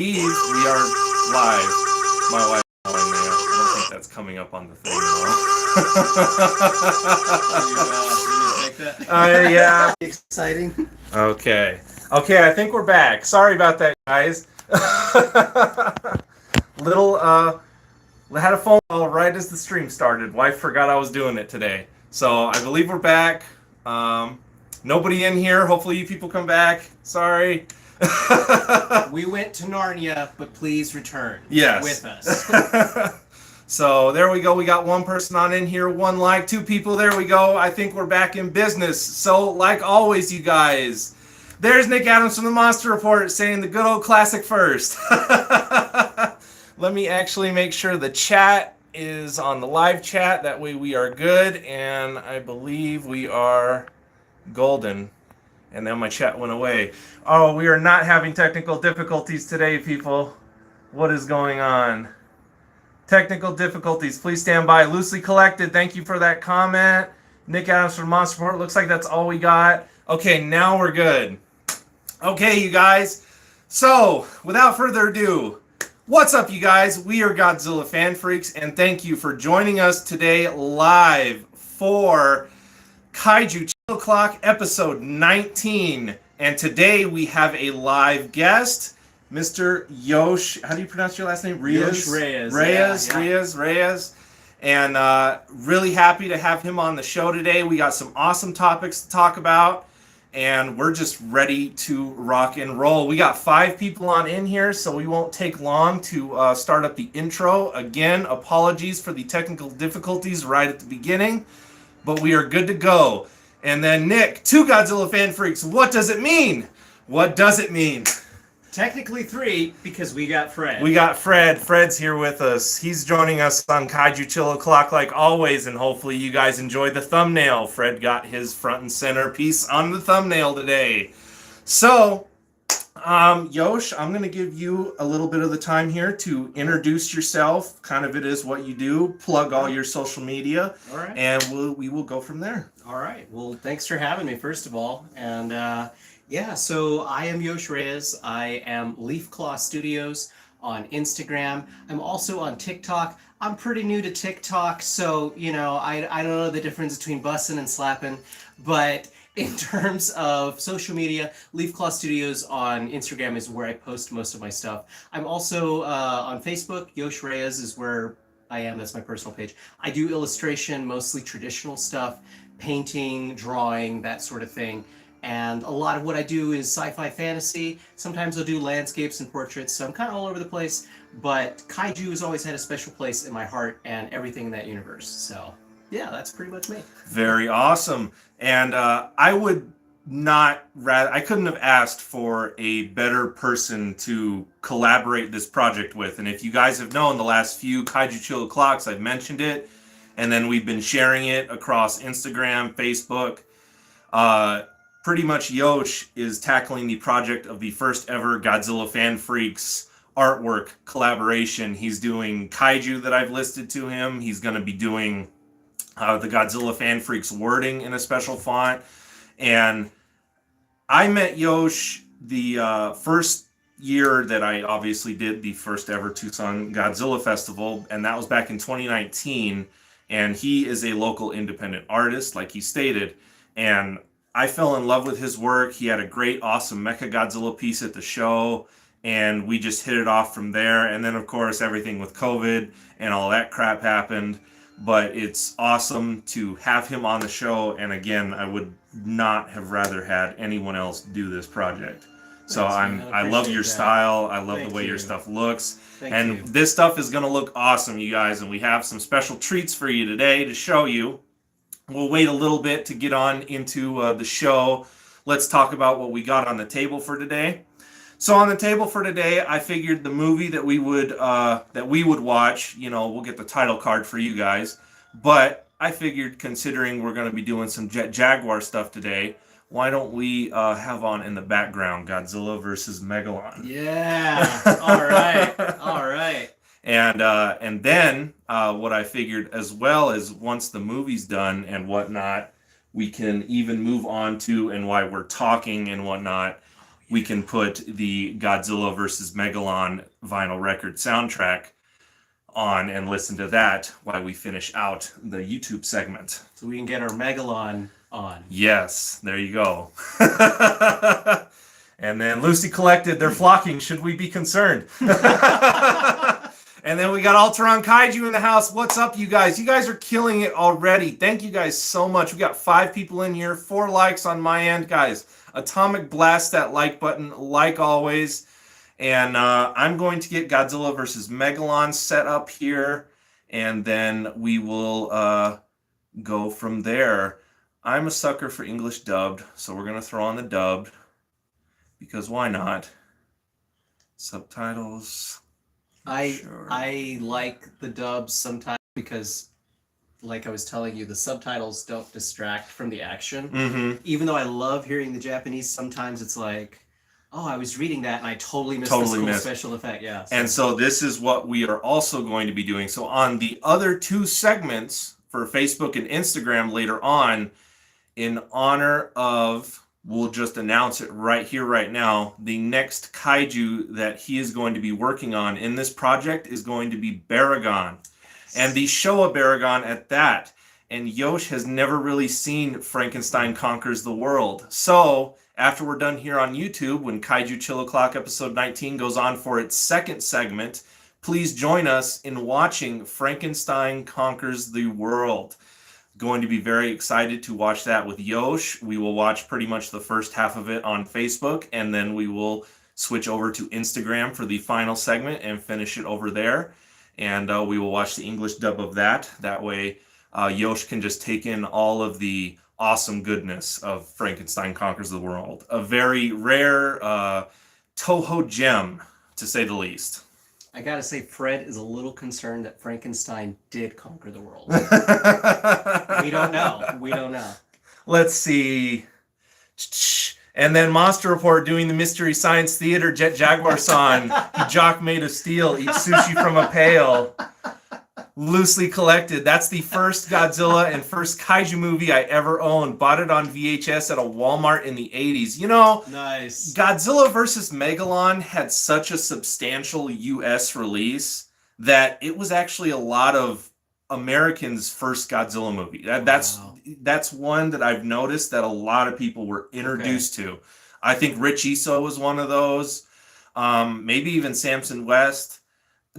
We are live. My wife is calling me. I don't think that's coming up on the thing. You take that? Yeah. Exciting. Okay. I think we're back. Sorry about that, guys. Had a phone call right as the stream started. Wife forgot I was doing it today. So I believe we're back. Nobody in here. Hopefully you people come back. Sorry. We went to Narnia, but please return. Yes. With us. So there we go. We got one person on in here, one like, two people. There we go. I think we're back in business. So like always, you guys, there's Nick Adams from the Monster Report saying the good old classic first. Let me actually make sure the chat is on the live chat. That way we are good. And I believe we are golden. And then my chat went away. Oh, we are not having technical difficulties today, people. What is going on? Technical difficulties. Please stand by. Loosely collected. Thank you for that comment. Nick Adams from Monster Report. Looks like that's all we got. Okay, now we're good. Okay, you guys. So, without further ado, what's up, you guys? We are Godzilla Fan Freaks, and thank you for joining us today live for Kaiju Clock episode 19, and today we have a live guest, Mr. Yosh. How do you pronounce your last name? Yosh Reyes. And really happy to have him on the show today. We got some awesome topics to talk about, and we're just ready to rock and roll. We got 5 people on in here, so we won't take long to start up the intro. Again, apologies for the technical difficulties right at the beginning, but we are good to go. And then Nick, 2 Godzilla Fan Freaks. What does it mean? What does it mean? Technically 3, because we got Fred. We got Fred. Fred's here with us. He's joining us on Kaiju Chill O'Clock like always, and hopefully you guys enjoyed the thumbnail. Fred got his front and center piece on the thumbnail today. So, Yosh, I'm going to give you a little bit of the time here to introduce yourself. Kind of it is what you do. Plug all your social media. All right. And we will go from there. All right. Well, thanks for having me, first of all. And so I am Yosh Reyes. I am Leaf Claw Studios on Instagram. I'm also on TikTok. I'm pretty new to TikTok, so, I don't know the difference between bussin' and slapping, but in terms of social media, Leaf Claw Studios on Instagram is where I post most of my stuff. I'm also on Facebook. Yosh Reyes is where I am. That's my personal page. I do illustration, mostly traditional stuff, painting, drawing, that sort of thing. And a lot of what I do is sci-fi fantasy. Sometimes I'll do landscapes and portraits, so I'm kind of all over the place. But Kaiju has always had a special place in my heart and everything in that universe. So, yeah, that's pretty much me. Very awesome. And I couldn't have asked for a better person to collaborate this project with. And if you guys have known the last few Kaiju Chill Clocks, I've mentioned it. And then we've been sharing it across Instagram, Facebook. Pretty much Yosh is tackling the project of the first ever Godzilla Fan Freaks artwork collaboration. He's doing Kaiju that I've listed to him. He's going to be doing the Godzilla Fan Freaks wording in a special font. And I met Yosh the first year that I obviously did the first ever Tucson Godzilla Festival, and that was back in 2019. And he is a local independent artist, like he stated. And I fell in love with his work. He had a great, awesome Mechagodzilla piece at the show, and we just hit it off from there. And then, of course, everything with COVID and all that crap happened. But it's awesome to have him on the show. And again, I would not have rather had anyone else do this project. So I love your style. I love the way your stuff looks. And this stuff is going to look awesome, you guys. And we have some special treats for you today to show you. We'll wait a little bit to get on into the show. Let's talk about what we got on the table for today. So on the table for today, I figured the movie that we would watch, we'll get the title card for you guys. But I figured, considering we're going to be doing some Jet Jaguar stuff today, why don't we have on in the background Godzilla versus Megalon? Yeah. All right. And then what I figured as well is once the movie's done and whatnot, we can even move on to and why we're talking and whatnot. we can put the Godzilla versus Megalon vinyl record soundtrack on and listen to that while we finish out the YouTube segment. So we can get our Megalon on. Yes, there you go. And then Lucy collected, they're flocking. Should we be concerned? And then we got Alteron Kaiju in the house. What's up, you guys? You guys are killing it already. Thank you guys so much. We got 5 people in here, 4 likes on my end, guys. Atomic blast that like button, like always. And I'm going to get Godzilla versus Megalon set up here, and then we will go from there. I'm a sucker for English dubbed, so we're going to throw on the dubbed, because why not? Subtitles. Sure. I like the dubs sometimes because, like I was telling you, the subtitles don't distract from the action. Mm-hmm. Even though I love hearing the Japanese, sometimes it's like, oh, I was reading that and I totally missed this cool special effect. Yeah. And so this is what we are also going to be doing. So on the other 2 segments for Facebook and Instagram later on, in honor of, we'll just announce it right here, right now, the next kaiju that he is going to be working on in this project is going to be Baragon. And the Showa Baragon at that. And Yosh has never really seen Frankenstein Conquers the World. So after we're done here on YouTube, when Kaiju Chill O'Clock episode 19 goes on for its 2nd segment, please join us in watching Frankenstein Conquers the World. Going to be very excited to watch that with Yosh. We will watch pretty much the first half of it on Facebook, and then we will switch over to Instagram for the final segment and finish it over there. And we will watch the English dub of that. That way, Yosh can just take in all of the awesome goodness of Frankenstein Conquers the World. A very rare Toho gem, to say the least. I gotta say, Fred is a little concerned that Frankenstein did conquer the world. We don't know. We don't know. Let's see. And then Monster Report doing the Mystery Science Theater Jet Jaguar song. He jock made of steel, eats sushi from a pail. Loosely collected. That's the first Godzilla and first kaiju movie I ever owned. Bought it on VHS at a Walmart in the 80s. You know, nice. Godzilla vs. Megalon had such a substantial US release that it was actually a lot of Americans' first Godzilla movie. That's one that I've noticed that a lot of people were introduced to. I think Rich Iso was one of those. Maybe even Samson West.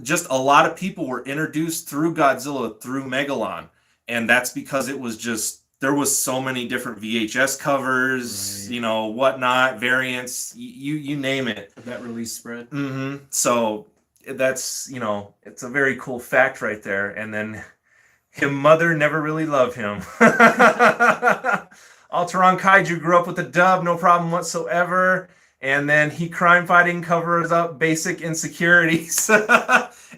Just a lot of people were introduced through Godzilla, through Megalon. And that's because it was just, there was so many different VHS covers, right, you know, whatnot, variants, you name it. That release spread. Mm-hmm. So that's, you know, it's a very cool fact right there. And then his mother never really loved him. Alteron Kaiju grew up with the dub, no problem whatsoever. And then he crime fighting covers up basic insecurities.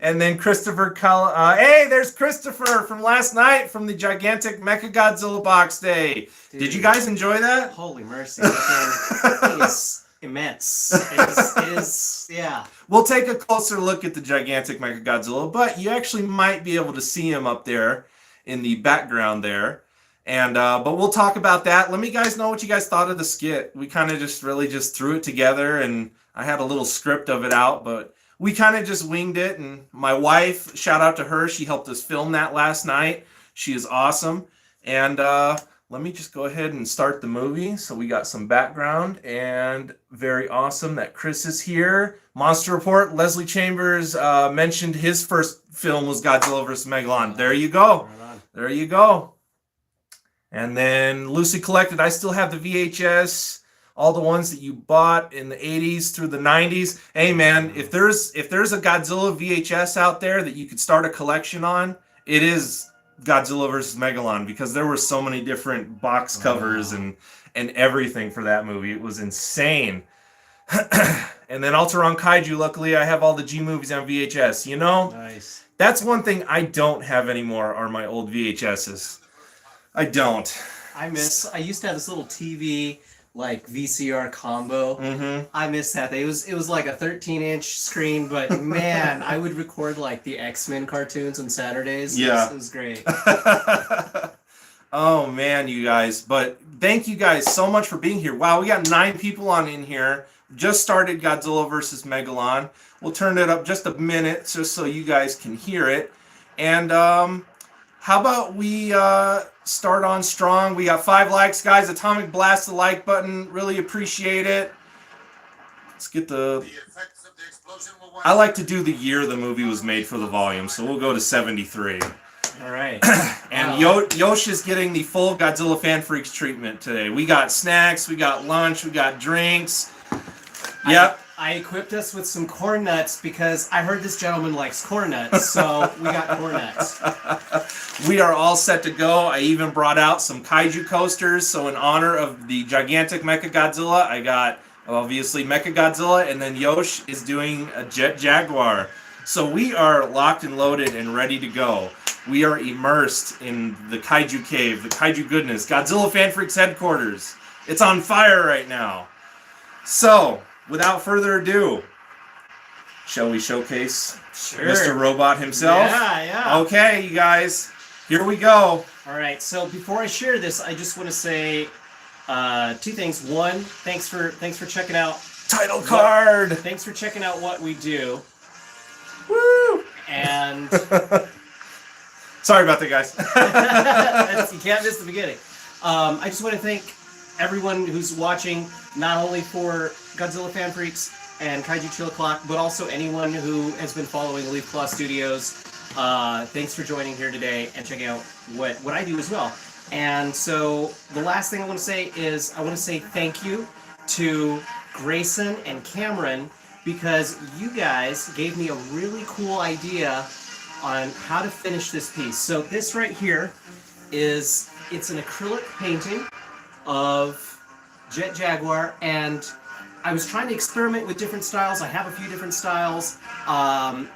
And then Christopher, hey, there's Christopher from last night from the gigantic Mechagodzilla box day. Dude, did you guys enjoy that? Holy mercy. It is immense. It is, yeah. We'll take a closer look at the gigantic Mechagodzilla, but you actually might be able to see him up there in the background there. And but we'll talk about that. Let me guys know what you guys thought of the skit. We kind of just threw it together, and I had a little script of it out, but we kind of just winged it. And my wife, shout out to her, she helped us film that last night. She is awesome. And let me just go ahead and start the movie. So we got some background, and very awesome that Chris is here. Monster Report, Leslie Chambers mentioned his first film was Godzilla vs. Megalon. There you go. There you go. And then Lucy collected. I still have the VHS, all the ones that you bought in the 80s through the 90s. Hey man, if there's a Godzilla VHS out there that you could start a collection on, it is Godzilla vs. Megalon, because there were so many different box covers and everything for that movie. It was insane. And then Alteron Kaiju, luckily I have all the G movies on VHS, you know? Nice. That's one thing I don't have anymore are my old VHSs. I don't. I used to have this little TV like VCR combo. Mm-hmm. I miss that. It was like a 13-inch screen, but man, I would record like the X-Men cartoons on Saturdays. Yeah. It was great. Oh man, you guys. But thank you guys so much for being here. Wow, we got 9 people on in here. just started Godzilla versus Megalon. We'll turn it up just a minute just so you guys can hear it. And how about we start on strong? We got 5 likes, guys. Atomic blast the like button. Really appreciate it. Let's get the I like to do the year the movie was made for the volume, so we'll go to 73. All right. And Yosh is getting the full Godzilla Fan Freaks treatment today. We got snacks, we got lunch, we got drinks. Yep. I equipped us with some corn nuts because I heard this gentleman likes corn nuts, so we got corn nuts. We are all set to go. I even brought out some Kaiju coasters, so in honor of the gigantic Mechagodzilla, I got obviously Mechagodzilla, and then Yosh is doing a Jet Jaguar. So we are locked and loaded and ready to go. We are immersed in the Kaiju cave, the Kaiju goodness, Godzilla Fan Freaks headquarters. It's on fire right now. So, without further ado, shall we showcase Mr. Robot himself? Yeah. Okay, you guys, here we go. All right, so before I share this, I just want to say 2 things. One, thanks for checking out Title card. Thanks for checking out what we do. Woo! And sorry about that, guys. you can't miss the beginning. I just want to thank everyone who's watching, not only for Godzilla Fan Freaks and Kaiju Chill Clock, but also anyone who has been following Leaf Claw Studios. Thanks for joining here today and checking out what I do as well. And so the last thing I want to say is I want to say thank you to Grayson and Cameron, because you guys gave me a really cool idea on how to finish this piece. So this right here it's an acrylic painting of Jet Jaguar, and I was trying to experiment with different styles. I have a few different styles.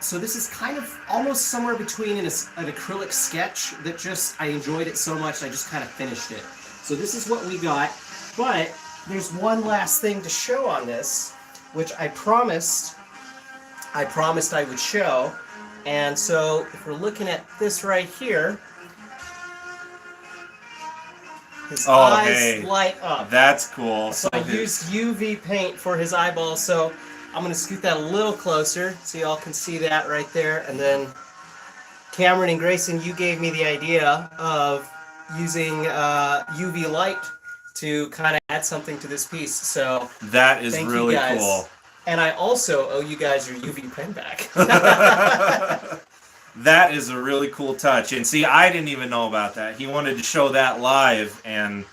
So this is kind of almost somewhere between an acrylic sketch that I enjoyed it so much I just kind of finished it. So this is what we got, but there's one last thing to show on this, which I promised I would show. And so if we're looking at this right here, his eyes light up. That's cool. So I used UV paint for his eyeballs, so I'm going to scoot that a little closer so y'all can see that right there. And then Cameron and Grayson, you gave me the idea of using UV light to kind of add something to this piece. So that is really cool. And I also owe you guys your UV pen back. That is a really cool touch. And see, I didn't even know about that. He wanted to show that live, and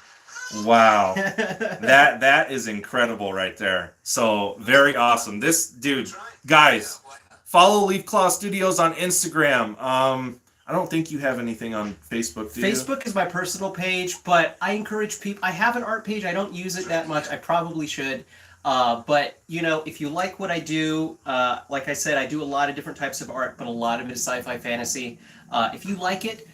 wow. that is incredible right there. So, very awesome. This dude, guys, follow Leaf Claw Studios on Instagram. I don't think you have anything on Facebook, do you? Facebook is my personal page, but I encourage people. I have an art page. I don't use it that much. I probably should. But, you know, if you like what I do, like I said, I do a lot of different types of art, but a lot of it is sci-fi fantasy. If you like it,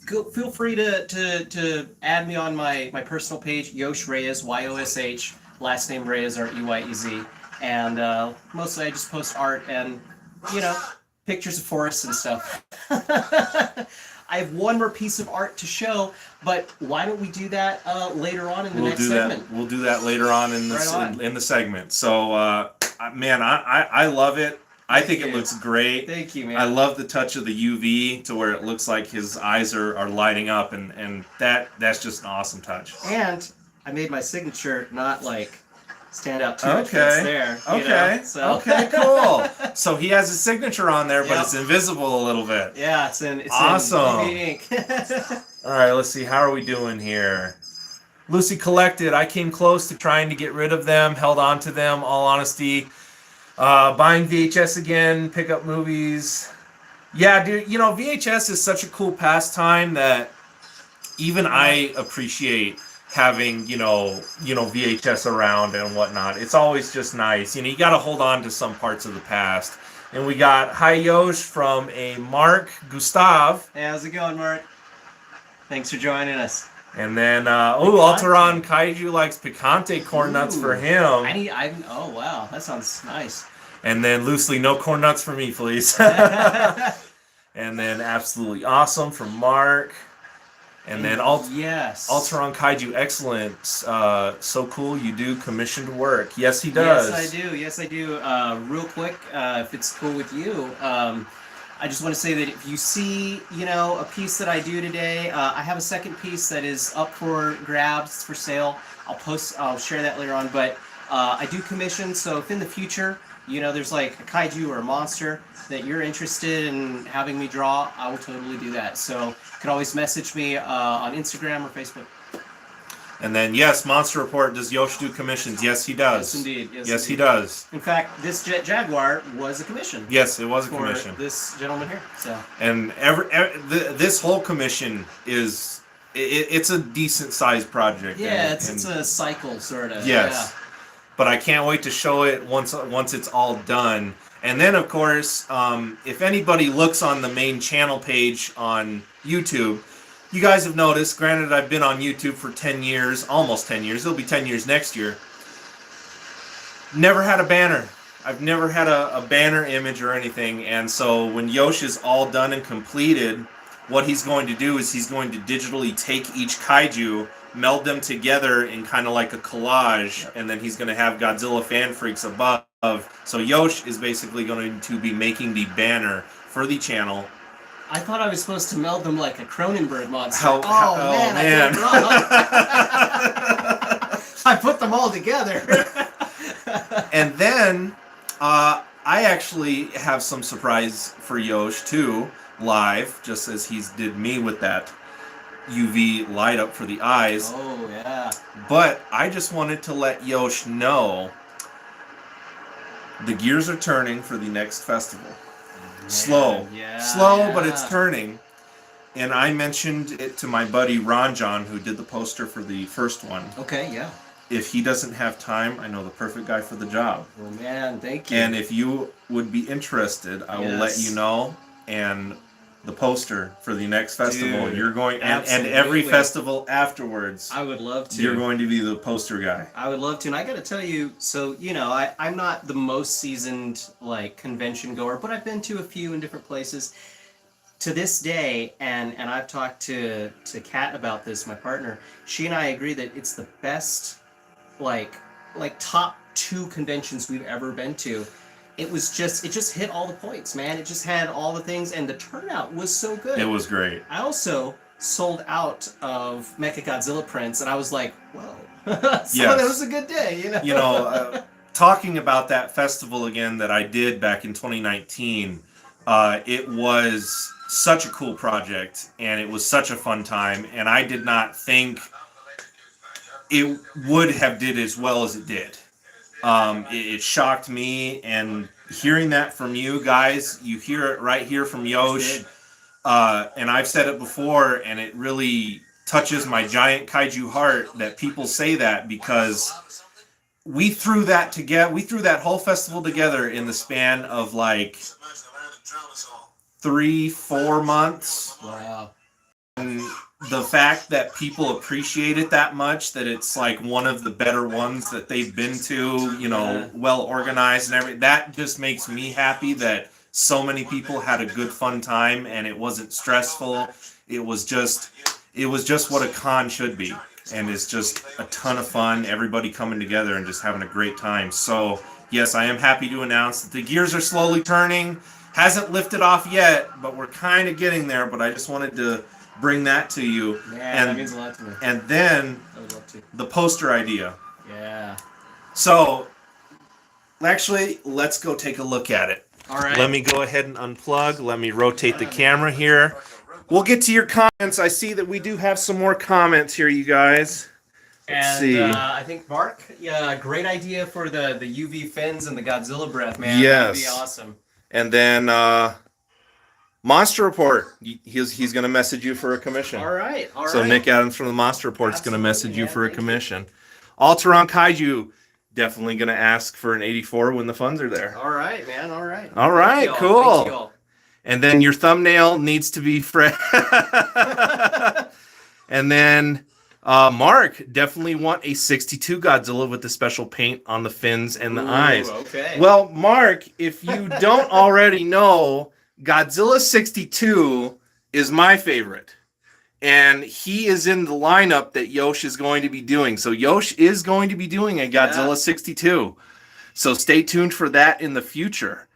feel free to add me on my personal page, Yosh Reyes, Y-O-S-H, last name Reyes, R-E-Y-E-Z. And mostly I just post art and, you know, pictures of forests and stuff. I have one more piece of art to show, but why don't we do that later on in the next segment? We'll do that later on in the in the segment. So, man, I love it. I think it looks great. Thank you, man. I love the touch of the UV to where it looks like his eyes are lighting up, and that's just an awesome touch. And I made my signature not like stand out too much there. Okay. Okay, cool. So he has his signature on there, but it's invisible a little bit. Yeah, it's in awesome. ink. All right, let's see. How are we doing here? Lucy collected. I came close to trying to get rid of them, held on to them, all honesty. Buying VHS again, pick up movies. Yeah, dude, you know, VHS is such a cool pastime that even I appreciate having, you know, VHS around and whatnot. It's always just nice. You know, you got to hold on to some parts of the past. And we got Hi Yosh from a Mark Gustav. Hey, how's it going, Mark? Thanks for joining us. And then, Alteron Kaiju likes picante corn nuts for him. Oh, wow. That sounds nice. And then loosely, no corn nuts for me, please. And then absolutely awesome from Mark. And then yes, Alteron Kaiju Excellence. So cool, you do commissioned work. Yes, he does. Yes, I do. Yes, I do. Real quick, if it's cool with you, I just want to say that if you see, a piece that I do today, I have a second piece that is up for grabs for sale. I'll share that later on. But I do commission, so if in the future, there's like a kaiju or a monster that you're interested in having me draw, I will totally do that. So you can always message me on Instagram or Facebook. And then, yes, Monster Report, does Yosh do commissions? Yes, he does. Yes, indeed. Yes, he does. In fact, this Jet Jaguar was a commission. Yes, it was a commission. For this gentleman here. So. And this whole commission is, it's a decent-sized project. Yeah, it's a cycle, sort of. Yes. Yeah. But I can't wait to show it once it's all done. And then, of course, if anybody looks on the main channel page on YouTube, you guys have noticed, granted I've been on YouTube for 10 years, almost 10 years, it'll be 10 years next year, never had a banner. I've never had a banner image or anything, and so when Yosh is all done and completed, what he's going to do is he's going to digitally take each kaiju, meld them together in kind of like a collage, and then he's going to have Godzilla fan freaks above. So Yosh is basically going to be making the banner for the channel. I thought I was supposed to meld them like a Cronenberg monster. Man. I did wrong. I put them all together. And then I actually have some surprise for Yosh too, live, just as he did me with that UV light up for the eyes. Oh, yeah. But I just wanted to let Yosh know the gears are turning for the next festival. Slow, but it's turning. And I mentioned it to my buddy Ron John, who did the poster for the first one. Okay, yeah. If he doesn't have time, I know the perfect guy for the job. Oh man, thank you. And if you would be interested, I will let you know. And the poster for the next festival, Dude, you're going, and every festival afterwards, I would love to. You're going to be the poster guy. I would love to, and I got to tell you, so I'm not the most seasoned convention goer, but I've been to a few in different places. To this day, and I've talked to Kat about this, my partner. She and I agree that it's the best, top 2 conventions we've ever been to. It just hit all the points, man. It just had all the things, and the turnout was so good. It was great. I also sold out of Mechagodzilla prints, and I was like, whoa. So that was a good day, Talking about that festival again that I did back in 2019, it was such a cool project, and it was such a fun time, and I did not think it would have did as well as it did. It shocked me, and hearing that from you guys, you hear it right here from Yosh, and I've said it before, and it really touches my giant kaiju heart that people say that, because we threw that together. We threw that whole festival together in the span of 3-4 months. Wow. And the fact that people appreciate it that much, that it's one of the better ones that they've been to, well organized and everything, that just makes me happy that so many people had a good fun time and it wasn't stressful. It was just what a con should be. And it's just a ton of fun, everybody coming together and just having a great time. So yes, I am happy to announce that the gears are slowly turning. Hasn't lifted off yet, but we're kind of getting there. But I just wanted to bring that to you. Yeah, that means a lot to me. And then I would love to. The poster idea. Yeah. So actually, let's go take a look at it. All right. Let me go ahead and unplug. Let me rotate the camera here. We'll get to your comments. I see that we do have some more comments here, you guys. Let's see. I think Mark, great idea for the UV fins and the Godzilla breath, man. Yes. That'd be awesome. And then Monster Report. He's going to message you for a commission. All right. So Nick Adams from the Monster Report is going to message you for a commission. Alteron Kaiju, definitely going to ask for an 84 when the funds are there. All right, man. All right. All right, cool. Thank you all. And then your thumbnail needs to be fresh. And then Mark, definitely want a 62 Godzilla with the special paint on the fins and the eyes. Okay. Well, Mark, if you don't already know, Godzilla 62 is my favorite. and he is in the lineup that Yosh is going to be doing. So Yosh is going to be doing a Godzilla 62. So stay tuned for that in the future.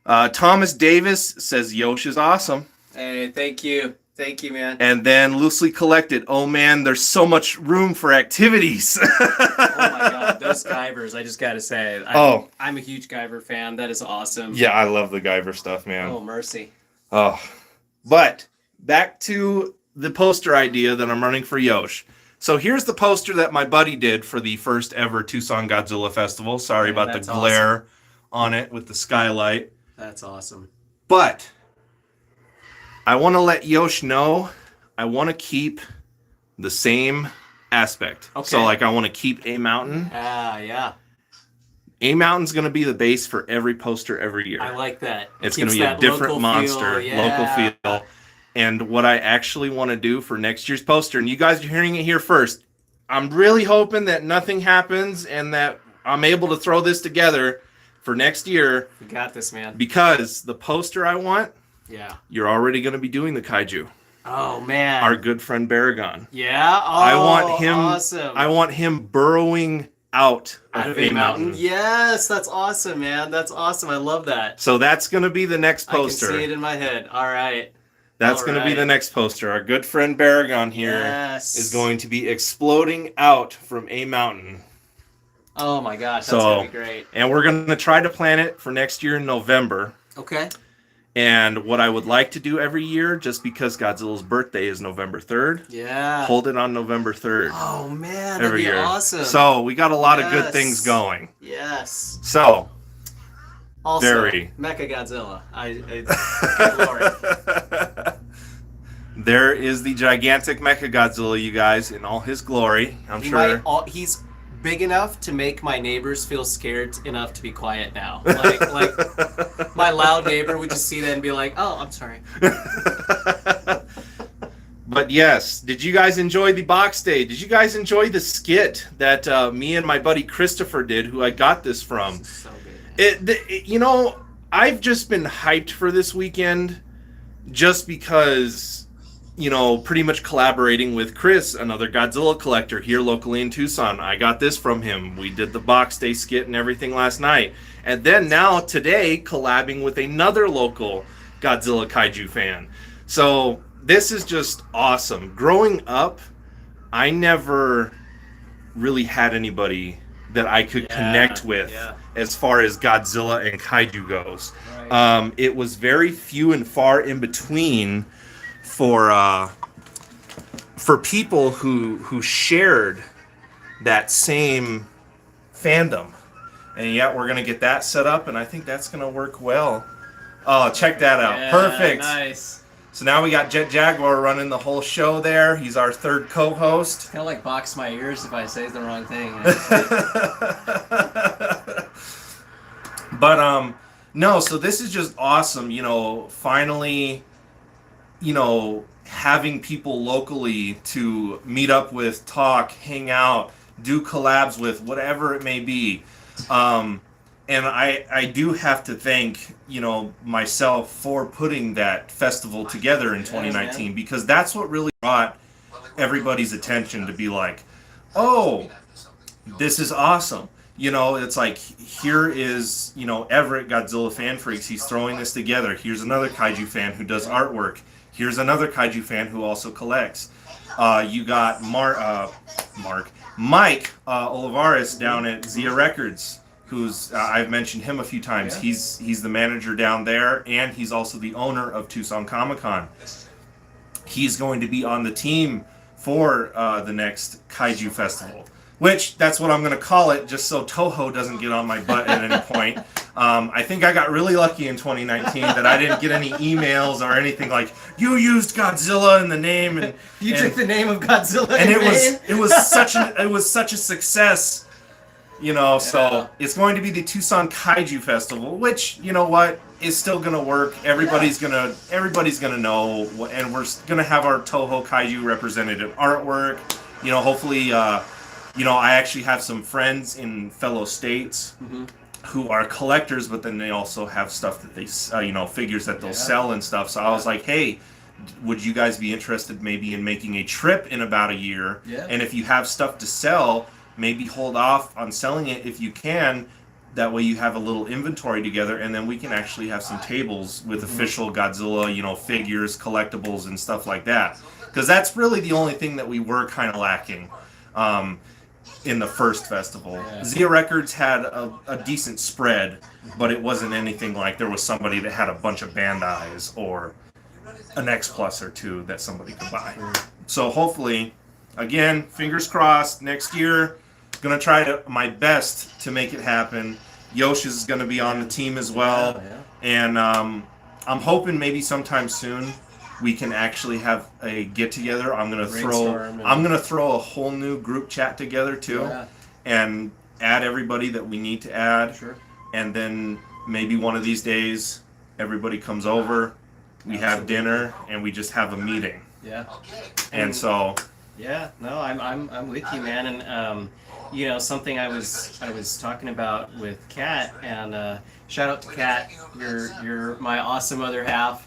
Thomas Davis says Yosh is awesome. Hey, thank you. Thank you, man. And then Loosely Collected. Oh, man, there's so much room for activities. Oh, my God. Those Guyvers, I just got to say. I'm a huge Guyver fan. That is awesome. Yeah, I love the Guyver stuff, man. Oh, mercy. Oh, but back to the poster idea that I'm running for Yosh. So here's the poster that my buddy did for the first ever Tucson Godzilla Festival. Sorry about the glare on it with the skylight. That's awesome. But I want to let Yosh know I want to keep the same aspect. Okay. So like I want to keep A Mountain. Yeah. A Mountain's going to be the base for every poster every year. I like that. It's going to be a different monster, local feel. And what I actually want to do for next year's poster, and you guys are hearing it here first, I'm really hoping that nothing happens and that I'm able to throw this together for next year. You got this, man. Because the poster I want, you're already going to be doing the Kaiju. Oh, man. Our good friend Baragon. Yeah? Oh, I want him, awesome. I want him burrowing out of A Mountain. Yes, that's awesome, man. That's awesome. I love that. So that's going to be the next poster. I can see it in my head. All right. That's going to be the next poster. Our good friend Baragon here is going to be exploding out from A Mountain. Oh my gosh, that's going to be great. And we're going to try to plan it for next year in November. Okay. And what I would like to do every year, just because Godzilla's birthday is November 3rd, hold it on November 3rd. Oh man, that'd be awesome. So we got a lot of good things going. Yes. So, also, Mecha Godzilla. Glory. There is the gigantic Mecha Godzilla, you guys, in all his glory. I'm sure. He's big enough to make my neighbors feel scared enough to be quiet now. Like my loud neighbor would just see that and be like, "Oh, I'm sorry." But yes, did you guys enjoy the box day? Did you guys enjoy the skit that me and my buddy Christopher did, who I got this from? This is so good. You know, I've just been hyped for this weekend just because, you know, pretty much collaborating with Chris, another Godzilla collector here locally in Tucson. I got this from him. We did the box day skit and everything last night. And then now today, collabing with another local Godzilla Kaiju fan. So this is just awesome. Growing up, I never really had anybody that I could connect with as far as Godzilla and Kaiju goes. Right. It was very few and far in between for people who shared that same fandom. And yet we're gonna get that set up, and I think that's gonna work well. Oh, check that out. Yeah, perfect. Nice. So now we got Jet Jaguar running the whole show there. He's our third co-host. Kind of like box my ears if I say the wrong thing. But no, so this is just awesome, you know, finally, you know, having people locally to meet up with, talk, hang out, do collabs with, whatever it may be. And I do have to thank, you know, myself for putting that festival together in 2019, because that's what really brought everybody's attention to be like, oh, this is awesome. You know, it's like, here is, you know, Everett, Godzilla Fan Freaks. He's throwing this together. Here's another Kaiju fan who does artwork. Here's another Kaiju fan who also collects. You got Mike Olivares down at Zia Records, who's I've mentioned him a few times. Yeah. He's the manager down there, and he's also the owner of Tucson Comic Con. He's going to be on the team for the next Kaiju Festival, which that's what I'm going to call it, just so Toho doesn't get on my butt at any point. I think I got really lucky in 2019 that I didn't get any emails or anything like, you used Godzilla in the name, and you took the name of Godzilla, and it was such a success. You know, so it's going to be the Tucson Kaiju Festival, which, you know what, is still going to work. Everybody's gonna know, and we're gonna have our Toho Kaiju representative artwork. You know, hopefully, you know, I actually have some friends in fellow states who are collectors, but then they also have stuff that they, you know, figures that they'll sell and stuff. So I was like, hey, would you guys be interested maybe in making a trip in about a year? Yeah. And if you have stuff to sell, maybe hold off on selling it if you can. That way you have a little inventory together, and then we can actually have some tables with official Godzilla, figures, collectibles, and stuff like that. Because that's really the only thing that we were kind of lacking in the first festival. Yeah. Zia Records had a decent spread, but it wasn't anything like there was somebody that had a bunch of Bandais or an X Plus or two that somebody could buy. So hopefully, again, fingers crossed, next year, gonna try my best to make it happen. Yosh is gonna be on the team as well, and I'm hoping maybe sometime soon we can actually have a get together. I'm gonna throw a whole new group chat together too, and add everybody that we need to add, and then maybe one of these days everybody comes over, we have dinner, and we just have a meeting. Yeah. And so. Yeah. No, I'm with you, man, and something I was talking about with Kat, and shout out to Kat, you're my awesome other half.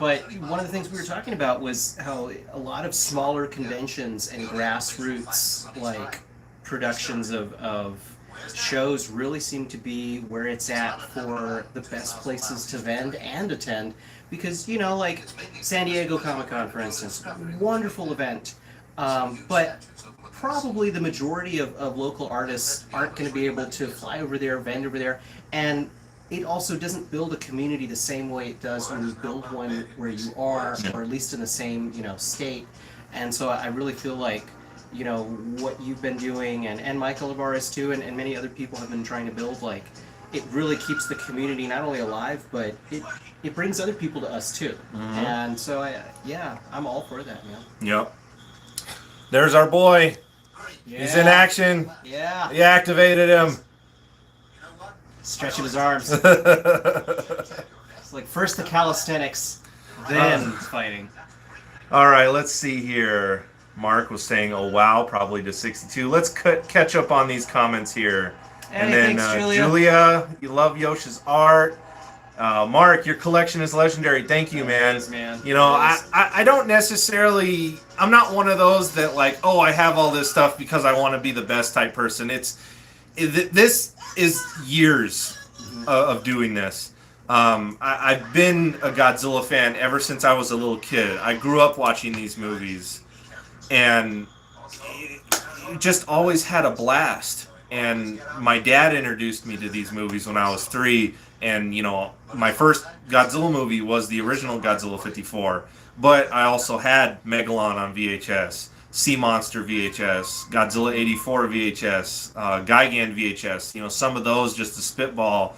But one of the things we were talking about was how a lot of smaller conventions and grassroots productions of shows really seem to be where it's at for the best places to vend and attend, because San Diego Comic-Con, for instance, wonderful event, but probably the majority of local artists aren't going to be able to fly over there, vend over there, and it also doesn't build a community the same way it does when you build one where you are, or at least in the same state. And so I really feel like what you've been doing, and Michael Alvarez too, and many other people have been trying to build, it really keeps the community not only alive, but it brings other people to us too. And so I'm all for that, man. Yep. There's our boy. Yeah. He's in action. Yeah. He activated him. Stretching his arms. It's like first the calisthenics, then fighting. All right, let's see here. Mark was saying, "Oh wow," probably to 62. Let's catch up on these comments here. Hey, and then thanks, Julia, you love Yosh's art. Mark, your collection is legendary. Thank you, man. Thanks, man. I don't necessarily. I'm not one of those that I have all this stuff because I want to be the best type person. This is years of doing this. I've been a Godzilla fan ever since I was a little kid. I grew up watching these movies, and just always had a blast. And my dad introduced me to these movies when I was 3, and my first Godzilla movie was the original Godzilla 54, but I also had Megalon on VHS, Sea Monster VHS, Godzilla 84 VHS, Gigan VHS, some of those just to spitball.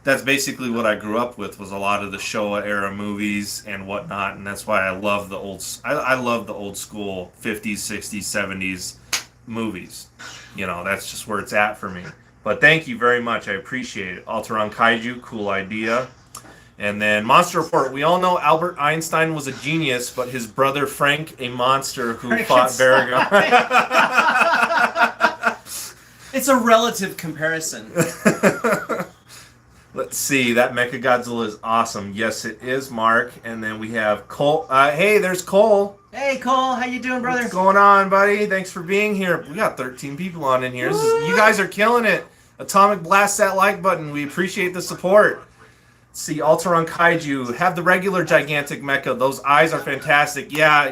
That's basically what I grew up with, was a lot of the Showa era movies and whatnot, and that's why I love the I love the old school 50s, 60s, 70s movies. That's just where it's at for me. But thank you very much, I appreciate it. Alteron Kaiju, cool idea. And then Monster Report. We all know Albert Einstein was a genius, but his brother Frank, a monster who fought Baragon. It's a relative comparison. Let's see. That Mechagodzilla is awesome. Yes, it is, Mark. And then we have Cole. Hey, there's Cole. Hey, Cole. How you doing, brother? What's going on, buddy? Thanks for being here. We got 13 people on in here. You guys are killing it. Atomic blast that like button. We appreciate the support. Let's see, Alteron Kaiju. Have the regular gigantic mecha. Those eyes are fantastic. Yeah,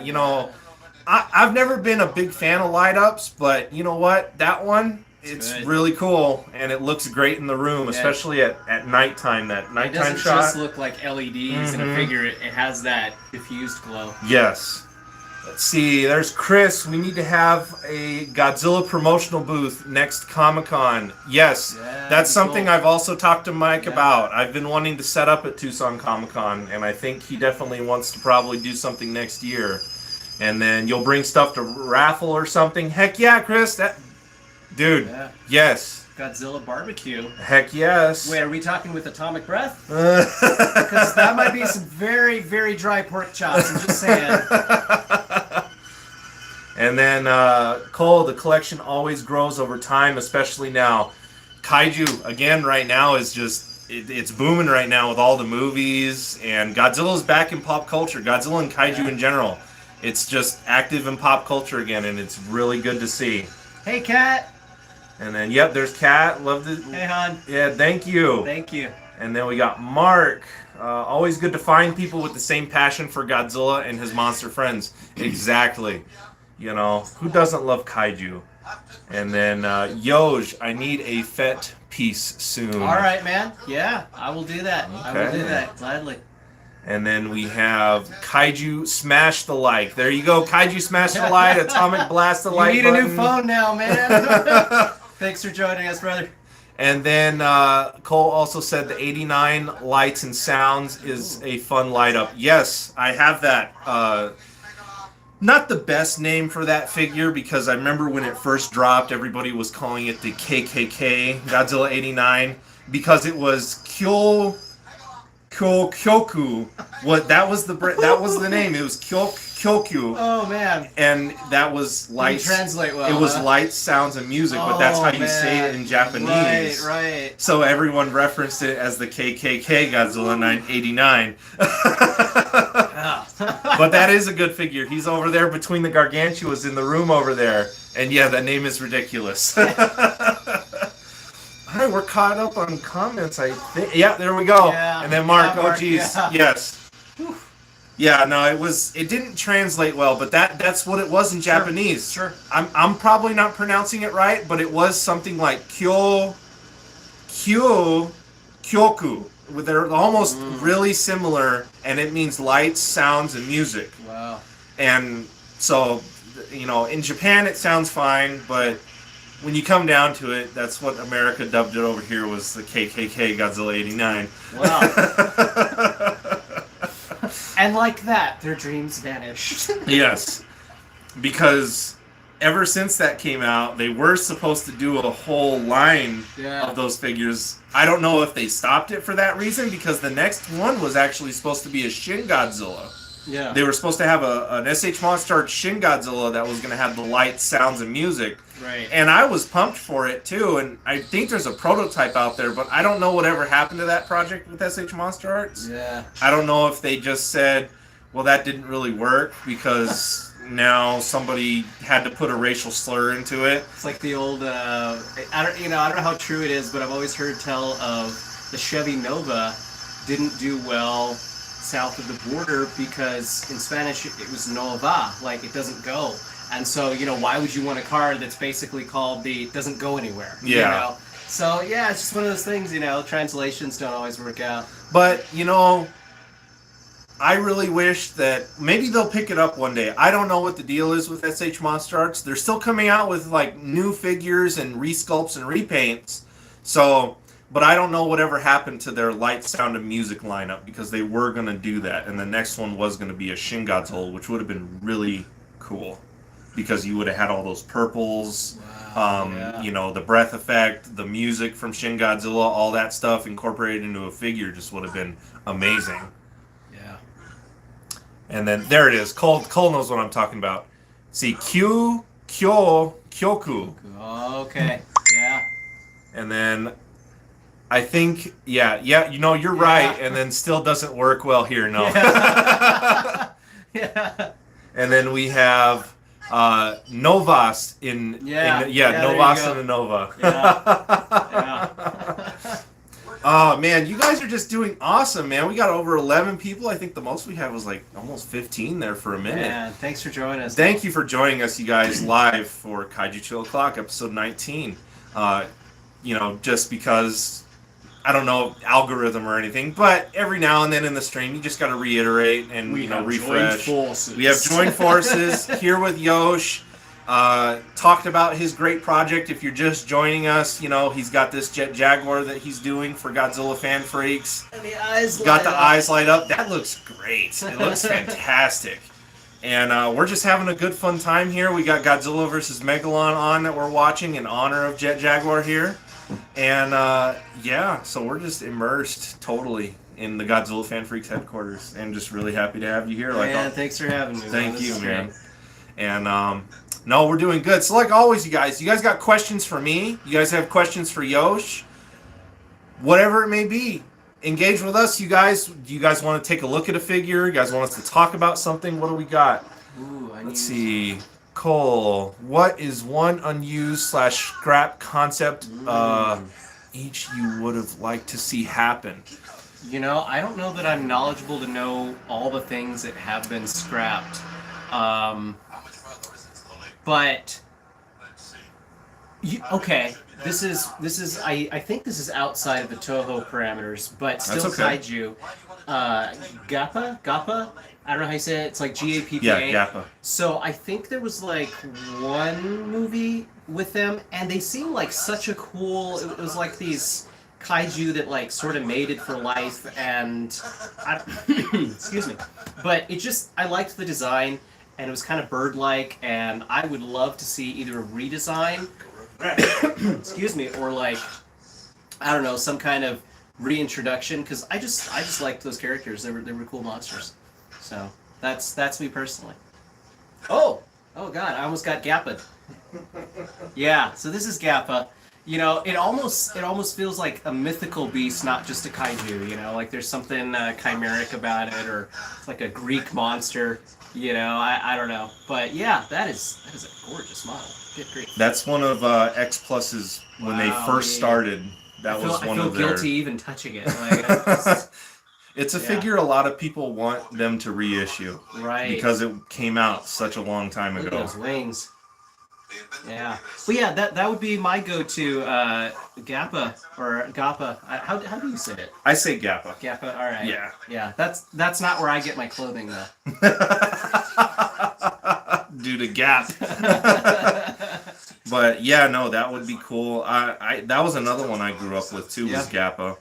I've never been a big fan of light ups, but you know what? That one, it's good. Really cool, and it looks great in the room, especially at nighttime. That nighttime shot. It doesn't just look like LEDs in a figure. It has that diffused glow. Yes. Let's see, there's Chris. We need to have a Godzilla promotional booth next Comic-Con. Yes, that's something cool. I've also talked to Mike about. I've been wanting to set up at Tucson Comic-Con, and I think he definitely wants to probably do something next year. And then you'll bring stuff to raffle or something. Heck yeah, Chris. Dude, yes. Godzilla barbecue. Heck yes. Wait, are we talking with atomic breath? Because that might be some very, very dry pork chops. I'm just saying. And then Cole, the collection always grows over time, especially now. Kaiju, again, right now is just it's booming right now with all the movies, and Godzilla's back in pop culture. Godzilla and Kaiju in general. It's just active in pop culture again, and it's really good to see. Hey, Kat. And then, yep, there's Kat. Love it. Hey, hon. Yeah, thank you. Thank you. And then we got Mark. Always good to find people with the same passion for Godzilla and his monster friends. Exactly. You know, who doesn't love Kaiju? And then Yosh, I need a FET piece soon. All right, man. Yeah, I will do that. Okay. I will do that gladly. And then we have Kaiju Smash the Like. There you go, Kaiju Smash the Like, Atomic Blast the Like. You need a new phone now, man. Thanks for joining us, brother. And then Cole also said the 89 Lights and Sounds is a fun light up. Yes, I have that. Not the best name for that figure, because I remember when it first dropped, everybody was calling it the KKK Godzilla 89 because it was Kyoku. That was the name. It was Kyoku. Oh man! And that was lights. Didn't translate well. It was lights, sounds, and music, but that's how you say it in Japanese. Right. So everyone referenced it as the KKK Godzilla 89. But that is a good figure. He's over there between the gargantuas in the room over there, and yeah, that name is ridiculous. All right, we're caught up on comments, I think. Yeah, there we go. Yeah, and then Mark, yeah, oh geez, yeah. Yes. Yeah, no, it didn't translate well, but that's what it was in Japanese. Sure. I'm probably not pronouncing it right, but it was something like kyoku. They're almost really similar, and it means lights, sounds, and music. Wow. And so, in Japan it sounds fine, but when you come down to it, that's what America dubbed it over here, was the KKK Godzilla 89. Wow. And like that, their dreams vanished. Yes. Because ever since that came out, they were supposed to do a whole line of those figures. I don't know if they stopped it for that reason, because the next one was actually supposed to be a Shin Godzilla. Yeah. They were supposed to have an SH Monster Art Shin Godzilla that was going to have the lights, sounds, and music. Right. And I was pumped for it too, and I think there's a prototype out there, but I don't know whatever happened to that project with SH Monster Arts. Yeah. I don't know if they just said, well, that didn't really work because now somebody had to put a racial slur into it. It's like the old, I don't know how true it is, but I've always heard tell of the Chevy Nova didn't do well south of the border because in Spanish it was no va, like it doesn't go. And so, why would you want a car that's basically called doesn't go anywhere? Yeah. So, yeah, it's just one of those things, translations don't always work out. But, I really wish that maybe they'll pick it up one day. I don't know what the deal is with SH Monster Arts. They're still coming out with, new figures and resculpts and repaints. So, but I don't know whatever happened to their light, sound, and music lineup, because they were going to do that. And the next one was going to be a Shin Godzilla, which would have been really cool, because you would have had all those purples, the breath effect, the music from Shin Godzilla, all that stuff incorporated into a figure just would have been amazing. Yeah. And then there it is. Cole knows what I'm talking about. See, Kyoku. Okay. Yeah. And then I think, you're right. And then still doesn't work well here. No. Yeah. And then we have Novas Novas and a Nova. Yeah. Oh man, you guys are just doing awesome, man. We got over 11 people. I think the most we had was almost 15 there for a minute. Man, thanks for joining us. Thank you for joining us, you guys, live for Kaiju Chill O'Clock, episode 19. Just because, I don't know, algorithm or anything, but every now and then in the stream, you just got to reiterate and, refresh. We have joined forces here with Yosh. Talked about his great project. If you're just joining us, he's got this Jet Jaguar that he's doing for Godzilla fan freaks. And the eyes eyes light up. That looks great. It looks fantastic. And we're just having a good fun time here. We got Godzilla versus Megalon on that we're watching in honor of Jet Jaguar here. And so we're just immersed totally in the Godzilla Fan Freaks headquarters, and just really happy to have you here. Thanks for having me. Thank you, man. And no, we're doing good. So like always, you guys got questions for me? You guys have questions for Yosh? whatever it may be. Engage with us, you guys. Do you guys want to take a look at a figure? You guys want us to talk about something? What do we got? Ooh, Let's see. Cole, what is one unused / scrap concept each you would have liked to see happen? You know, I don't know that I'm knowledgeable to know all the things that have been scrapped. But okay, this is I think this is outside of the Toho parameters, but still That's okay. Kaiju. Gappa. I don't know how you say it. It's like Gappa. Yeah, Gappa. So I think there was like one movie with them, and they seemed like such a cool. It was like these kaiju that like sort of mated for life, and excuse me. But it just I liked the design, and it was kind of bird-like, and I would love to see either a redesign, excuse me, or like I don't know, some kind of reintroduction, because I just liked those characters. They were cool monsters. So that's me personally. Oh God, I almost got Gappa. Yeah, so this is Gappa. You know, it almost feels like a mythical beast, not just a kaiju. You know, like there's something chimeric about it, or it's like a Greek monster. You know, I don't know, but yeah, that is a gorgeous model. Good grief. That's one of X Plus's when they first started. That was one of their. I feel guilty even touching it. Like, it's a figure a lot of people want them to reissue, right? Because it came out such a long time Look ago. at those wings. Yeah, but yeah, that would be my go-to Gappa or Gappa. How do you say it? I say Gappa. Gappa. All right. Yeah. That's not where I get my clothing though. Due to Gap. But yeah, no, that would be cool. I that was another one I grew up with too. Was Gappa,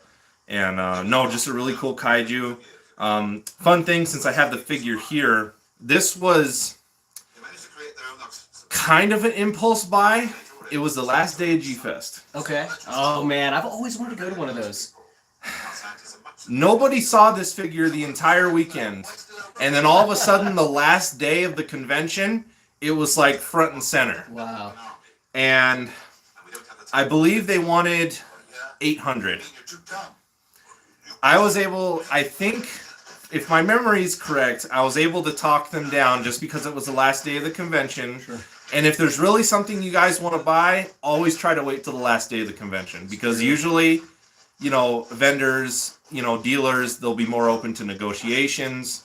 and no, just a really cool kaiju. Fun thing, since I have the figure here, this was kind of an impulse buy. It was the last day of G-Fest. Okay. Oh man, I've always wanted to go to one of those. Nobody saw this figure the entire weekend, and then all of a sudden, the last day of the convention, it was like front and center. Wow. And I believe they wanted 800. I think, if my memory is correct, I was able to talk them down just because it was the last day of the convention. Sure. And if there's really something you guys want to buy, always try to wait till the last day of the convention. Because usually, you know, vendors, you know, dealers, they'll be more open to negotiations.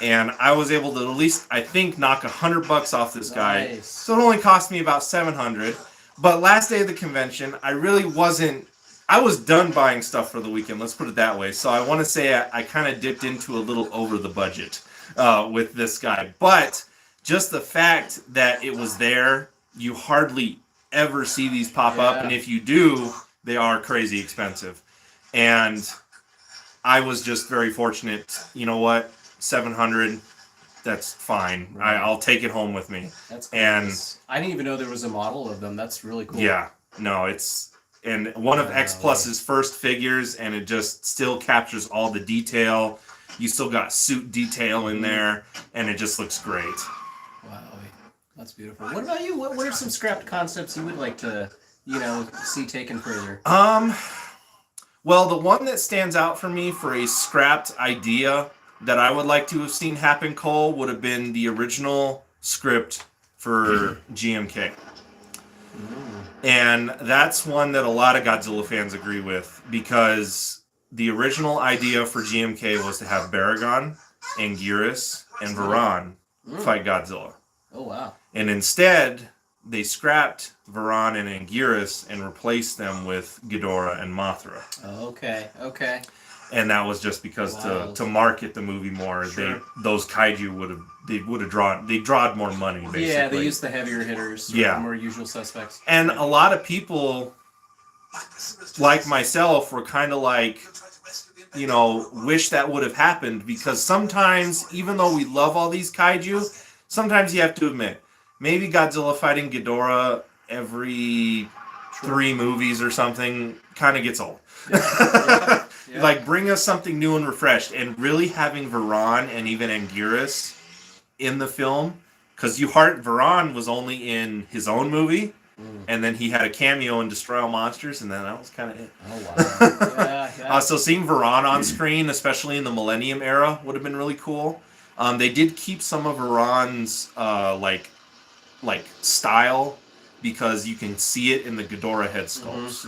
And I was able to at least, I think, knock $100 off this guy. So it only cost me about 700. But last day of the convention, I really wasn't. I was done buying stuff for the weekend. Let's put it that way. So I want to say I kind of dipped into a little over the budget with this guy. But just the fact that it was there, you hardly ever see these pop up, and if you do, they are crazy expensive. And I was just very fortunate. You know what? 700, that's fine. Right. I'll take it home with me. That's cool. And I didn't even know there was a model of them. That's really cool. Yeah, no, it's and one of X Plus's first figures, and it just still captures all the detail. You still got suit detail in there, and it just looks great. Wow, that's beautiful. What about you? What are some scrapped concepts you would like to, you know, see taken further? Well, the one that stands out for me for a scrapped idea that I would like to have seen happen, Cole, would have been the original script for GMK. And that's one that a lot of Godzilla fans agree with, because the original idea for GMK was to have Baragon, Anguirus, and Varan fight Godzilla. Oh, wow. And instead, they scrapped Varan and Anguirus and replaced them with Ghidorah and Mothra. Okay. And that was just because to market the movie more, those kaiju would have drawn more money, basically. Yeah, they used the heavier hitters, the more usual suspects. And a lot of people, like myself, were kind of like, you know, wish that would have happened, because sometimes, even though we love all these kaiju, sometimes you have to admit, maybe Godzilla fighting Ghidorah every 3 movies or something kind of gets old. Yeah. Like, bring us something new and refreshed, and really having Varan and even Anguirus in the film, because Varan was only in his own movie, and then he had a cameo in Destroy All Monsters, and then that was kind of it. Oh wow! Yeah. So seeing Varan on screen, especially in the Millennium era, would have been really cool. They did keep some of Varan's like style, because you can see it in the Ghidorah head sculpts.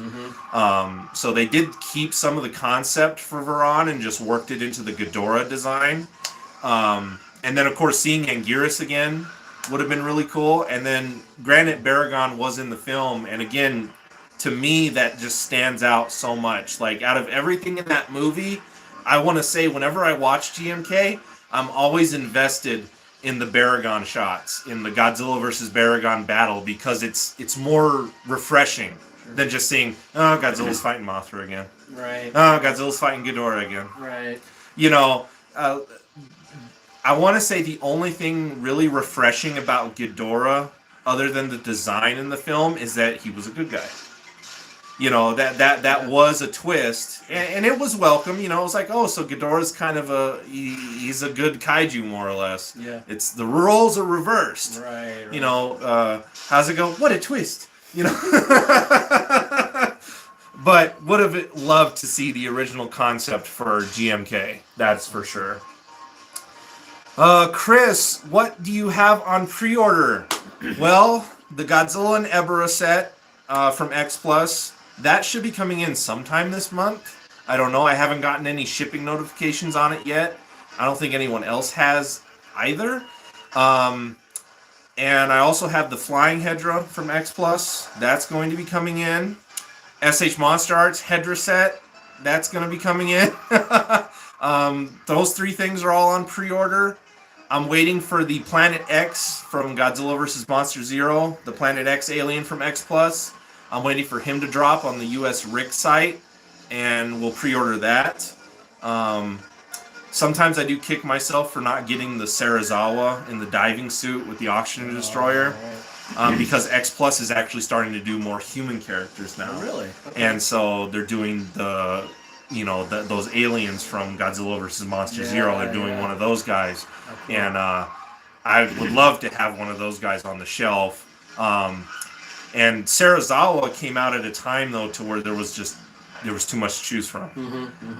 So they did keep some of the concept for Varan and just worked it into the Ghidorah design. And then, of course, seeing Anguirus again would have been really cool. And then, granted, Baragon was in the film, and again, to me, that just stands out so much. Like, out of everything in that movie, I want to say whenever I watch GMK, I'm always invested in the Baragon shots, in the Godzilla versus Baragon battle, because it's more refreshing than just seeing, oh, Godzilla's fighting Mothra again. Right. Oh, Godzilla's fighting Ghidorah again. Right. You know, I want to say the only thing really refreshing about Ghidorah, other than the design in the film, is that he was a good guy. You know, that was a twist, and it was welcome. You know, it was like, oh, so Ghidorah's kind of he's a good kaiju, more or less. Yeah. It's the roles are reversed. Right. You know, how's it go? What a twist. You know. But would have loved to see the original concept for GMK. That's for sure. Chris, what do you have on pre-order? Well, the Godzilla and Ebra set from X Plus. That should be coming in sometime this month. I don't know. I haven't gotten any shipping notifications on it yet. I don't think anyone else has either. And I also have the Flying Hedra from X Plus. That's going to be coming in. SH Monster Arts Hedra set. That's going to be coming in. Those three things are all on pre-order. I'm waiting for the Planet X from Godzilla vs. Monster Zero. The Planet X alien from X Plus. I'm waiting for him to drop on the US Rick site, and we'll pre-order that. Sometimes I do kick myself for not getting the Serizawa in the diving suit with the Oxygen Destroyer, because X Plus is actually starting to do more human characters now. Oh, really? Okay. And so they're doing those aliens from Godzilla vs. Monster Zero. They're doing one of those guys, and I would love to have one of those guys on the shelf. And Serizawa came out at a time, though, to where there was too much to choose from.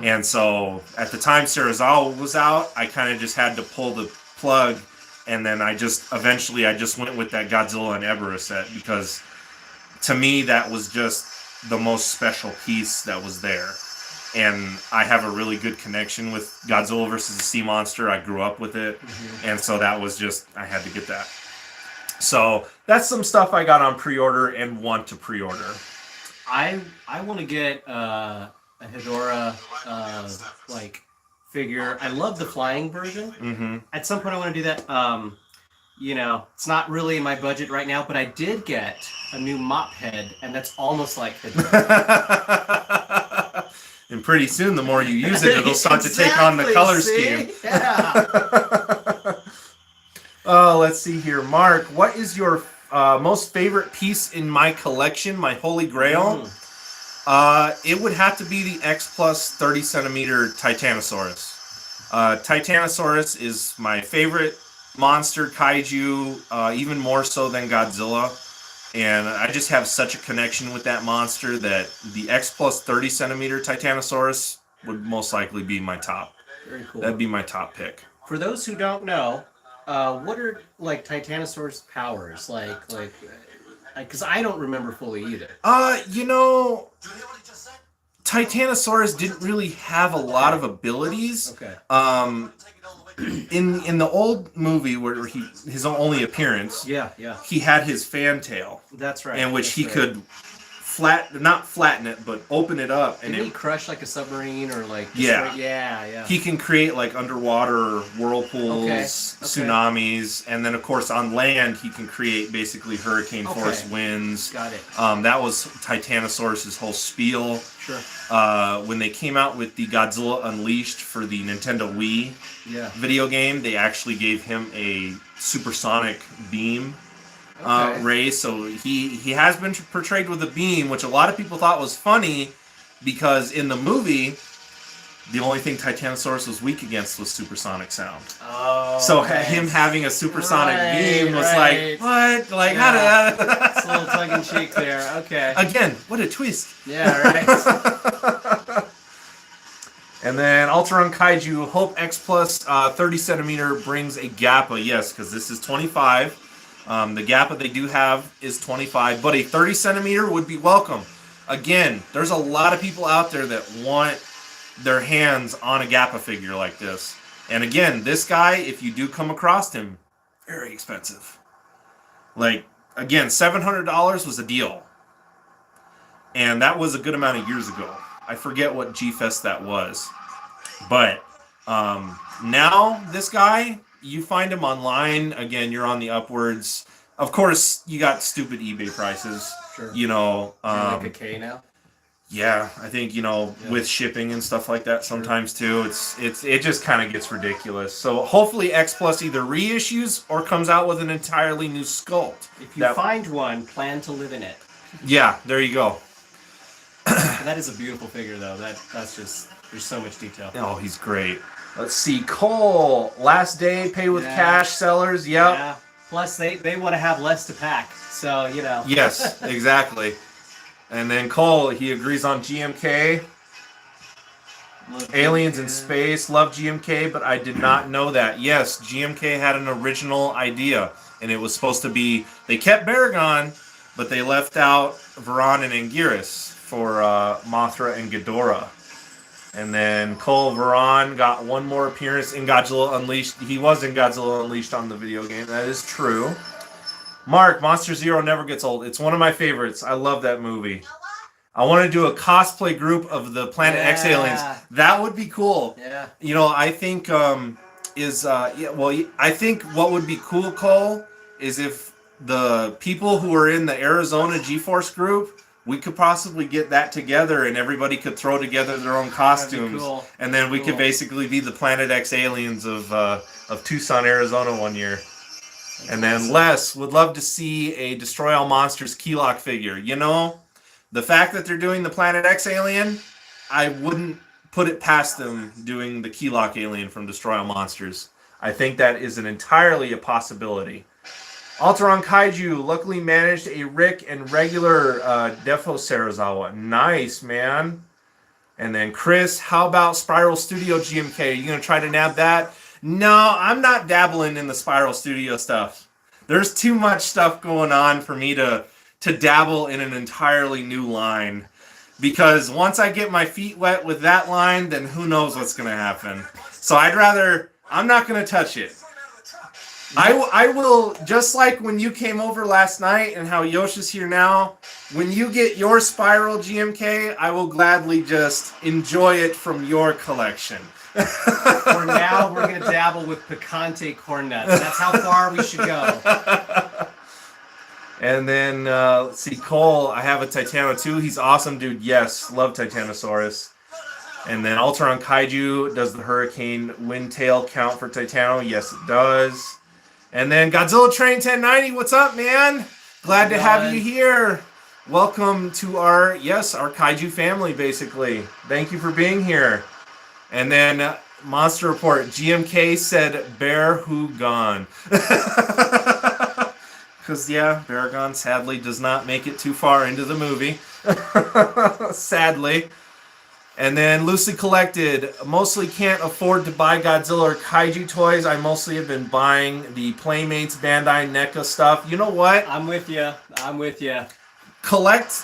And so at the time Serizawa was out, I kind of just had to pull the plug, and then I just went with that Godzilla and Ebra set, because to me that was just the most special piece that was there. And I have a really good connection with Godzilla versus the Sea Monster. I grew up with it, and so that was just, I had to get that. So that's some stuff I got on pre-order and want to pre-order. I want to get a Ghidorah figure. I love the flying version. At some point I want to do that. You know, it's not really in my budget right now, but I did get a new mop head, and that's almost like Ghidorah. And pretty soon, the more you use it, it'll start to take on the color scheme. Yeah. Let's see here. Mark, what is your most favorite piece in my collection, my holy grail? It would have to be the X Plus 30 centimeter Titanosaurus. Titanosaurus is my favorite monster kaiju, even more so than Godzilla. And I just have such a connection with that monster that the X Plus 30 centimeter Titanosaurus would most likely be my top. Very cool. That'd be my top pick. For those who don't know, what are Titanosaurus powers? Because I don't remember fully either. Titanosaurus didn't really have a lot of abilities. Okay. In the old movie where his only appearance, he had his fan tail. That's right. In which he could not flatten it, but open it up, and he crush like a submarine or He can create like underwater whirlpools, tsunamis, and then of course on land he can create basically hurricane force winds. Got it. That was Titanosaurus's whole spiel. Sure. When they came out with the Godzilla Unleashed for the Nintendo Wii video game, they actually gave him a supersonic beam. Ray, so he has been portrayed with a beam, which a lot of people thought was funny, because in the movie The only thing Titanosaurus was weak against was supersonic sound. Oh. So okay. him having a supersonic beam was right. like, what? Like, Yeah. how did that? It's a little tongue in cheek there. Okay. Again, what a twist. Yeah, right. And then Alteron Kaiju Hope X Plus 30 centimeter brings a Gappa. Yes, because this is 25. The Gappa they do have is 25, but a 30 centimeter would be welcome. Again, there's a lot of people out there that want their hands on a Gappa figure like this. And again, this guy, if you do come across him, very expensive. Like, again, $700 was a deal. And that was a good amount of years ago. I forget what G-Fest that was. But now, this guy, you find him online. Again, you're on the upwards. Of course, you got stupid eBay prices. Sure. You know. Like a K now? Yeah, I think, you know, with shipping and stuff like that sometimes too, it just kind of gets ridiculous. So hopefully X Plus either reissues or comes out with an entirely new sculpt. If you find one, plan to live in it. Yeah, there you go. That is a beautiful figure, though. That's just, there's so much detail. Oh, he's great. Let's see, Cole, last day, pay with cash, sellers, yep. Yeah. Plus, they want to have less to pack, so, you know. Yes, exactly. And then Cole, he agrees on GMK. Aliens in Space, love GMK, but I did not know that. Yes, GMK had an original idea, and it was supposed to be, they kept Baragon, but they left out Varan and Anguirus for Mothra and Ghidorah. And then Cole Varan got one more appearance in Godzilla Unleashed. He was in Godzilla Unleashed on the video game, that is true. Mark, Monster Zero never gets old. It's one of my favorites. I love that movie. I want to do a cosplay group of the Planet X aliens. That would be cool. Yeah. You know, I think I think what would be cool, Cole, is if the people who are in the Arizona G-Force group, we could possibly get that together and everybody could throw together their own costumes. Cool. And then we could basically be the Planet X aliens of Tucson, Arizona one year. And then Les would love to see a Destroy All Monsters Keylock figure. You know, the fact that they're doing the Planet X alien, I wouldn't put it past them doing the Keylock alien from Destroy All Monsters. I think that is entirely a possibility. Alteron Kaiju luckily managed a Rick and regular Defo Sarazawa. Nice, man. And then Chris, how about Spiral Studio GMK? You gonna try to nab that? No, I'm not dabbling in the Spiral Studio stuff. There's too much stuff going on for me to dabble in an entirely new line. Because once I get my feet wet with that line, then who knows what's going to happen. So I'm not going to touch it. I will, just like when you came over last night and how Yosh is here now, when you get your Spiral GMK, I will gladly just enjoy it from your collection. For now, we're going to dabble with picante corn nuts. That's how far we should go. And then, let's see, Cole, I have a Titano too. He's awesome, dude. Yes, love Titanosaurus. And then Alteron Kaiju, does the Hurricane Windtail count for Titano? Yes, it does. And then Godzilla Train 1090, what's up, man? Glad to have you here. Welcome to our Kaiju family, basically. Thank you for being here. And then Monster Report, GMK said Bear Who Gone. Because, Baragon sadly does not make it too far into the movie. Sadly. And then Loosely Collected, mostly can't afford to buy Godzilla or Kaiju toys. I mostly have been buying the Playmates, Bandai, NECA stuff. You know what? I'm with you. Collect,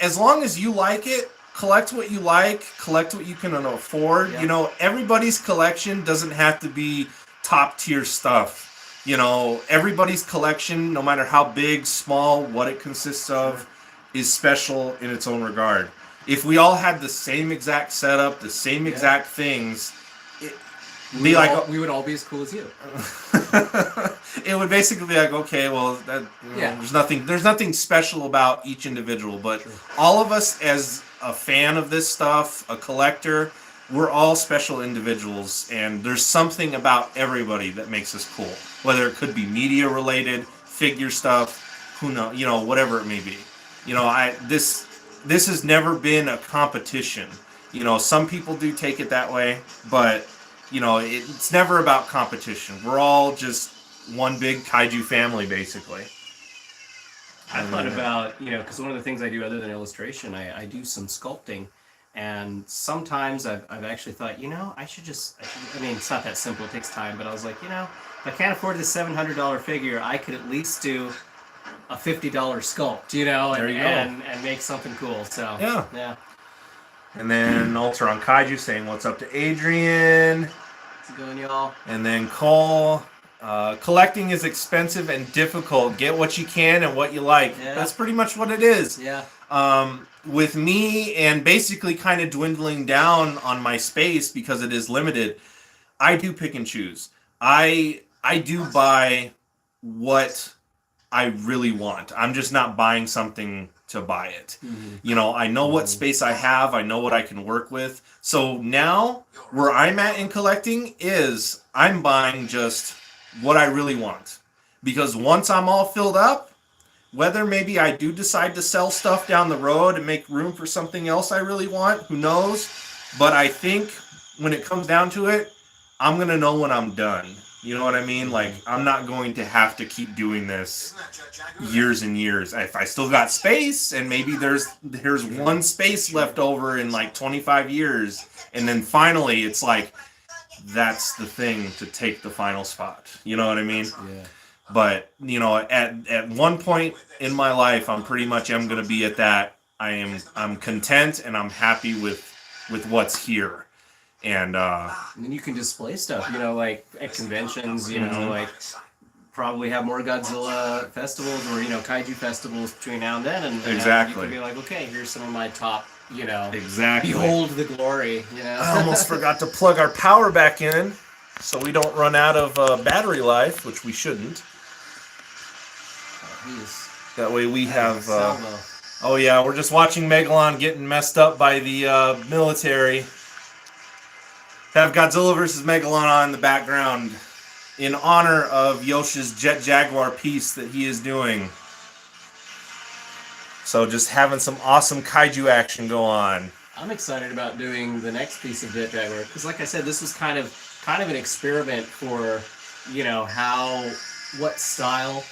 as long as you like it. Collect what you like, collect what you can afford. Yeah. You know, everybody's collection doesn't have to be top tier stuff. You know, everybody's collection, no matter how big, small, what it consists of, is special in its own regard. If we all had the same exact setup, the same exact things, we would all be as cool as you. It would basically be like, okay, well, there's nothing special about each individual, but all of us as a fan of this stuff, a collector, we're all special individuals, and there's something about everybody that makes us cool. Whether it could be media related, figure stuff, who knows, you know, whatever it may be. You know, this has never been a competition. You know, some people do take it that way, but you know, it's never about competition. We're all just one big kaiju family, basically. I thought about, because one of the things I do other than illustration, I do some sculpting. And sometimes I've actually thought, I mean, it's not that simple, it takes time, but I was like, if I can't afford this $700 figure, I could at least do a $50 sculpt, There you go. and make something cool. So, yeah. And then Ultron Kaiju saying, what's up to Adrian? How's it going, y'all? And then Cole, collecting is expensive and difficult. Get what you can and what you like. Yeah. That's pretty much what it is. Yeah. With me and basically kind of dwindling down on my space because it is limited, I do pick and choose. I do buy what I really want. I'm just not buying something to buy it. Mm-hmm. I know what space I have. I know what I can work with. So now where I'm at in collecting is I'm buying just what I really want. Because once I'm all filled up, whether maybe I do decide to sell stuff down the road and make room for something else I really want, who knows? But I think when it comes down to it, I'm going to know when I'm done. You know what I mean? Like, I'm not going to have to keep doing this years and years. If I still got space, and maybe there's one space left over in like 25 years, and then finally it's like, that's the thing to take the final spot. You know what I mean? Yeah. But, at one point in my life, I'm pretty much am going to be at that. I'm content and I'm happy with what's here. And then you can display stuff, like at conventions, like probably have more Godzilla festivals or, Kaiju festivals between now and then. And exactly. You can be like, okay, here's some of my top, exactly. Behold the glory, I almost forgot to plug our power back in so we don't run out of battery life, which we shouldn't. That way we have... oh yeah, we're just watching Megalon getting messed up by the military. Have Godzilla vs. Megalon on in the background in honor of Yosh's Jet Jaguar piece that he is doing. So just having some awesome kaiju action go on. I'm excited about doing the next piece of Jet Jaguar because, like I said, this was kind of an experiment for, what style.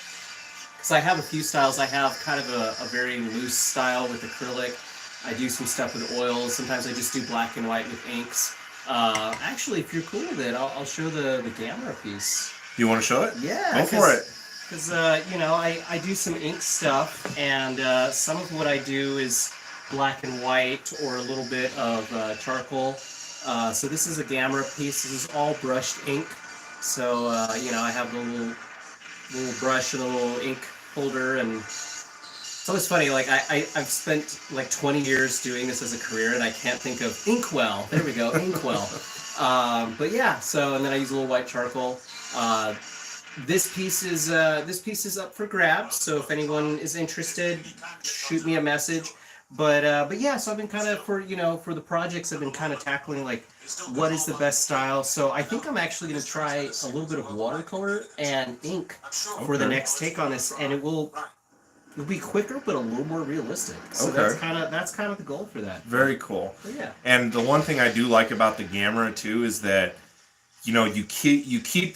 Because I have a few styles. I have kind of a very loose style with acrylic. I do some stuff with oils. Sometimes I just do black and white with inks. Actually, if you're cool with it, I'll show the Gamera piece. You want to show it? Yeah. Go for it. Because, I do some ink stuff, and some of what I do is black and white or a little bit of charcoal. So this is a Gamera piece. This is all brushed ink. So, I have the little brush and a little ink holder, and it's always funny, like, I've spent like 20 years doing this as a career, and I can't think of inkwell. There we go, inkwell. But yeah, so, and then I use a little white charcoal. This piece is up for grabs, so if anyone is interested, shoot me a message. But yeah, so I've been kind of, for the projects, I've been kind of tackling, like, what is the best style. So I think I'm actually going to try a little bit of watercolor and ink for the next take on this, and it'll be quicker, but a little more realistic. So that's kind of the goal for that. Very cool. But yeah. And the one thing I do like about the Gamera too is that, you keep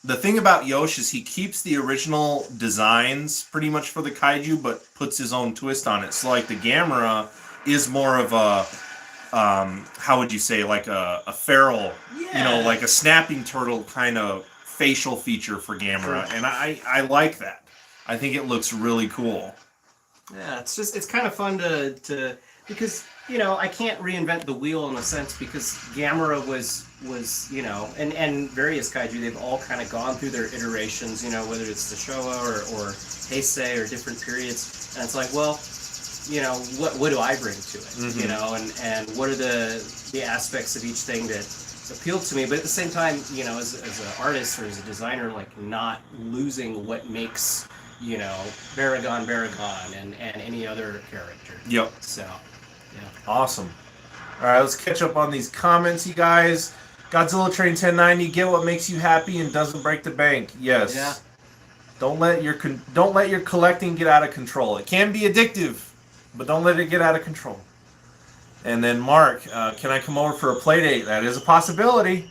the thing about Yosh is he keeps the original designs pretty much for the kaiju, but puts his own twist on it. So like the Gamera is more of a how would you say, like a feral, like a snapping turtle kind of facial feature for Gamera, and I like that. I think it looks really cool. Yeah, it's kind of fun to because I can't reinvent the wheel in a sense, because Gamera was and various kaiju, they've all kind of gone through their iterations, whether it's the Showa or Heisei or different periods, and it's like, well, what do I bring to it, mm-hmm. and what are the aspects of each thing that appealed to me, but at the same time, as an artist or as a designer, like, not losing what makes Baragon and any other character. Yep. So, yeah. Awesome. All right, let's catch up on these comments, you guys. Godzilla Train 1090, get what makes you happy and doesn't break the bank. Yes. Yeah. Don't let your collecting get out of control. It can be addictive, but don't let it get out of control. And then Mark, can I come over for a play date? That is a possibility.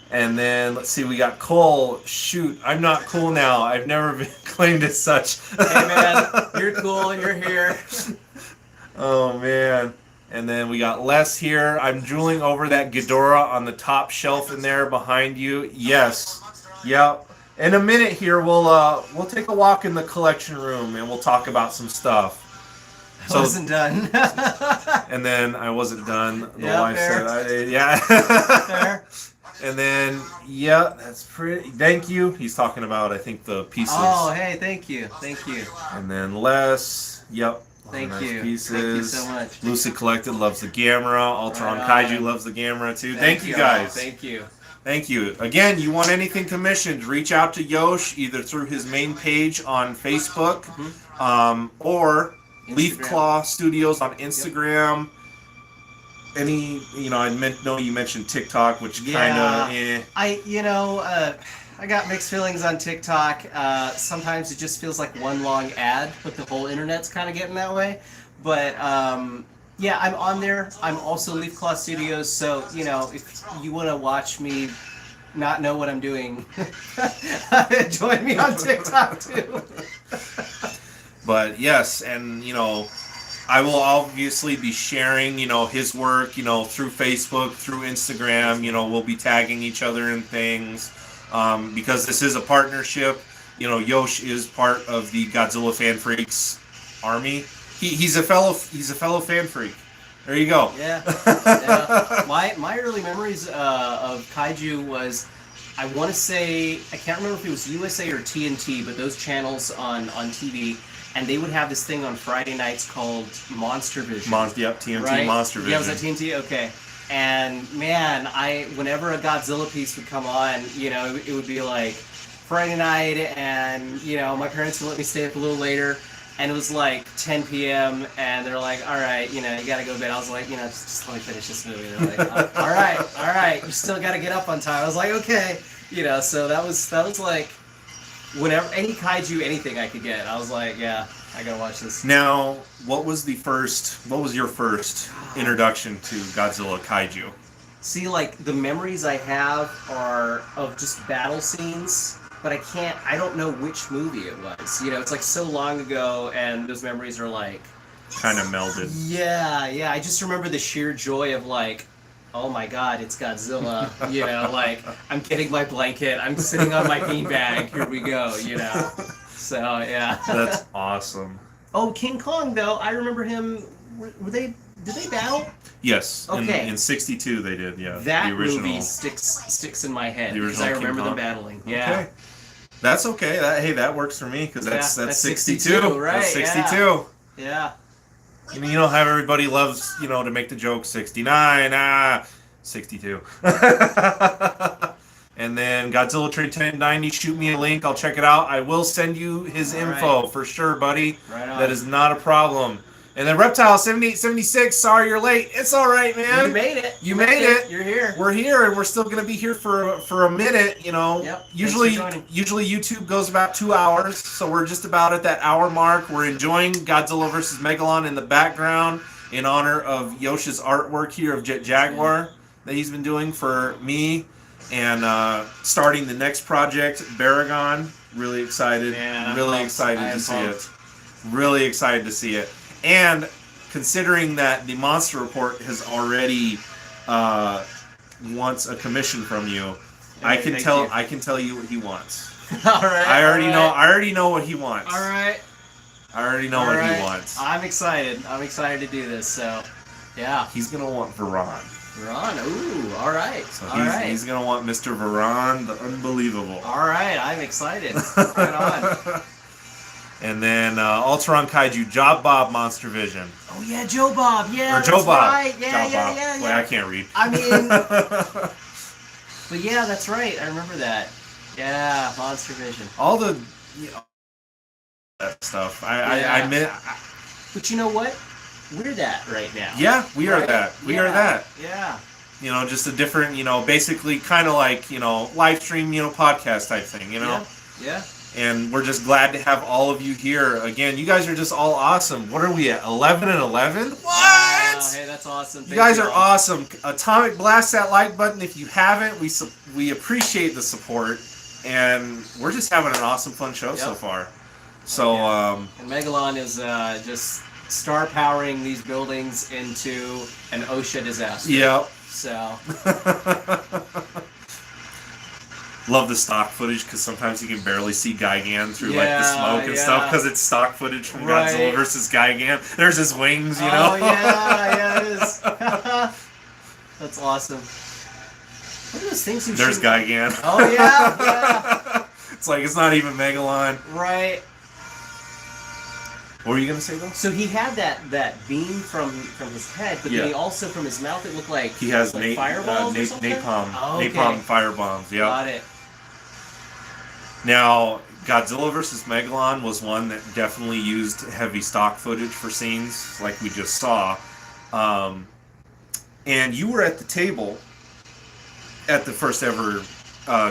And then let's see, we got Cole. Shoot, I'm not cool now. I've never been claimed as such. Hey man, you're cool. You're here. Oh man. And then we got Les here. I'm drooling over that Ghidorah on the top shelf in there behind you. Yes. Yep. In a minute here, we'll take a walk in the collection room and we'll talk about some stuff. I wasn't done. And then I wasn't done. The Yeah, wife fair. said, yeah. Fair. And then, yeah, that's pretty. Thank you. He's talking about, I think, the pieces. Oh, hey, thank you. Thank you. And then Les. Yep. Thank Nice you. Pieces. Thank you so much. Lucy Collected loves the Gamera. Ultron Right on. Kaiju loves the Gamera too. Thank you guys. Thank you. Thank you. Again, you want anything commissioned, reach out to Yosh either through his main page on Facebook or Leaf Instagram. Claw Studios on Instagram. Any, I know you mentioned TikTok, which kind of, I got mixed feelings on TikTok. Sometimes it just feels like one long ad, but the whole internet's kind of getting that way. But yeah, I'm on there. I'm also Leaf Claw Studios, so if you want to watch me not know what I'm doing, join me on TikTok too. But yes, and I will obviously be sharing, his work, through Facebook, through Instagram. We'll be tagging each other in things because this is a partnership. Yosh is part of the Godzilla Fan Freaks army. He's a fellow fan freak. There you go. Yeah. My early memories of Kaiju was, I want to say, I can't remember if it was USA or TNT, but those channels on TV. And they would have this thing on Friday nights called Monster Vision. TNT right? Monster Vision. Yeah, was that TNT? Okay. And man, whenever a Godzilla piece would come on, it would be like Friday night, and my parents would let me stay up a little later, and it was like 10 p.m. and they're like, "All right, you gotta go to bed." I was like, just let me finish this movie. They're like, "All right, you still gotta get up on time." I was like, "Okay," So that was like. Whenever any kaiju, anything I could get, I was like, yeah, I gotta watch this. Now, what was your first introduction to Godzilla Kaiju? See, like, the memories I have are of just battle scenes, but I don't know which movie it was. It's like so long ago, and those memories are like... Kind of melded. Yeah, I just remember the sheer joy of like, oh my god, it's Godzilla, like, I'm getting my blanket, I'm sitting on my beanbag, here we go, So, yeah. That's awesome. Oh, King Kong, though, I remember him, did they battle? Yes. Okay. In 62 they did, yeah. That the original. movie sticks in my head, The because original I King remember them Kong? battling. Yeah. Okay. That's okay. That works for me, because that's 62. 62, right, That's 62. Yeah. You know how everybody loves, to make the joke 69, 62. And then Godzilla Trade 1090, shoot me a link. I'll check it out. I will send you his info for sure, buddy. Right on. That is not a problem. And then Reptile 7876, sorry you're late. It's all right, man. You made it. You made it. You're here. We're here, and we're still going to be here for a minute, Yep. Usually Thanks for joining. YouTube goes about 2 hours, so we're just about at that hour mark. We're enjoying Godzilla vs. Megalon in the background in honor of Yosh's artwork here of Jet Jaguar that he's been doing for me, and starting the next project, Baragon. Really excited. Man, really I'm excited pumped. to see it. Really excited to see it. And considering that the Monster Report has already wants a commission from you, I can tell you what he wants. All right. I already know what he wants. All right. I already know what he wants. I'm excited. I'm excited to do this. So, yeah. He's gonna want Varan. Ron. Ooh. All right. So All right. he's gonna want Mr. Varan, the Unbelievable. All right. I'm excited. Right on. And then Ultron Kaiju, Job Bob Monster Vision. Oh yeah, Joe Bob. Yeah. Or Joe Bob. Right. Yeah. Joe Yeah. Bob. Yeah. Wait, Yeah. I can't read. I mean, but yeah, that's right. I remember that. Yeah, Monster Vision. All the that stuff. I admit. But you know what? We're that right now. Yeah, we are Right? that. We Yeah. are that. Yeah. Just a different, basically kind of like, live stream, podcast type thing, Yeah. Yeah. And we're just glad to have all of you here. Again, you guys are just all awesome. What are we at? 11 and 11? What? Wow, hey, that's awesome. You guys are awesome. Atomic blast that like button if you haven't. We appreciate the support, and we're just having an awesome, fun show so far. So, and Megalon is just star powering these buildings into an OSHA disaster. Yep. So. Love the stock footage because sometimes you can barely see Gigan through like the smoke and stuff because it's stock footage from Godzilla versus Gigan. There's his wings, you know. Oh yeah, it is. That's awesome. What are those things? There's Gigan. Oh yeah. It's like it's not even Megalon. Right. What were you gonna say though? So he had that beam from his head, but then he also from his mouth it looked like he has fireballs or something? napalm firebombs. Yeah. Got it. Now, Godzilla vs. Megalon was one that definitely used heavy stock footage for scenes, like we just saw. And you were at the table at the first ever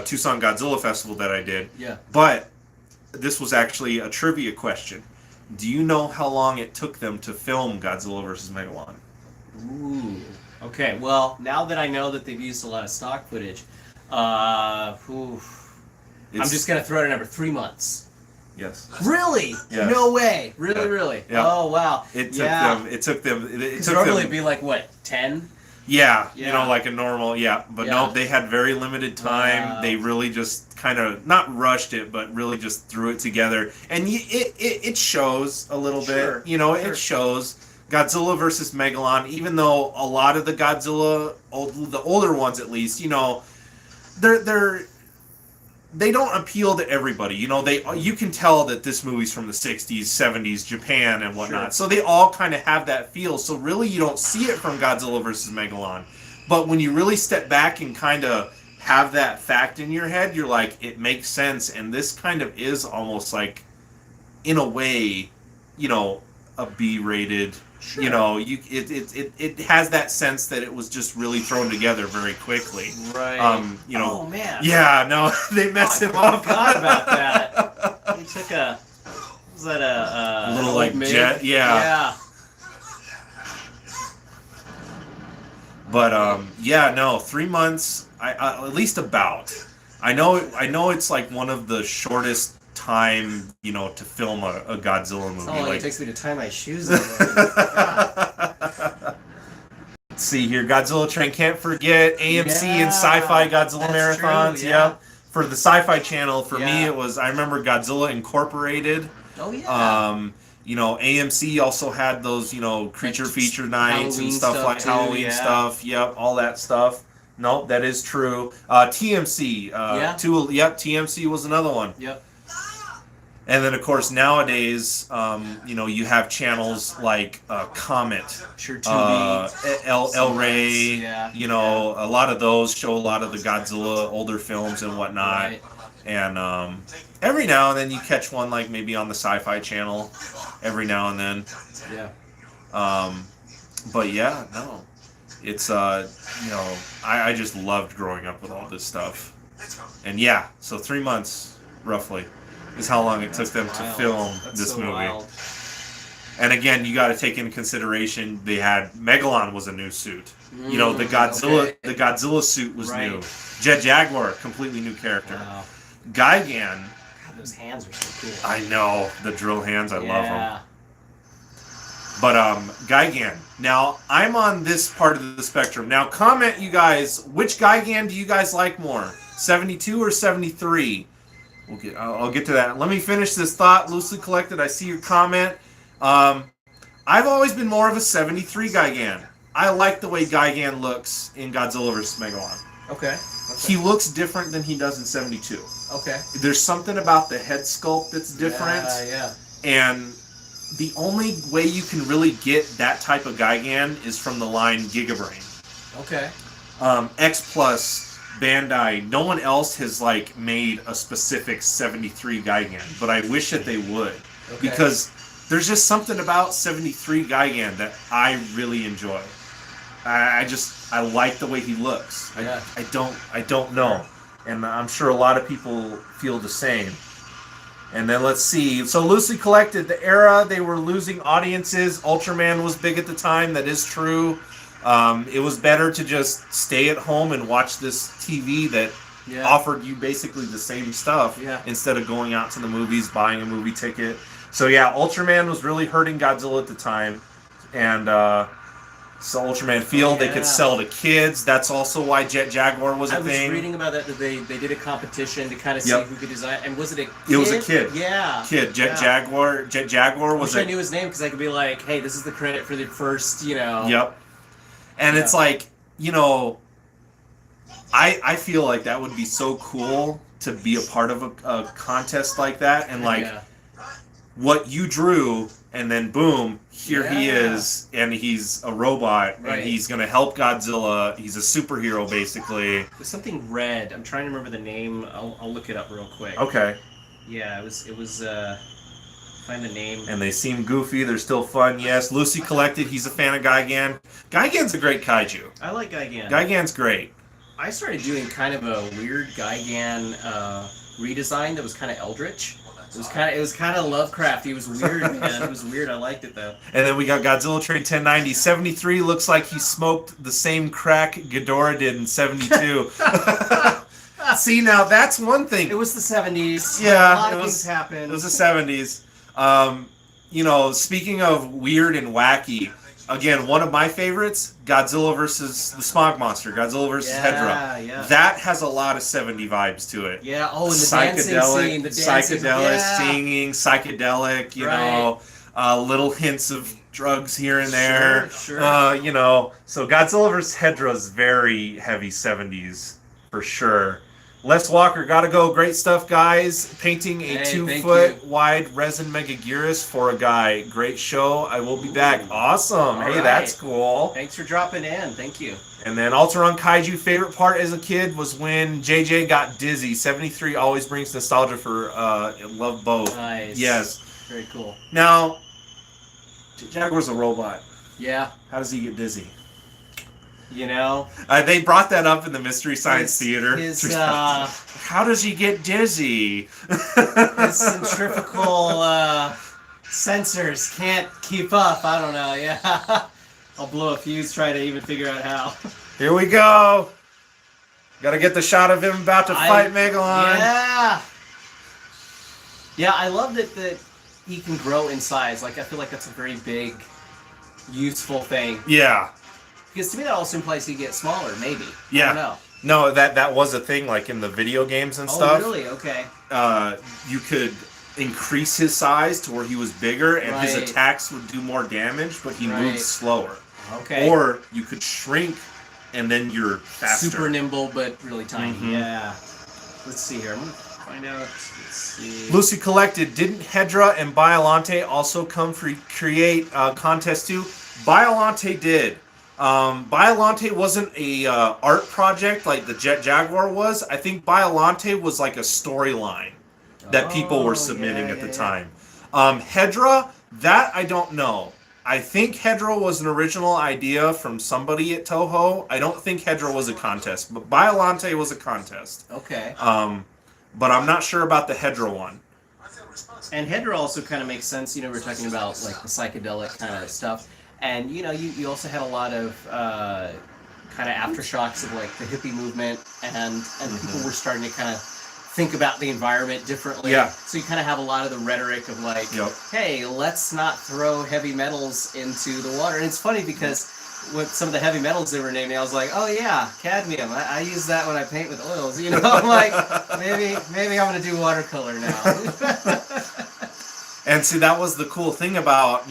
Tucson Godzilla Festival that I did. Yeah. But this was actually a trivia question. Do you know how long it took them to film Godzilla vs. Megalon? Ooh. Okay, well, now that I know that they've used a lot of stock footage, I'm just going to throw out a number, 3 months. Yes. Really? Yes. No way. Really, Yeah. really? Yeah. Oh, wow. It took them. Normally it'd be like, what, 10? Yeah, you know, like a normal, but no, they had very limited time. Wow. They really just kind of, not rushed it, but really just threw it together. And it shows a little bit, you know, it shows. Godzilla versus Megalon, even though a lot of the Godzilla, the older ones at least, you know, they don't appeal to everybody. You know, you can tell that this movie's from the 60s, 70s, Japan and whatnot. So they all kind of have that feel. So really you don't see it from Godzilla versus Megalon. But when you really step back and kind of have that fact in your head, you're like, it makes sense. And this kind of is almost like, in a way, you know, a B-rated. You know, it has that sense that it was just really thrown together very quickly. Right. You know. Oh man. Yeah. No, they messed him up. I forgot about that. He took was that a little like jet? Yeah. Yeah. But yeah, no, 3 months. At least about. I know it's like one of the shortest time, you know, to film a Godzilla movie. Oh, like it takes me to tie my shoes. Let's see here, Godzilla Train. Can't forget AMC and Sci-Fi Godzilla marathons. True, Yep. For the Sci-Fi Channel, for me, it was. I remember Godzilla Incorporated. Oh yeah. You know, AMC also had those, you know, creature feature nights Halloween and stuff like too, Halloween stuff. Yep, all that stuff. Nope, that is true. TMC. TMC was another one. Yep. And then, of course, nowadays, you know, you have channels like Comet, El Rey, you know, a lot of those show a lot of the Godzilla older films and whatnot. Right. And every now and then you catch one like maybe on the Sci-Fi Channel, every now and then. Yeah. But yeah, no, it's you know, I just loved growing up with all this stuff. And yeah, so 3 months roughly is how long it took them to film this movie. Wild. And again, you got to take into consideration they had Megalon was a new suit. You know, the Godzilla suit was new. Jet Jaguar, completely new character. Wow. Gigan. God, those hands are so cool. I know the drill hands. I love them. But Gigan. Now I'm on this part of the spectrum. Now comment, you guys, which Gigan do you guys like more, 72 or 73? I'll get to that. Let me finish this thought. Loosely collected. I see your comment. I've always been more of a 73 Gigan. I like the way Gigan looks in Godzilla vs. Megalon. Okay. He looks different than he does in 72. Okay. There's something about the head sculpt that's different. Yeah. And the only way you can really get that type of Gigan is from the line Gigabrain. Okay. X Plus, Bandai, no one else has like made a specific 73 Gigan, but I wish that they would. Okay. Because there's just something about 73 Gigan that I really enjoy. I like the way he looks. I don't know. And I'm sure a lot of people feel the same. And then let's see. So loosely collected, the era they were losing audiences. Ultraman was big at the time. That is true. It was better to just stay at home and watch this TV that offered you basically the same stuff instead of going out to the movies, buying a movie ticket. So yeah, Ultraman was really hurting Godzilla at the time. And so Ultraman Field, they could sell to kids. That's also why Jet Jaguar was a thing. I was reading about that they did a competition to kind of see who could design. And was it a kid? It was a kid. Yeah. Kid. Jaguar. Jet Jaguar was I knew his name because I could be like, hey, this is the credit for the first, Yep. And it's like, I feel like that would be so cool to be a part of a contest like that. And like what you drew, and then boom, here he is, and he's a robot, and he's going to help Godzilla. He's a superhero, basically. There's something red. I'm trying to remember the name. I'll look it up real quick. Okay. Yeah, it was find the name. And they seem goofy. They're still fun, yes. Lucy collected. He's a fan of Gigan. Gigan's a great kaiju. I like Gigan. Gigan's great. I started doing kind of a weird Gigan redesign that was kind of eldritch. It was kind of Lovecrafty. It was weird, man. It was weird. I liked it though. And then we got Godzilla Trade 1090. 73 looks like he smoked the same crack Ghidorah did in 72. See, now that's one thing. It was the 70s. Yeah, a lot of things happened. It was the 70s. Speaking of weird and wacky, again, one of my favorites, Godzilla versus the Smog Monster, Godzilla versus Hedra. Yeah. That has a lot of 70 vibes to it. Yeah, and the dancing scene. The dancing, singing, psychedelic, little hints of drugs here and there. Sure. So Godzilla versus Hedra is very heavy 70s, for sure. Les Walker, gotta go. Great stuff, guys. Painting a 2-foot wide resin Megaguirus for a guy. Great show. I will be back. Awesome. Hey, that's cool. Thanks for dropping in. Thank you. And then Alteron Kaiju, favorite part as a kid was when JJ got dizzy. 73 always brings nostalgia for love both. Nice. Yes. Very cool. Now, Jaguar's a robot. Yeah. How does he get dizzy? They brought that up in the Mystery Science Theater. How does he get dizzy? His centrifugal sensors can't keep up. I don't know. Yeah, I'll blow a fuse trying to even figure out how. Here we go. Gotta get the shot of him about to fight Megalon. Yeah, I love that he can grow in size. Like, I feel like that's a very big, useful thing. Yeah. Because to me that also implies he gets smaller, maybe. Yeah. I don't know. No, that was a thing, like in the video games and stuff. Oh, really? Okay. You could increase his size to where he was bigger, and his attacks would do more damage, but he moved slower. Okay. Or you could shrink, and then you're faster. Super nimble, but really tiny. Mm-hmm. Yeah. Let's see here. I'm gonna find out. Let's see. Lucy collected. Didn't Hedra and Biolante also come create contest too? Biolante did. Biolante wasn't a art project like the Jet Jaguar was. I think Biolante was like a storyline that people were submitting at the time. Hedra, that I don't know. I think Hedra was an original idea from somebody at Toho. I don't think Hedra was a contest, but Biolante was a contest. Okay. But I'm not sure about the Hedra one. And Hedra also kind of makes sense. We're talking about like the psychedelic kind of stuff. And you also had a lot of kind of aftershocks of like the hippie movement, and people were starting to kind of think about the environment differently. Yeah. So you kind of have a lot of the rhetoric of like, hey, let's not throw heavy metals into the water. And it's funny because with some of the heavy metals they were naming, I was like, oh yeah, cadmium. I use that when I paint with oils. I'm like, maybe I'm gonna do watercolor now. And see, that was the cool thing about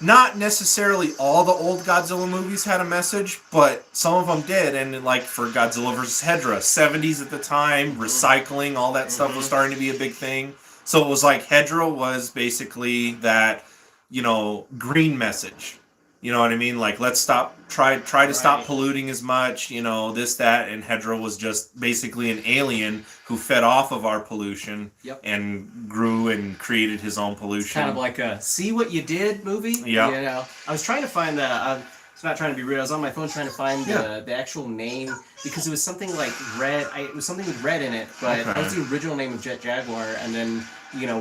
not necessarily all the old Godzilla movies had a message, but some of them did. And like for Godzilla vs. Hedra, 70s at the time, recycling, all that stuff was starting to be a big thing. So it was like Hedra was basically that, green message. You know what I mean? Like, let's try to stop polluting as much, this, that. And Hedra was just basically an alien who fed off of our pollution and grew and created his own pollution. It's kind of like a see what you did movie. Yeah. I was trying to find that. So not trying to be rude. I was on my phone trying to find Yeah. the actual name because it was something like red. It was something with red in it, but that was the original name of Jet Jaguar. And then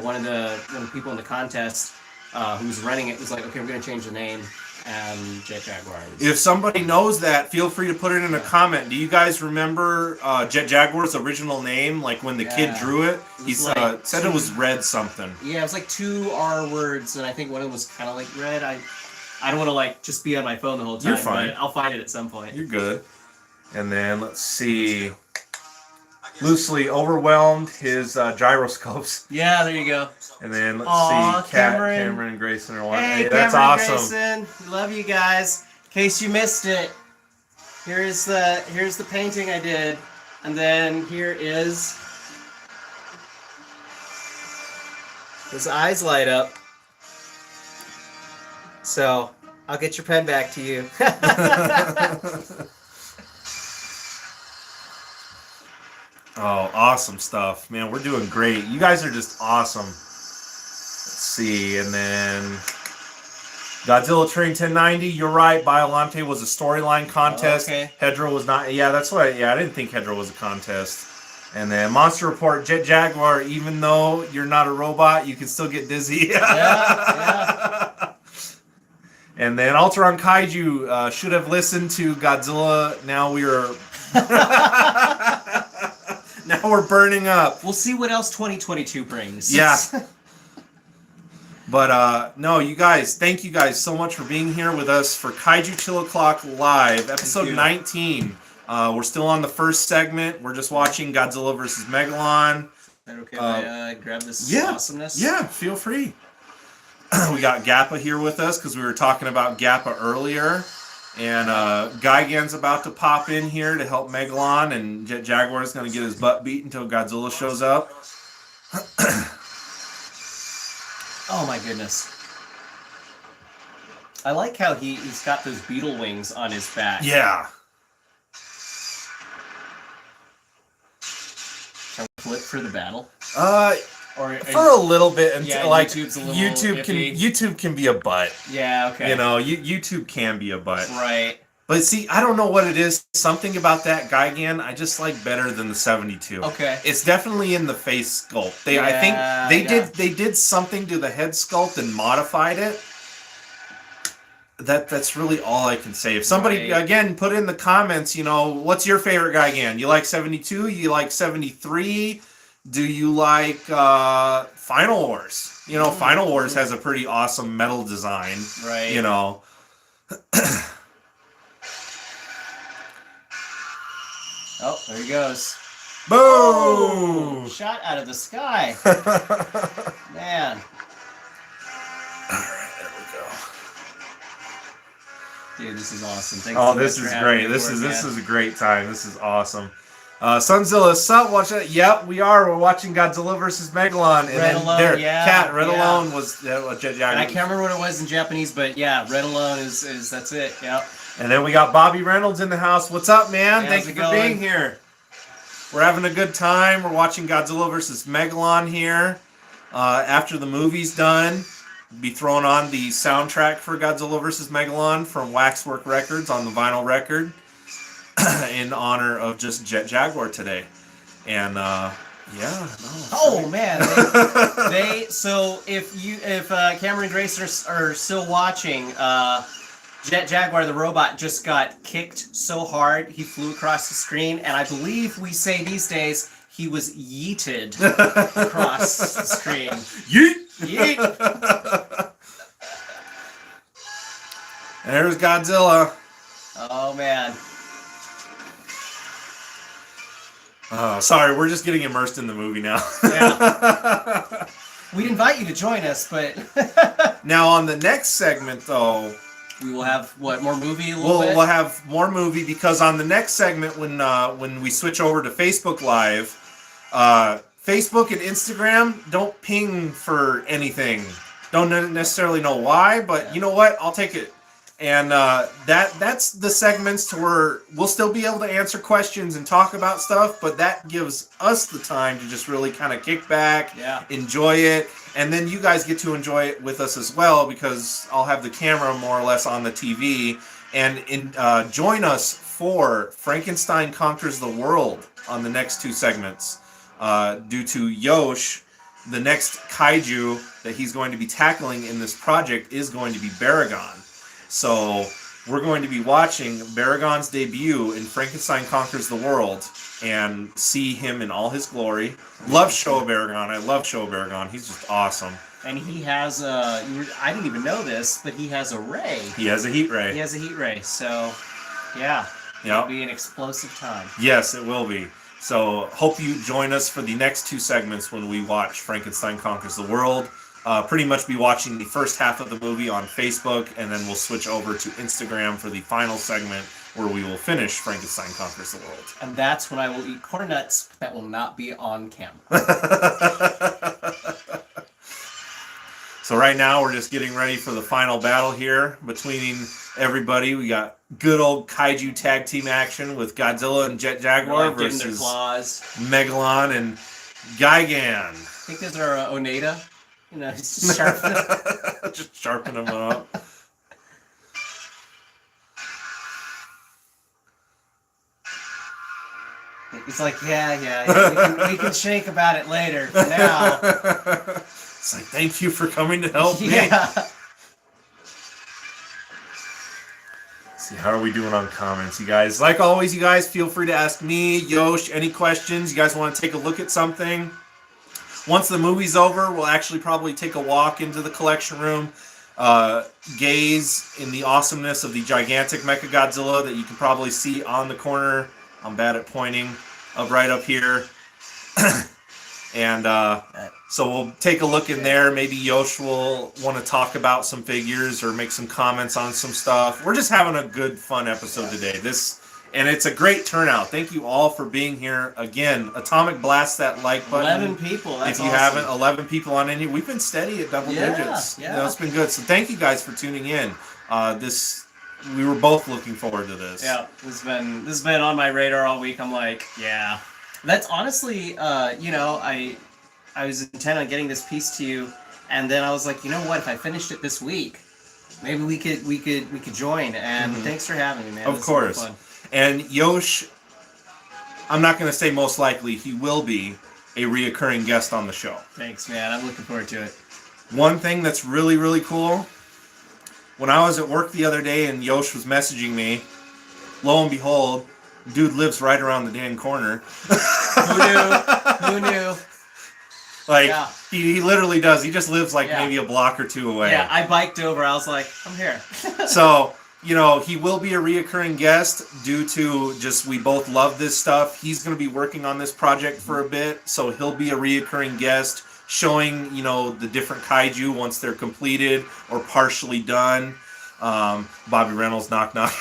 one of the people in the contest who was running it was like, okay, we're gonna change the name. And Jet Jaguar. If somebody knows that, feel free to put it in a comment. Do you guys remember Jet Jaguar's original name? Like when the kid drew it, he said it was red something. Yeah, it was like 2 R words, and I think one of them was kind of like red. I don't want to like just be on my phone the whole time. You're fine. But I'll find it at some point. You're good. And then let's see. Loosely overwhelmed his gyroscopes. Yeah, there you go. And then let's see, Cameron and Grayson are one. Hey, that's Cameron awesome. Grayson. Love you guys. In case you missed it, here's the painting I did, and then here is his eyes light up. So I'll get your pen back to you. Oh, awesome stuff. Man, we're doing great. You guys are just awesome. Let's see, and then Godzilla Train 1090, you're right. Biolante was a storyline contest. Okay. Hedra was not. Yeah, that's what. Yeah, I didn't think Hedra was a contest. And then Monster Report, Jet Jaguar, even though you're not a robot, you can still get dizzy. Yeah. And then Ultron Kaiju should have listened to Godzilla. Now now we're burning up. We'll see what else 2022 brings. Yeah. But no, you guys, thank you guys so much for being here with us for Kaiju Chill O'Clock Live, episode 19. We're still on the first segment. We're just watching Godzilla versus Megalon. Is that okay if I grab this awesomeness? Yeah, feel free. We got Gappa here with us because we were talking about Gappa earlier. And Gigan's about to pop in here to help Megalon, and Jet Jaguar is going to get his butt beat until Godzilla shows up. Oh my goodness. I like how he's got those beetle wings on his back. Yeah. Can we flip for the battle? For a little bit until yeah, like YouTube's a little YouTube can be a butt. Yeah, okay. YouTube can be a butt. Right. But see, I don't know what it is. Something about that Gigan I just like better than the 72. Okay. It's definitely in the face sculpt. I think they did something to the head sculpt and modified it. That's really all I can say. If somebody again put in the comments, what's your favorite Gigan? You like 72? You like 73? Do you like Final Wars? Final Wars has a pretty awesome metal design. Right. Oh, there he goes. Boom! Oh, shot out of the sky. Man. Alright, there we go. Dude, this is awesome. Thanks Oh, so this much is for great. having me This aboard, is a great time. This is awesome. Sunzilla, sup? Watch it. Yep, we are. We're watching Godzilla versus Megalon. And Red Alone, Red Alone was Jet Jaguar. I can't remember what it was in Japanese, but yeah, Red Alone is that's it. Yep. And then we got Bobby Reynolds in the house. What's up, man? How's Thank you it for going? being here. We're having a good time. We're watching Godzilla versus Megalon here. After the movie's done, we'll be throwing on the soundtrack for Godzilla versus Megalon from Waxwork Records on the vinyl record in honor of just Jet Jaguar today. And Oh man, so if Cameron and Grace are still watching, Jet Jaguar the robot just got kicked so hard he flew across the screen, and I believe we say these days he was yeeted across the screen. Yeet! Yeet! There's Godzilla. Oh man. Sorry, we're just getting immersed in the movie now. Yeah. We'd invite you to join us, but now on the next segment, though, we will have what, more movie? We'll have more movie because on the next segment, when we switch over to Facebook Live, Facebook and Instagram don't ping for anything. Don't necessarily know why, but you know what? I'll take it. And that's the segments to where we'll still be able to answer questions and talk about stuff, but that gives us the time to just really kind of kick back, enjoy it, and then you guys get to enjoy it with us as well because I'll have the camera more or less on the TV, join us for Frankenstein Conquers the World on the next 2 segments. Due to Yosh, the next kaiju that he's going to be tackling in this project is going to be Baragon. So we're going to be watching Baragon's debut in Frankenstein Conquers the World and see him in all his glory. Love Show Baragon. I love Show Baragon. He's just awesome. And he has I didn't even know this, but he has a ray. He has a heat ray. He has a heat ray. So, yeah. It'll be an explosive time. Yes, it will be. So hope you join us for the next 2 segments when we watch Frankenstein Conquers the World. Pretty much be watching the first half of the movie on Facebook, and then we'll switch over to Instagram for the final segment where we will finish Frankenstein Conquers the World. And that's when I will eat corn nuts that will not be on camera. So right now we're just getting ready for the final battle here between everybody. We got good old kaiju tag team action with Godzilla and Jet Jaguar versus Megalon and Gigan. I think those are Oneida. You know, just sharpen just sharpen them up. He's like, yeah, we can shake about it later. For now. It's like, thank you for coming to help me. See, how are we doing on comments, you guys? Like always, you guys, feel free to ask me, Yosh, any questions. You guys want to take a look at something? Once the movie's over, we'll actually probably take a walk into the collection room, gaze in the awesomeness of the gigantic Mechagodzilla that you can probably see on the corner. I'm bad at pointing, right up here. And so we'll take a look in there. Maybe Yosh will want to talk about some figures or make some comments on some stuff. We're just having a good, fun episode today. And it's a great turnout. Thank you all for being here. Again, Atomic Blast that like button. 11 people. That's if you awesome. haven't, 11 people on in here. We've been steady at double digits. Yeah. You know, it's been good. So thank you guys for tuning in. We were both looking forward to this. Yeah, this has been on my radar all week. I'm like, yeah. That's honestly, I was intent on getting this piece to you, and then I was like, you know what? If I finished it this week, maybe we could join. And thanks for having me, man. Of course. Fun. And Yosh, I'm not going to say most likely, he will be a reoccurring guest on the show. Thanks, man. I'm looking forward to it. One thing that's really, really cool, when I was at work the other day and Yosh was messaging me, lo and behold, dude lives right around the damn corner. Who knew? Like, he literally does. He just lives maybe a block or 2 away. Yeah, I biked over. I was like, I'm here. So, he will be a reoccurring guest due to just we both love this stuff. He's going to be working on this project for a bit, so he'll be a reoccurring guest showing, the different kaiju once they're completed or partially done. Bobby Reynolds, knock knock.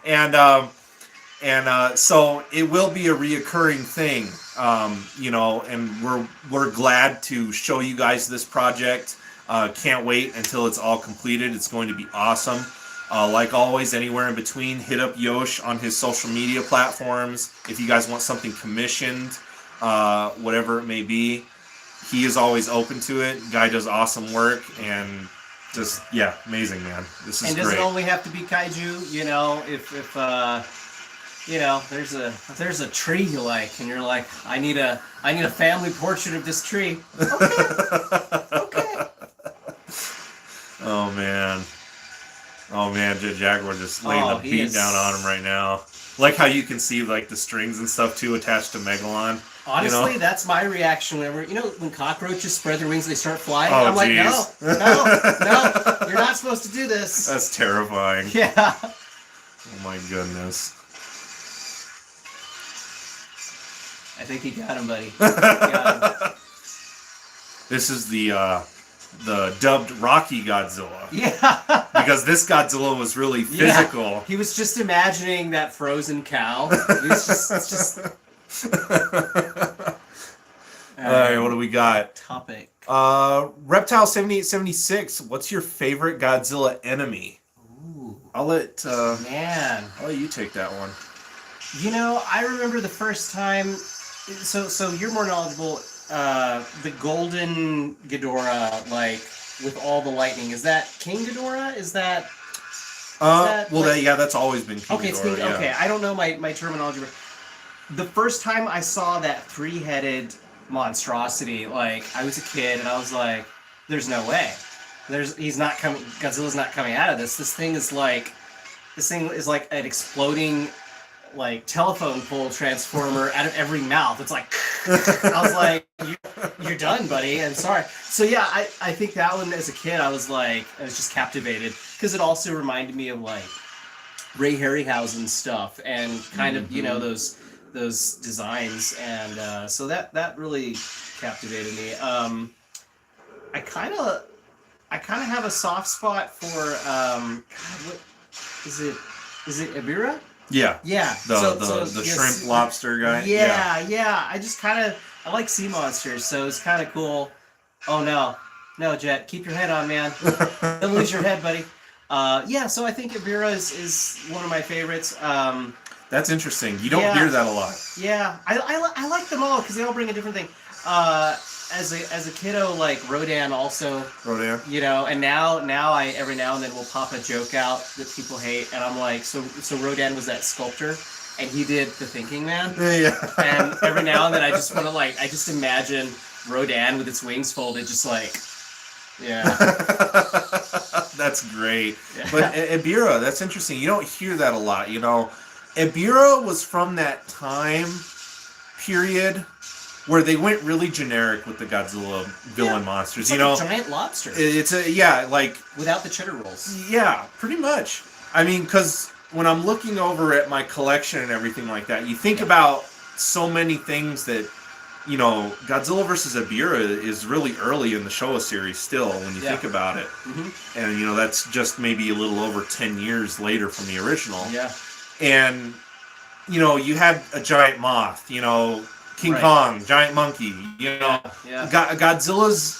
And so it will be a reoccurring thing, and we're glad to show you guys this project. Can't wait until it's all completed. It's going to be awesome. Like always, anywhere in between, hit up Yosh on his social media platforms. If you guys want something commissioned, whatever it may be, he is always open to it. Guy does awesome work and just, amazing, man. This is great. And does it only have to be kaiju? If there's a tree you like, and you're like, I need a family portrait of this tree. Okay. Oh man, Jet Jaguar just laying the beat down on him right now. Like how you can see the strings and stuff too attached to Megalon. Honestly, that's my reaction whenever when cockroaches spread their wings, they start flying. Oh, I'm like, no, you're not supposed to do this. That's terrifying. Yeah. Oh my goodness. I think he got him, buddy. Got him. This is the dubbed Rocky Godzilla. Yeah. Because this Godzilla was really physical. Yeah. He was just imagining that frozen cow. He was just All right, what do we got? Topic. Reptile 7876. What's your favorite Godzilla enemy? Ooh. I'll let I'll let you take that one. I remember the first time. So you're more knowledgeable. The golden Ghidorah, with all the lightning, is that King Ghidorah? Is that That's always been King Okay, it's Ghidorah, yeah. okay. I don't know my terminology, but the first time I saw that three-headed monstrosity, like I was a kid and I was like, "There's no way. He's not coming. Godzilla's not coming out of this. This thing is like an exploding like telephone pole transformer out of every mouth. It's like I was like, you're done, buddy. I'm sorry. So yeah, I think that one as a kid I was just captivated because it also reminded me of like Ray Harryhausen stuff and kind of those designs and so that really captivated me. I kind of have a soft spot for God, what is it? Is it Ibira? Yeah. Yeah. The shrimp lobster guy. Yeah. I like sea monsters, so it's kind of cool. Oh no, Jet, keep your head on, man. Don't lose your head, buddy. So I think Ibira is one of my favorites. That's interesting. You don't hear that a lot. Yeah, I like them all because they all bring a different thing. As a kiddo, like Rodan also. Rodan. And now I every now and then will pop a joke out that people hate, and I'm like, so Rodan was that sculptor, and he did the Thinking Man. Yeah. And every now and then I just want to I just imagine Rodan with its wings folded, just like, yeah. That's great. Yeah. But Ibira, that's interesting. You don't hear that a lot. Ibira was from that time period where they went really generic with the Godzilla villain monsters. It's like a giant lobster. It's without the cheddar rolls. Yeah, pretty much. I mean, because when I'm looking over at my collection and everything like that, you think about so many things that, Godzilla vs. Ibira is really early in the Showa series still when you think about it. Mm-hmm. And, that's just maybe a little over 10 years later from the original. Yeah. And, you had a giant moth, King Kong, giant monkey, Godzilla's,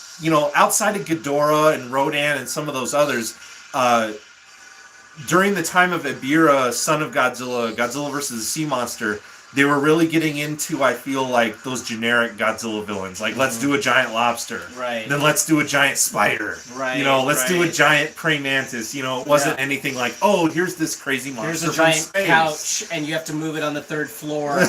outside of Ghidorah and Rodan and some of those others, during the time of Ibira, Son of Godzilla, Godzilla versus the Sea Monster, they were really getting into, I feel like, those generic Godzilla villains. Like, let's do a giant lobster. Right. Then let's do a giant spider. Right. Let's do a giant praying mantis. It wasn't anything like, oh, here's this crazy monster. Here's a giant couch, and you have to move it on the third floor,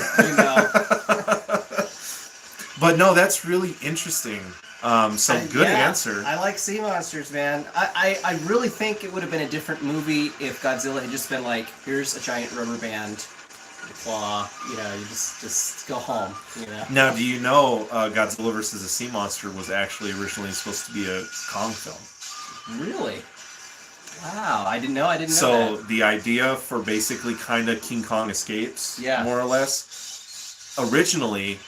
But no, that's really interesting. Good answer. I like sea monsters, man. I really think it would have been a different movie if Godzilla had just been like, here's a giant rubber band, claw, you just go home, Now, do you know Godzilla vs. the Sea Monster was actually originally supposed to be a Kong film? Really? Wow, I didn't know that. So the idea for basically kind of King Kong escapes, more or less, originally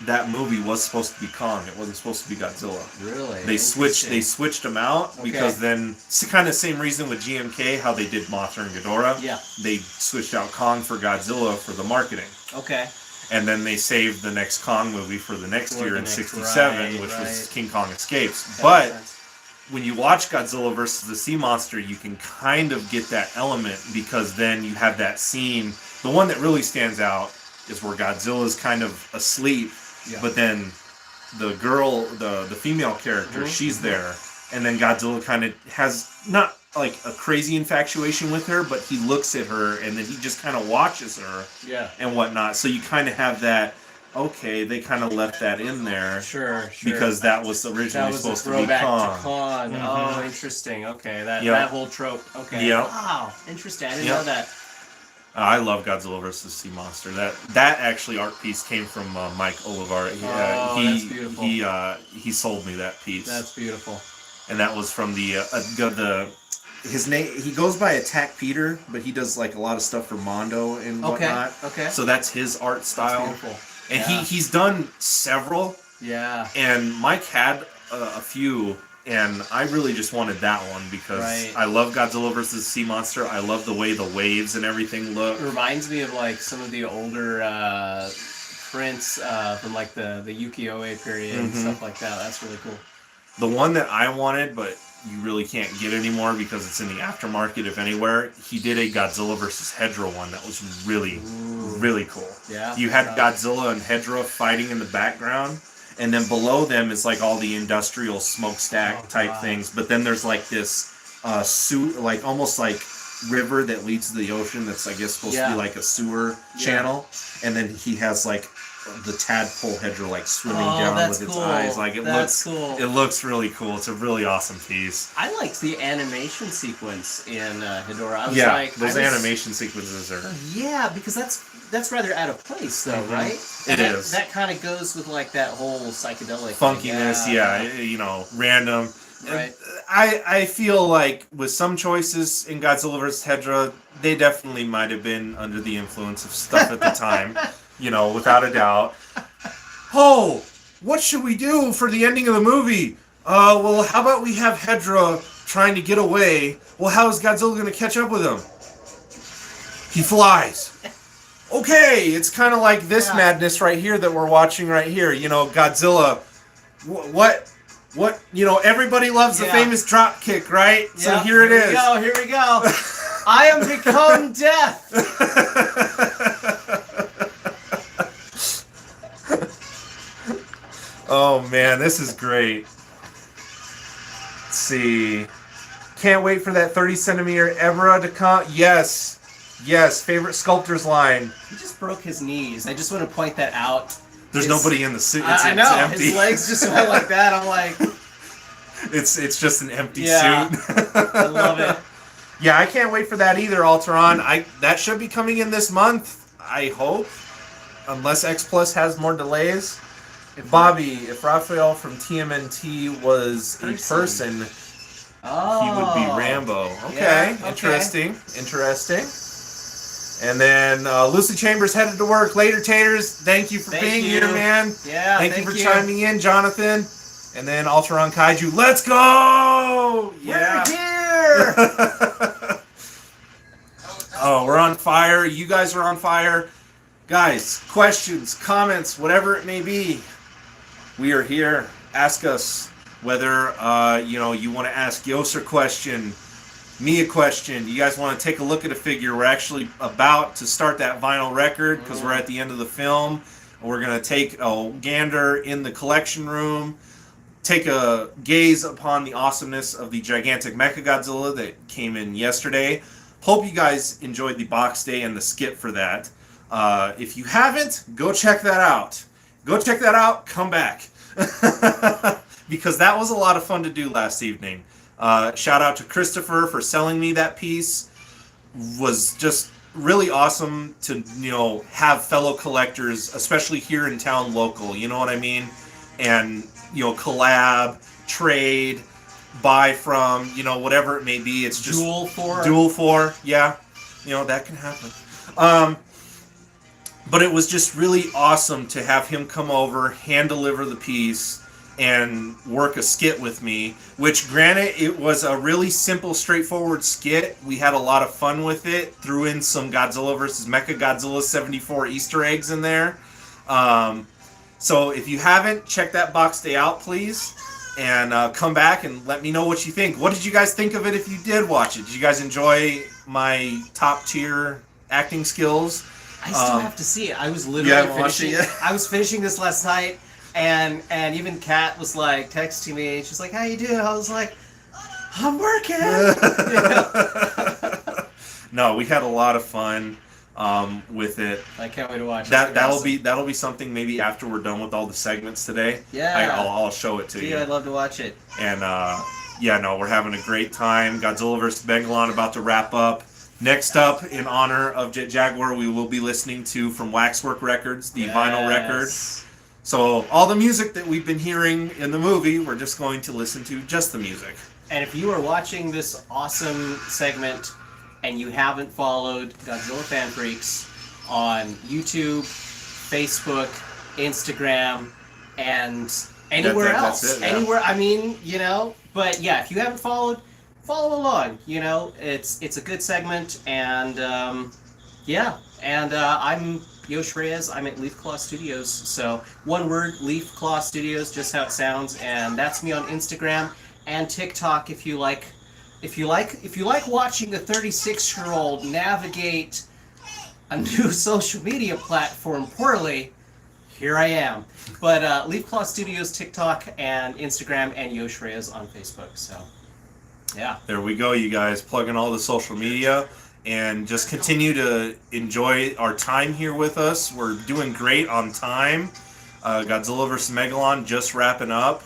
that movie was supposed to be Kong. It wasn't supposed to be Godzilla. Really? They switched them out because then it's kind of the same reason with GMK how they did Mothra and Ghidorah. Yeah. They switched out Kong for Godzilla for the marketing. Okay. And then they saved the next Kong movie for the next year in '67, which was King Kong Escapes. But when you watch Godzilla vs. the Sea Monster, you can kind of get that element because then you have that scene. The one that really stands out is where Godzilla's kind of asleep. Yeah. But then the girl, the female character, she's there. And then Godzilla kind of has not like a crazy infatuation with her, but he looks at her and then he just kind of watches her and whatnot. So you kind of have that, okay, they kind of left that in there. Sure. Because that was originally supposed to be Kong. To Kong. Mm-hmm. Oh, interesting. Okay, that whole trope. Okay. Yep. Wow, interesting. I didn't know that. I love Godzilla vs. Sea Monster. That actually art piece came from Mike Olivar. That's beautiful. He sold me that piece. That's beautiful. And that was from his name. He goes by Attack Peter, but he does like a lot of stuff for Mondo and whatnot. Okay. So that's his art style. That's beautiful. And he's done several. Yeah. And Mike had a few. And I really just wanted that one because I love Godzilla vs. Sea Monster. I love the way the waves and everything look. It reminds me of like some of the older prints from like the ukiyo-e period and stuff like that. That's really cool. The one that I wanted, but you really can't get anymore because it's in the aftermarket, if anywhere, he did a Godzilla vs. Hedra one that was really, really cool. Yeah. You had Godzilla and Hedra fighting in the background. And then below them is like all the industrial smokestack type things. But then there's like this suit, like almost like river that leads to the ocean. That's I guess supposed to be like a sewer channel, and then he has like the tadpole Hedra like swimming down with its eyes. Like it looks really cool. It's a really awesome piece. I liked the animation sequence in Ghidorah. I was like, those animation sequences are. Yeah, because that's rather out of place though, right? It is. That kind of goes with like that whole psychedelic funkiness. You know, random. Right. I feel like with some choices in Godzilla vs. Hedra, they definitely might have been under the influence of stuff at the time. You know, without a doubt. Oh, what should we do for the ending of the movie? Well, how about we have Hedra trying to get away? Well, how is Godzilla going to catch up with him? He flies. Okay, it's kind of like this madness right here that we're watching right here. You know, Godzilla. What? You know, everybody loves the famous drop kick, right? So here it is. Here we go. I am become death. Oh man, this is great. Let's see. Can't wait for that 30 centimeter Ebra to come. Yes. Favorite sculptor's line. He just broke his knees. I just want to point that out. There's nobody in the suit. I know. It's empty. His legs just went like that. I'm like. It's just an empty suit. I love it. Yeah, I can't wait for that either, Alteron. That should be coming in this month, I hope. Unless X Plus has more delays. If Raphael from TMNT was a person, he would be Rambo. Okay, interesting. And then Lucy Chambers headed to work. Later, Taters. Thank you for being here, man. Yeah, thank you for chiming in, Jonathan. And then Alteron Kaiju. Let's go! Yeah. We're here! Oh, we're on fire. You guys are on fire. Guys, questions, comments, whatever it may be. We are here. Ask us whether you want to ask Yosh a question, me a question. You guys want to take a look at a figure? We're actually about to start that vinyl record because we're at the end of the film. We're going to take a gander in the collection room, take a gaze upon the awesomeness of the gigantic Mechagodzilla that came in yesterday. Hope you guys enjoyed the box day and the skit for that. If you haven't, go check that out. Come back. Because that was a lot of fun to do last evening. Shout out to Christopher for selling me that piece. Was just really awesome to, have fellow collectors, especially here in town local, you know what I mean? And, collab, trade, buy from, whatever it may be. It's just dual for, yeah. That can happen. But it was just really awesome to have him come over, hand deliver the piece, and work a skit with me, which granted, it was a really simple, straightforward skit. We had a lot of fun with it, threw in some Godzilla vs. Mechagodzilla 74 Easter eggs in there. So if you haven't, check that box day out, please, and come back and let me know what you think. What did you guys think of it if you did watch it? Did you guys enjoy my top tier acting skills? I still have to see it. I was literally finishing it. I was finishing this last night, and even Kat was like texting me, and she's like, "How you doing?" I was like, "I'm working." No, we had a lot of fun with it. I can't wait to watch it. That'll be something maybe after we're done with all the segments today. Yeah, I'll show it to you. I'd love to watch it. And we're having a great time. Godzilla vs. Megalon about to wrap up. Next up, in honor of Jet Jaguar, we will be listening to from Waxwork Records, the vinyl record. So all the music that we've been hearing in the movie, we're just going to listen to just the music. And if you are watching this awesome segment and you haven't followed Godzilla Fan Freaks on YouTube, Facebook, Instagram, and anywhere else. Anywhere, but yeah, if you haven't followed, follow along. It's a good segment, and I'm Yosh Reyes. I'm at Leaf Claw Studios. So one word, Leaf Claw Studios, just how it sounds, and that's me on Instagram and TikTok. If you like watching a 36-year-old navigate a new social media platform poorly, here I am. But Leaf Claw Studios, TikTok and Instagram, and Yosh Reyes on Facebook. So. Yeah. There we go, you guys, plugging all the social media. And just continue to enjoy our time here with us. We're doing great on time. Godzilla vs. Megalon just wrapping up.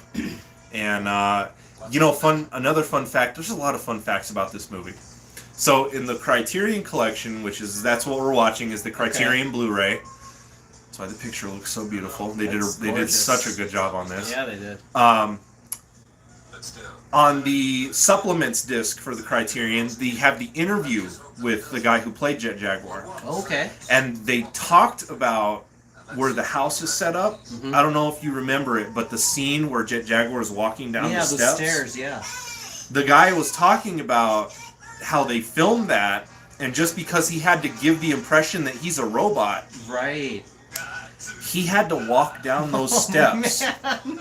And, another fun fact, there's a lot of fun facts about this movie. So in the Criterion Collection, that's what we're watching, is the Criterion Blu-ray. That's why the picture looks so beautiful. They did such a good job on this. Yeah, they did. On the supplements disc for the Criterion, they have the interview with the guy who played Jet Jaguar. Okay. And they talked about where the house is set up. Mm-hmm. I don't know if you remember it, but the scene where Jet Jaguar is walking down the steps. Yeah, the stairs, yeah. The guy was talking about how they filmed that, and just because he had to give the impression that he's a robot. Right. He had to walk down those steps. Man.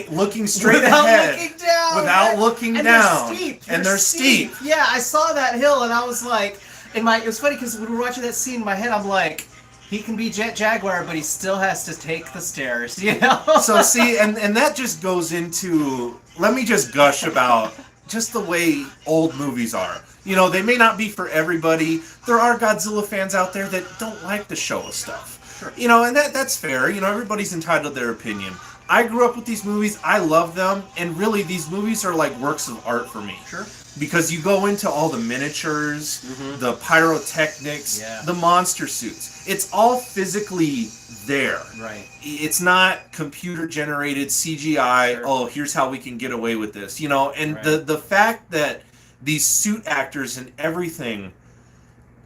Looking straight without ahead. Looking down, without looking down. They're steep. And they're steep. Yeah, I saw that hill and I was like, it was funny because when we were watching that scene in my head, I'm like, he can be Jet Jaguar, but he still has to take the stairs, you know? So see, and that just goes into, let me just gush about just the way old movies are. You know, they may not be for everybody. There are Godzilla fans out there that don't like the show of stuff. Sure. You know, and that's fair. You know, everybody's entitled to their opinion. I grew up with these movies. I love them. And really, these movies are like works of art for me. Sure. Because you go into all the miniatures, the pyrotechnics, the monster suits. It's all physically there. Right. It's not computer-generated CGI, oh, here's how we can get away with this. You know, and the fact that these suit actors and everything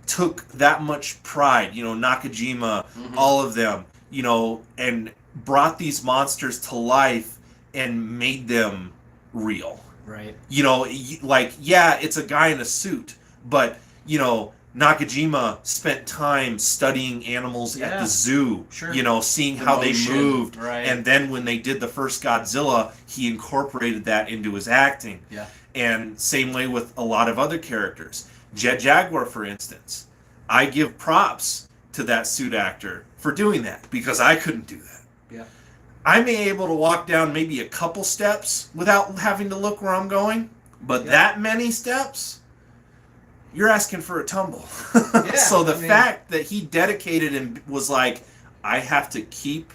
took that much pride, you know, Nakajima, all of them, you know, and brought these monsters to life and made them real. Right. You know, like, yeah, it's a guy in a suit, but, you know, Nakajima spent time studying animals at the zoo, you know, seeing how they moved. Right. And then when they did the first Godzilla, he incorporated that into his acting. Yeah. And same way with a lot of other characters. Jet Jaguar, for instance. I give props to that suit actor for doing that because I couldn't do that. Yeah. I may be able to walk down maybe a couple steps without having to look where I'm going, but that many steps, you're asking for a tumble. Yeah, So the fact that he dedicated and was like, I have to keep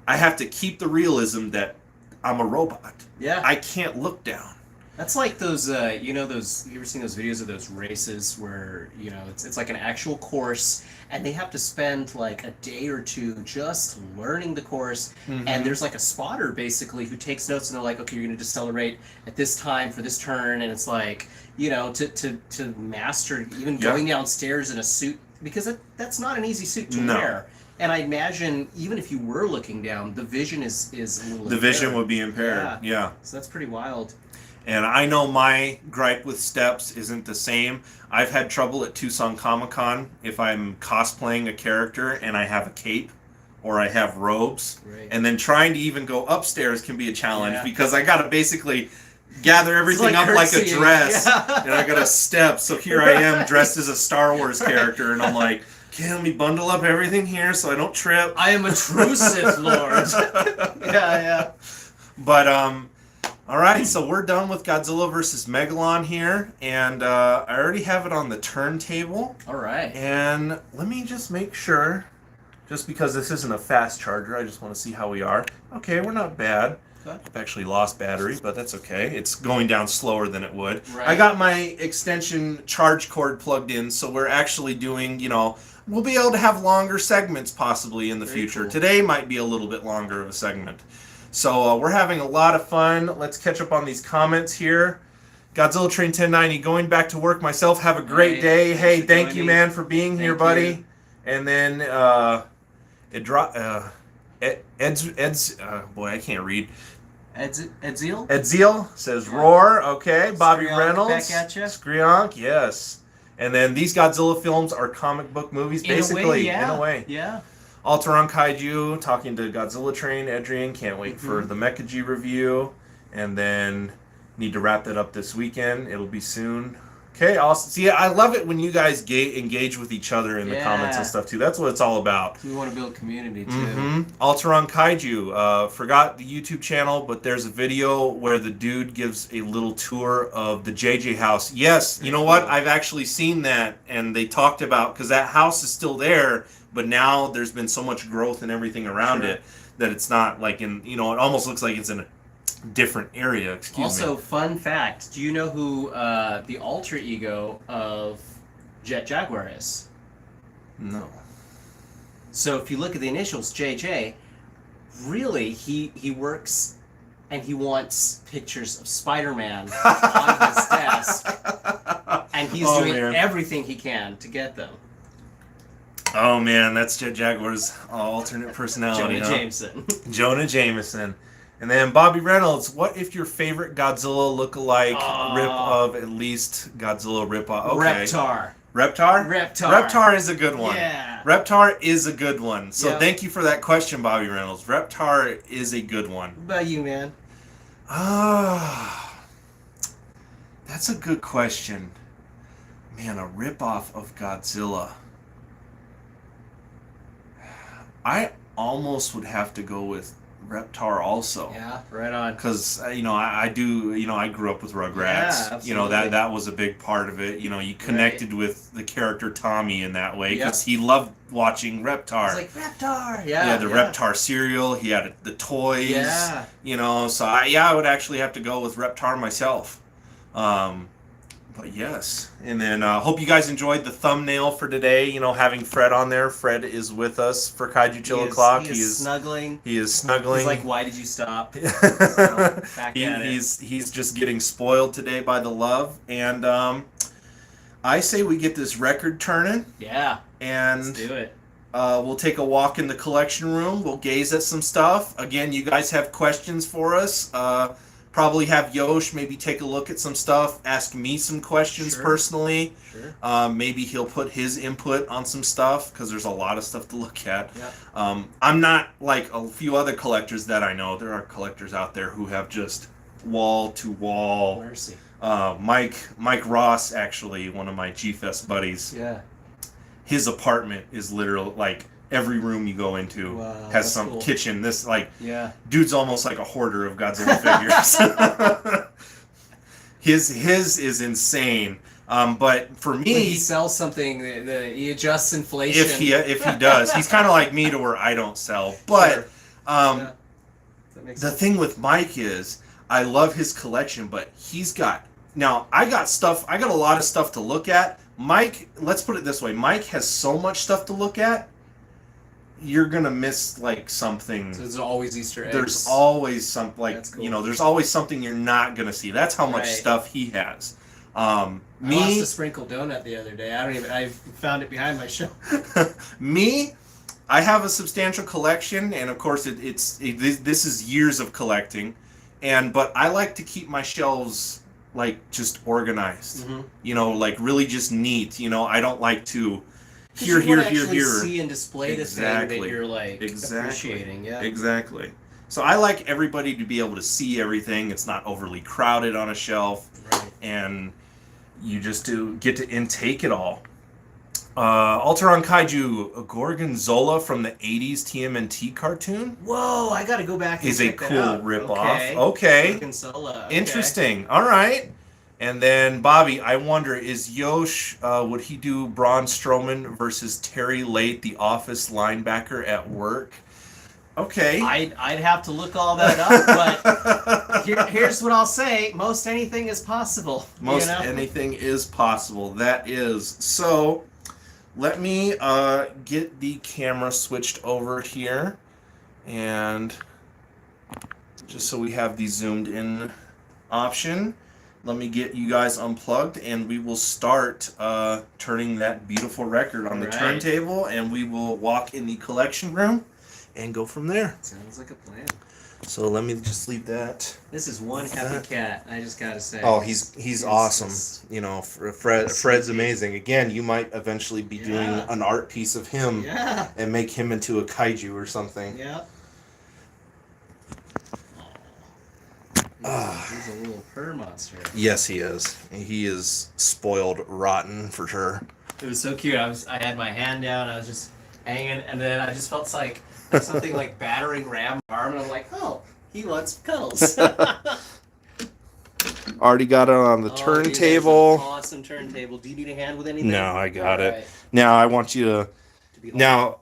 the realism that I'm a robot. Yeah. I can't look down. That's like those, you ever seen those videos of those races where, you know, it's like an actual course and they have to spend like a day or two just learning the course. And there's like a spotter basically who takes notes and they're like, okay, you're going to decelerate at this time for this turn. And it's like, you know, to master even going downstairs in a suit, because that's not an easy suit to wear. And I imagine even if you were looking down, the vision is a little impaired. The vision would be impaired, yeah. So that's pretty wild. And I know my gripe with steps isn't the same. I've had trouble at Tucson Comic-Con if I'm cosplaying a character and I have a cape or I have robes. Right. And then trying to even go upstairs can be a challenge because I got to basically gather everything up like a dress. And I got to step. So here I am dressed as a Star Wars character and I'm like, okay, let me bundle up everything here so I don't trip. I am a true Sith Lord. Yeah. But, all right, so we're done with Godzilla vs. Megalon here, and I already have it on the turntable. All right. And let me just make sure, just because this isn't a fast charger, I just want to see how we are. Okay, we're not bad. I've actually lost battery, but that's okay. It's going down slower than it would. Right. I got my extension charge cord plugged in, so we're actually doing, you know, we'll be able to have longer segments possibly in the future. Cool. Today might be a little bit longer of a segment. So we're having a lot of fun. Let's catch up on these comments here. Godzilla Train 1090, going back to work myself. Have a great day. Hey, thank you, man, for being here, buddy. And then boy, I can't read. Edziel? Edziel says roar. Okay, Bobby Skrionk Reynolds. back at ya. Skrionk, yes. And then these Godzilla films are comic book movies, basically. In a way. Yeah. Alteron Kaiju, talking to Godzilla Train, Edrian, can't wait for the Mecha review, and then need to wrap that up this weekend. It'll be soon. Okay, awesome. See, I love it when you guys engage with each other in the comments and stuff too. That's what it's all about. We want to build community too. Alteron Kaiju. Forgot the YouTube channel, but there's a video where the dude gives a little tour of the JJ house. Yes, you know what? I've actually seen that, and they talked about, because that house is still there, but now there's been so much growth and everything around it that it's not like in, it almost looks like it's in a different area. Also, fun fact, do you know who the alter ego of Jet Jaguar is? No. So if you look at the initials JJ, really he works and he wants pictures of Spider-Man on his desk, and he's doing everything he can to get them. Oh man, that's Jet Jaguar's alternate personality. Jonah Jameson. Jonah Jameson. And then Bobby Reynolds, what if your favorite Godzilla look-alike rip of at least Godzilla rip-off? Okay. Reptar. Reptar? Reptar. Reptar is a good one. Yeah. Reptar is a good one. So thank you for that question, Bobby Reynolds. Reptar is a good one. What about you, man? That's a good question. Man, a rip-off of Godzilla. I almost would have to go with Reptar also. Yeah, right on. Because I do. I grew up with Rugrats. Yeah, that was a big part of it. You connected with the character Tommy in that way because he loved watching Reptar. It's like Reptar. Yeah. The Reptar cereal. He had the toys. Yeah. So I would actually have to go with Reptar myself. But yes, and then hope you guys enjoyed the thumbnail for today. Having Fred on there. Fred is with us for Kaiju Chill O'Clock. He is snuggling. He is snuggling. He's like, why did you stop? So, he's just getting spoiled today by the love, and I say we get this record turning. Yeah. And let's do it. We'll take a walk in the collection room. We'll gaze at some stuff. Again, you guys have questions for us. Probably have Yosh maybe take a look at some stuff, ask me some questions personally. Sure. Maybe he'll put his input on some stuff because there's a lot of stuff to look at. Yep. I'm not like a few other collectors that I know. There are collectors out there who have just wall to wall. Mercy. Mike Ross, actually, one of my G-Fest buddies. Yeah. His apartment is literally like every room you go into has some kitchen. This dude's almost like a hoarder of Godzilla figures. His is insane. But for me, when he sells something, he adjusts inflation. If he does, he's kind of like me to where I don't sell. But the thing with Mike is, I love his collection, but he's got. Now I got a lot of stuff to look at. Mike, let's put it this way: Mike has so much stuff to look at. You're gonna miss like something. So there's always Easter eggs. There's always some cool. There's always something you're not gonna see. That's how much stuff he has. I lost a sprinkle donut the other day. I found it behind my shelf. I have a substantial collection, and of course this is years of collecting, but I like to keep my shelves like just organized. Like really just neat. I don't like to. Here. See and display the thing that you're like appreciating. Yeah. Exactly. So I like everybody to be able to see everything. It's not overly crowded on a shelf, and you just get to intake it all. Alteron Kaiju, a Gorgonzola from the '80s TMNT cartoon. Whoa! I got to go back. Is a cool ripoff. Okay. Gorgonzola. Okay. Interesting. All right. And then Bobby, I wonder, is Yosh, would he do Braun Strowman versus Terry Late, the Office linebacker at work? Okay. I'd have to look all that up, but here's what I'll say: most anything is possible. Most anything is possible. That is. So, let me get the camera switched over here, and just so we have the zoomed in option. Let me get you guys unplugged, and we will start turning that beautiful record on the turntable, and we will walk in the collection room and go from there. Sounds like a plan. So let me just leave that. This is one happy cat, I just gotta say. Oh, he's awesome. Fred's amazing. Again, you might eventually be doing an art piece of him and make him into a kaiju or something. Yeah. He's a little fur monster. Yes, he is. He is spoiled rotten for sure. It was so cute. I had my hand down. I was just hanging, and then I just felt like something like battering ram my arm, and I'm like, oh, he wants cuddles. Already got it on the turntable. Awesome turntable. Do you need a hand with anything? No, I got it. Right. Now I want you to be now.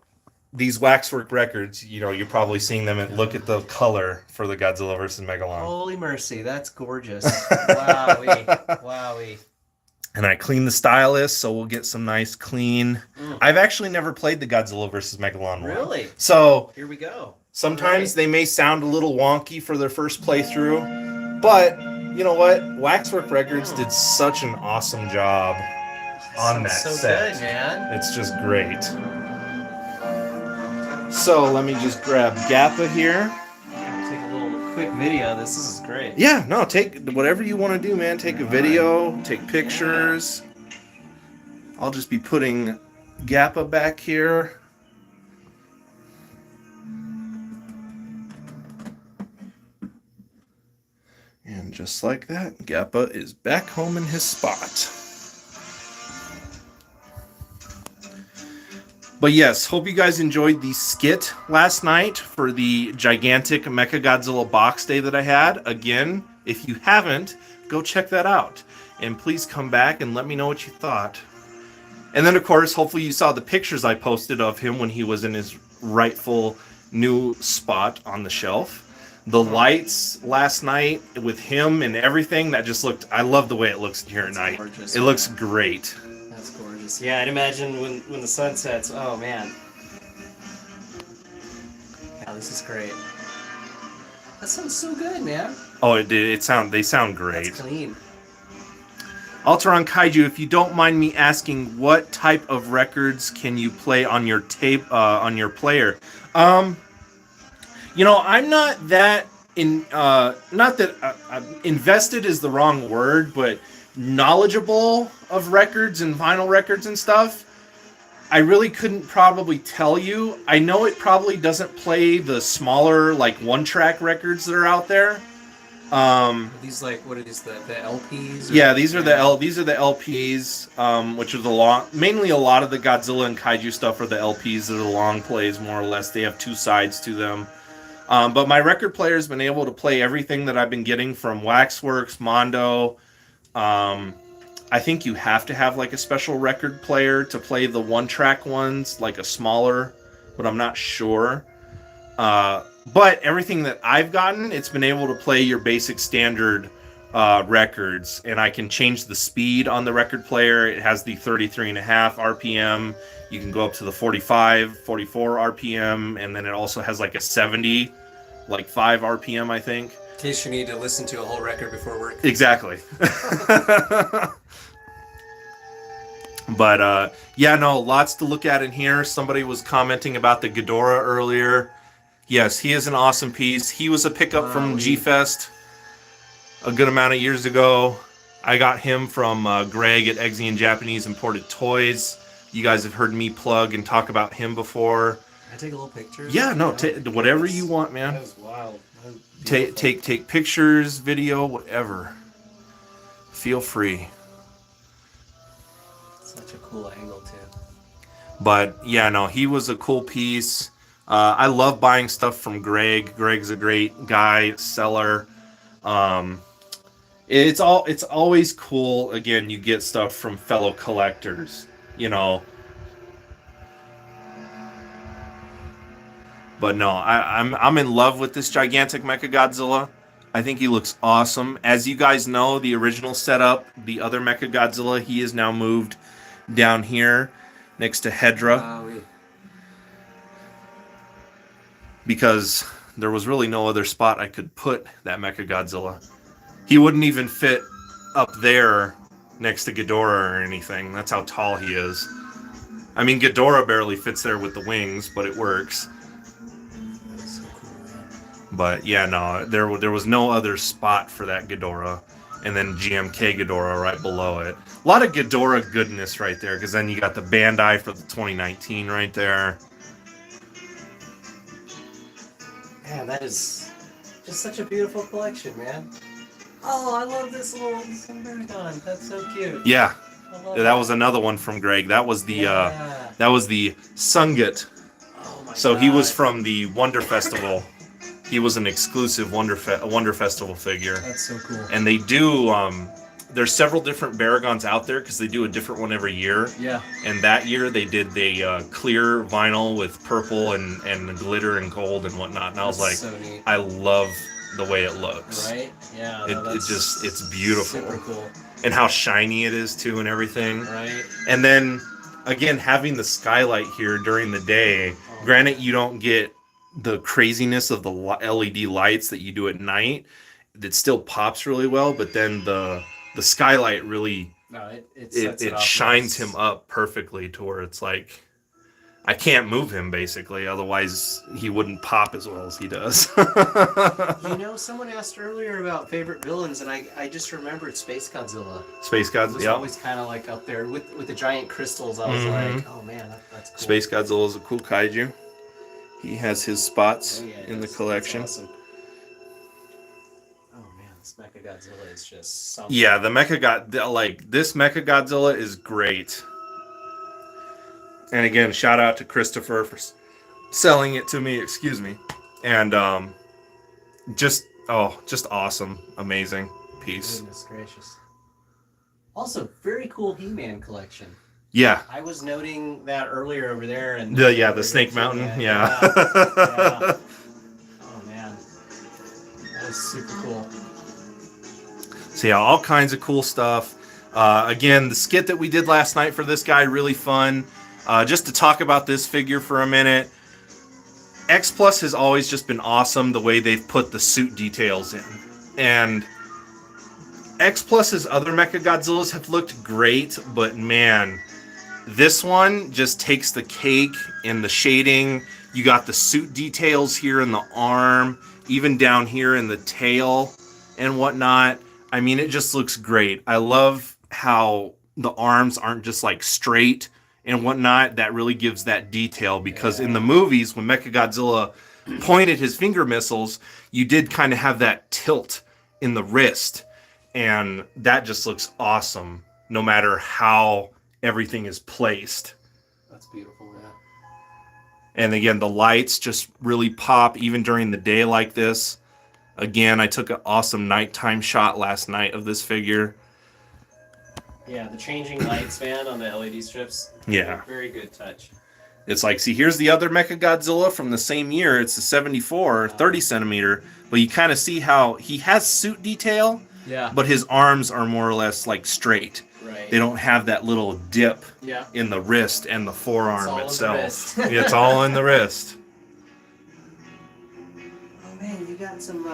These waxwork records, you know, you're probably seeing them and look at the color for the Godzilla versus Megalon. Holy mercy, that's gorgeous. Wowee. Wowee. And I cleaned the stylus, so we'll get some nice clean. I've actually never played the Godzilla versus Megalon one. Really? So here we go. Sometimes they may sound a little wonky for their first playthrough, but you know what? Waxwork Records did such an awesome job on that so set. Good, man. It's just great. So let me just grab Gappa here. Take a little quick video. This is great. Yeah, no, take whatever you want to do, man. Take a video, take pictures. I'll just be putting Gappa back here. And just like that, Gappa is back home in his spot. But yes, hope you guys enjoyed the skit last night for the gigantic Mechagodzilla box day that I had. Again, if you haven't, go check that out. And please come back and let me know what you thought. And then, of course, hopefully you saw the pictures I posted of him when he was in his rightful new spot on the shelf. The lights last night with him and everything, that just looked... I love the way it looks here at night. Gorgeous, it looks great. That's gorgeous. Yeah, I'd imagine when the sun sets, oh man. Yeah, this is great. That sounds so good, man. Oh, it did. They sound great. That's clean. Alteron Kaiju, if you don't mind me asking, what type of records can you play on your tape on your player? You know, I'm not that invested is the wrong word, but knowledgeable of records and vinyl records and stuff. I really couldn't probably tell you. I know it probably doesn't play the smaller, like, one-track records that are out there. These, like, what are these, the LPs? Yeah, these are the LPs, which are mainly a lot of the Godzilla and Kaiju stuff are the LPs that are the long plays, more or less. They have two sides to them. But my record player's been able to play everything that I've been getting from Waxworks, Mondo. I think you have to have like a special record player to play the one-track ones, like a smaller, but I'm not sure. But everything that I've gotten, it's been able to play your basic standard records, and I can change the speed on the record player. It has the 33.5 RPM. You can go up to the 45, 44 RPM, and then it also has like a 70, like 5 RPM, I think. In case you need to listen to a whole record before work. Exactly. But yeah, no, lots to look at in here. Somebody was commenting about the Ghidorah earlier. Yes, he is an awesome piece. He was a pickup from G-Fest a good amount of years ago. I got him from Greg at Exian Japanese Imported Toys. You guys have heard me plug and talk about him before. Can I take a little picture? Yeah, no, whatever you want, man. That was wild. Take pictures, video, whatever. Feel free. Such a cool angle too. But yeah, no, he was a cool piece. I love buying stuff from Greg. Greg's a great guy, seller. It's always cool. Again, you get stuff from fellow collectors, you know. But no, I'm in love with this gigantic Mechagodzilla. I think he looks awesome. As you guys know, the original setup, the other Mechagodzilla, he is now moved down here next to Hedra. Because there was really no other spot I could put that Mechagodzilla. He wouldn't even fit up there next to Ghidorah or anything. That's how tall he is. I mean, Ghidorah barely fits there with the wings, but it works. But yeah, no, there was no other spot for that Ghidorah. And then GMK Ghidorah right below it. A lot of Ghidorah goodness right there, because then you got the Bandai for the 2019 right there. Man, that is just such a beautiful collection, man. Oh, I love this little Megalon. That's so cute. Yeah, I love that was another one from Greg. That was the Sungut. Oh my So god. he was from the Wonder Festival. He was an exclusive Wonder Festival figure. That's so cool. And they do. There's several different Baragons out there because they do a different one every year. Yeah. And that year they did the clear vinyl with purple and glitter and gold and whatnot. And I was like, so neat. I love the way it looks. Right? Yeah. It's beautiful. Super cool. And how shiny it is too and everything. Right. And then again, having the skylight here during the day. Granted, you don't get the craziness of the LED lights that you do at night. It still pops really well, but then the skylight really it shines him up perfectly to where it's like I can't move him basically, otherwise he wouldn't pop as well as he does. Someone asked earlier about favorite villains, and I just remembered Space Godzilla. Space Godzilla, was always kind of like up there with the giant crystals. I was like, oh man, that's cool. Space Godzilla is a cool kaiju. He has his spots in the collection. That's awesome. Oh man, this Mechagodzilla is just something. Yeah, this Mechagodzilla is great. And again, shout out to Christopher for selling it to me. Excuse me. And just awesome, amazing piece. Goodness gracious. Also, very cool He-Man collection. Yeah. I was noting that earlier over there, and the Snake Mountain. Yeah. Oh man, that is super cool. So yeah, all kinds of cool stuff. Again, the skit that we did last night for this guy, really fun. Just to talk about this figure for a minute, X Plus has always just been awesome the way they've put the suit details in. And X Plus's other Mechagodzillas have looked great, but man, this one just takes the cake in the shading. You got the suit details here in the arm, even down here in the tail and whatnot. I mean, it just looks great. I love how the arms aren't just like straight and whatnot. That really gives that detail, because in the movies, when Mechagodzilla pointed his finger missiles, you did kind of have that tilt in the wrist, and that just looks awesome no matter how everything is placed. That's beautiful, yeah. And again, the lights just really pop even during the day like this. Again, I took an awesome nighttime shot last night of this figure. Yeah, the changing lights, man, on the LED strips. Yeah. Very good touch. It's like, see, here's the other Mechagodzilla from the same year. It's a 74, 30 centimeter. But you kind of see how he has suit detail, but his arms are more or less like straight. Right. They don't have that little dip in the wrist and the forearm itself. It's all in the wrist. Oh man, you got some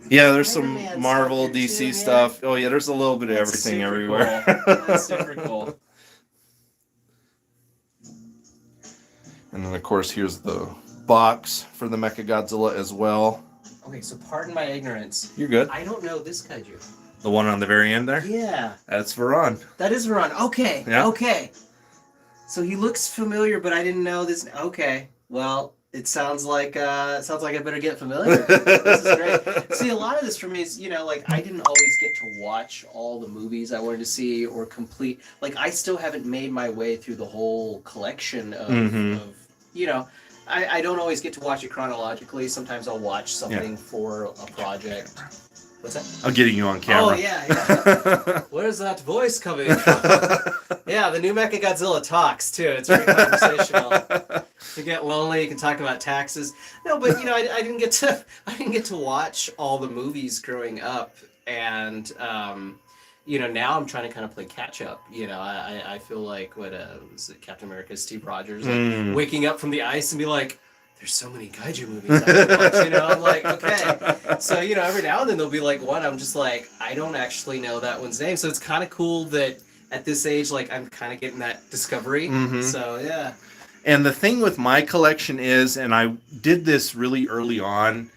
yeah, there's some Spider-Man Marvel, stuff here DC too, stuff. Oh yeah, there's a little bit of everything everywhere. Cool. That's super cool. And then of course here's the box for the Mechagodzilla as well. Okay, so pardon my ignorance. You're good. I don't know this kaiju. The one on the very end there? Yeah. That's Varan. That is Varan. Okay. Yeah. Okay. So he looks familiar, but I didn't know this. Okay. Well, it sounds like I better get familiar. This is great. See, a lot of this for me is, like I didn't always get to watch all the movies I wanted to see or complete. Like I still haven't made my way through the whole collection of I don't always get to watch it chronologically. Sometimes I'll watch something for a project. What's that? I'm getting you on camera. Oh, yeah. Where's that voice coming from? Yeah, the new Mechagodzilla talks, too. It's very conversational. You get lonely, you can talk about taxes. No, but, I didn't get to watch all the movies growing up. And, now I'm trying to kind of play catch up. I feel like, was it Captain America, Steve Rogers, waking up from the ice and be like, there's so many kaiju movies I can watch, I'm like, okay. So, every now and then there'll be like one, I'm just like, I don't actually know that one's name. So it's kind of cool that at this age, like, I'm kind of getting that discovery. So, yeah. And the thing with my collection is, and I did this really early on,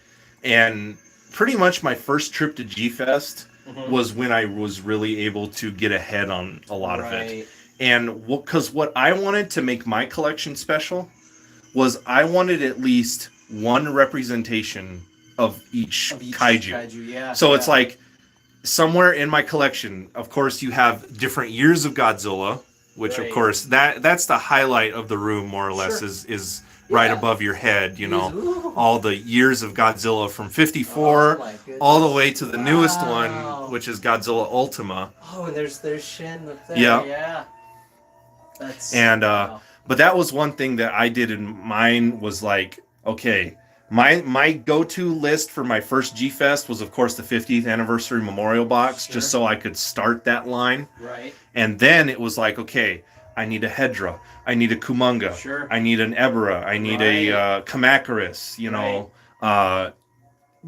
and pretty much my first trip to G-Fest was when I was really able to get ahead on a lot of it. And because what I wanted to make my collection special was I wanted at least one representation of each kaiju. Yeah. So it's like, somewhere in my collection, of course, you have different years of Godzilla, which of course that's the highlight of the room, more or less, is right above your head. You know, all the years of Godzilla from '54 all the way to the newest one, which is Godzilla Ultima. Oh, and there's Shin up there. Yeah. Yeah. That's But that was one thing that I did in mine was like, okay, my go-to list for my first G-Fest was, of course, the 50th anniversary memorial box, just so I could start that line. Right. And then it was like, okay, I need a Hedra, I need a Kumonga, I need an Ebera, I need a Kamacuras, you know.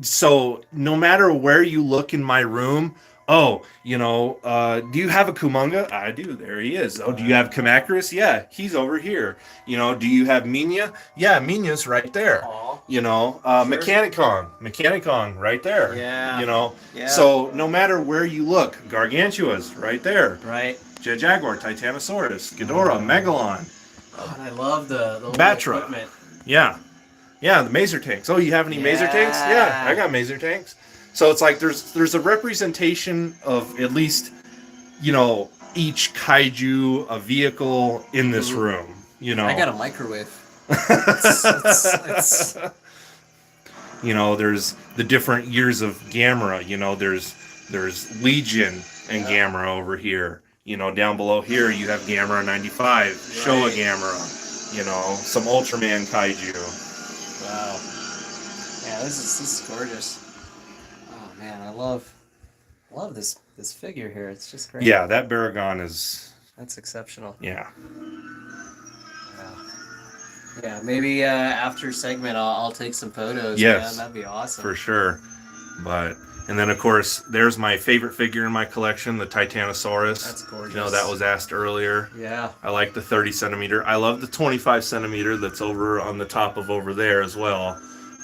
So no matter where you look in my room, oh, you know, do you have a Kumonga? I do. There he is. Oh, do you have Kamacuras? Yeah, he's over here. You know, do you have Minya? Yeah, Minya's right there. You know, Mechanicon right there. Yeah. You know, so no matter where you look, Gargantua's right there. Right. Jet Jaguar, Titanosaurus, Ghidorah, Megalon. Oh, and I love the Batra. equipment. Yeah. Yeah, the Maser tanks. Oh, you have any Maser tanks? Yeah, I got Maser tanks. So it's like there's a representation of at least, you know, each kaiju, a vehicle in this room. You know, I got a microwave. It's you know, there's the different years of Gamera. You know, there's Legion and Gamera over here. You know, down below here you have Gamera 95, Showa Gamera. You know, some Ultraman kaiju. Wow. Yeah, this is gorgeous. Oh man, I love this figure here. It's just great. Yeah, that Baragon is. That's exceptional. Yeah. Yeah, maybe after segment I'll take some photos. Yes, man. That'd be awesome. For sure. And then of course there's my favorite figure in my collection, the Titanosaurus. That's gorgeous. You know, that was asked earlier. Yeah. I like the 30 centimeter. I love the 25 centimeter that's over on the top of over there as well.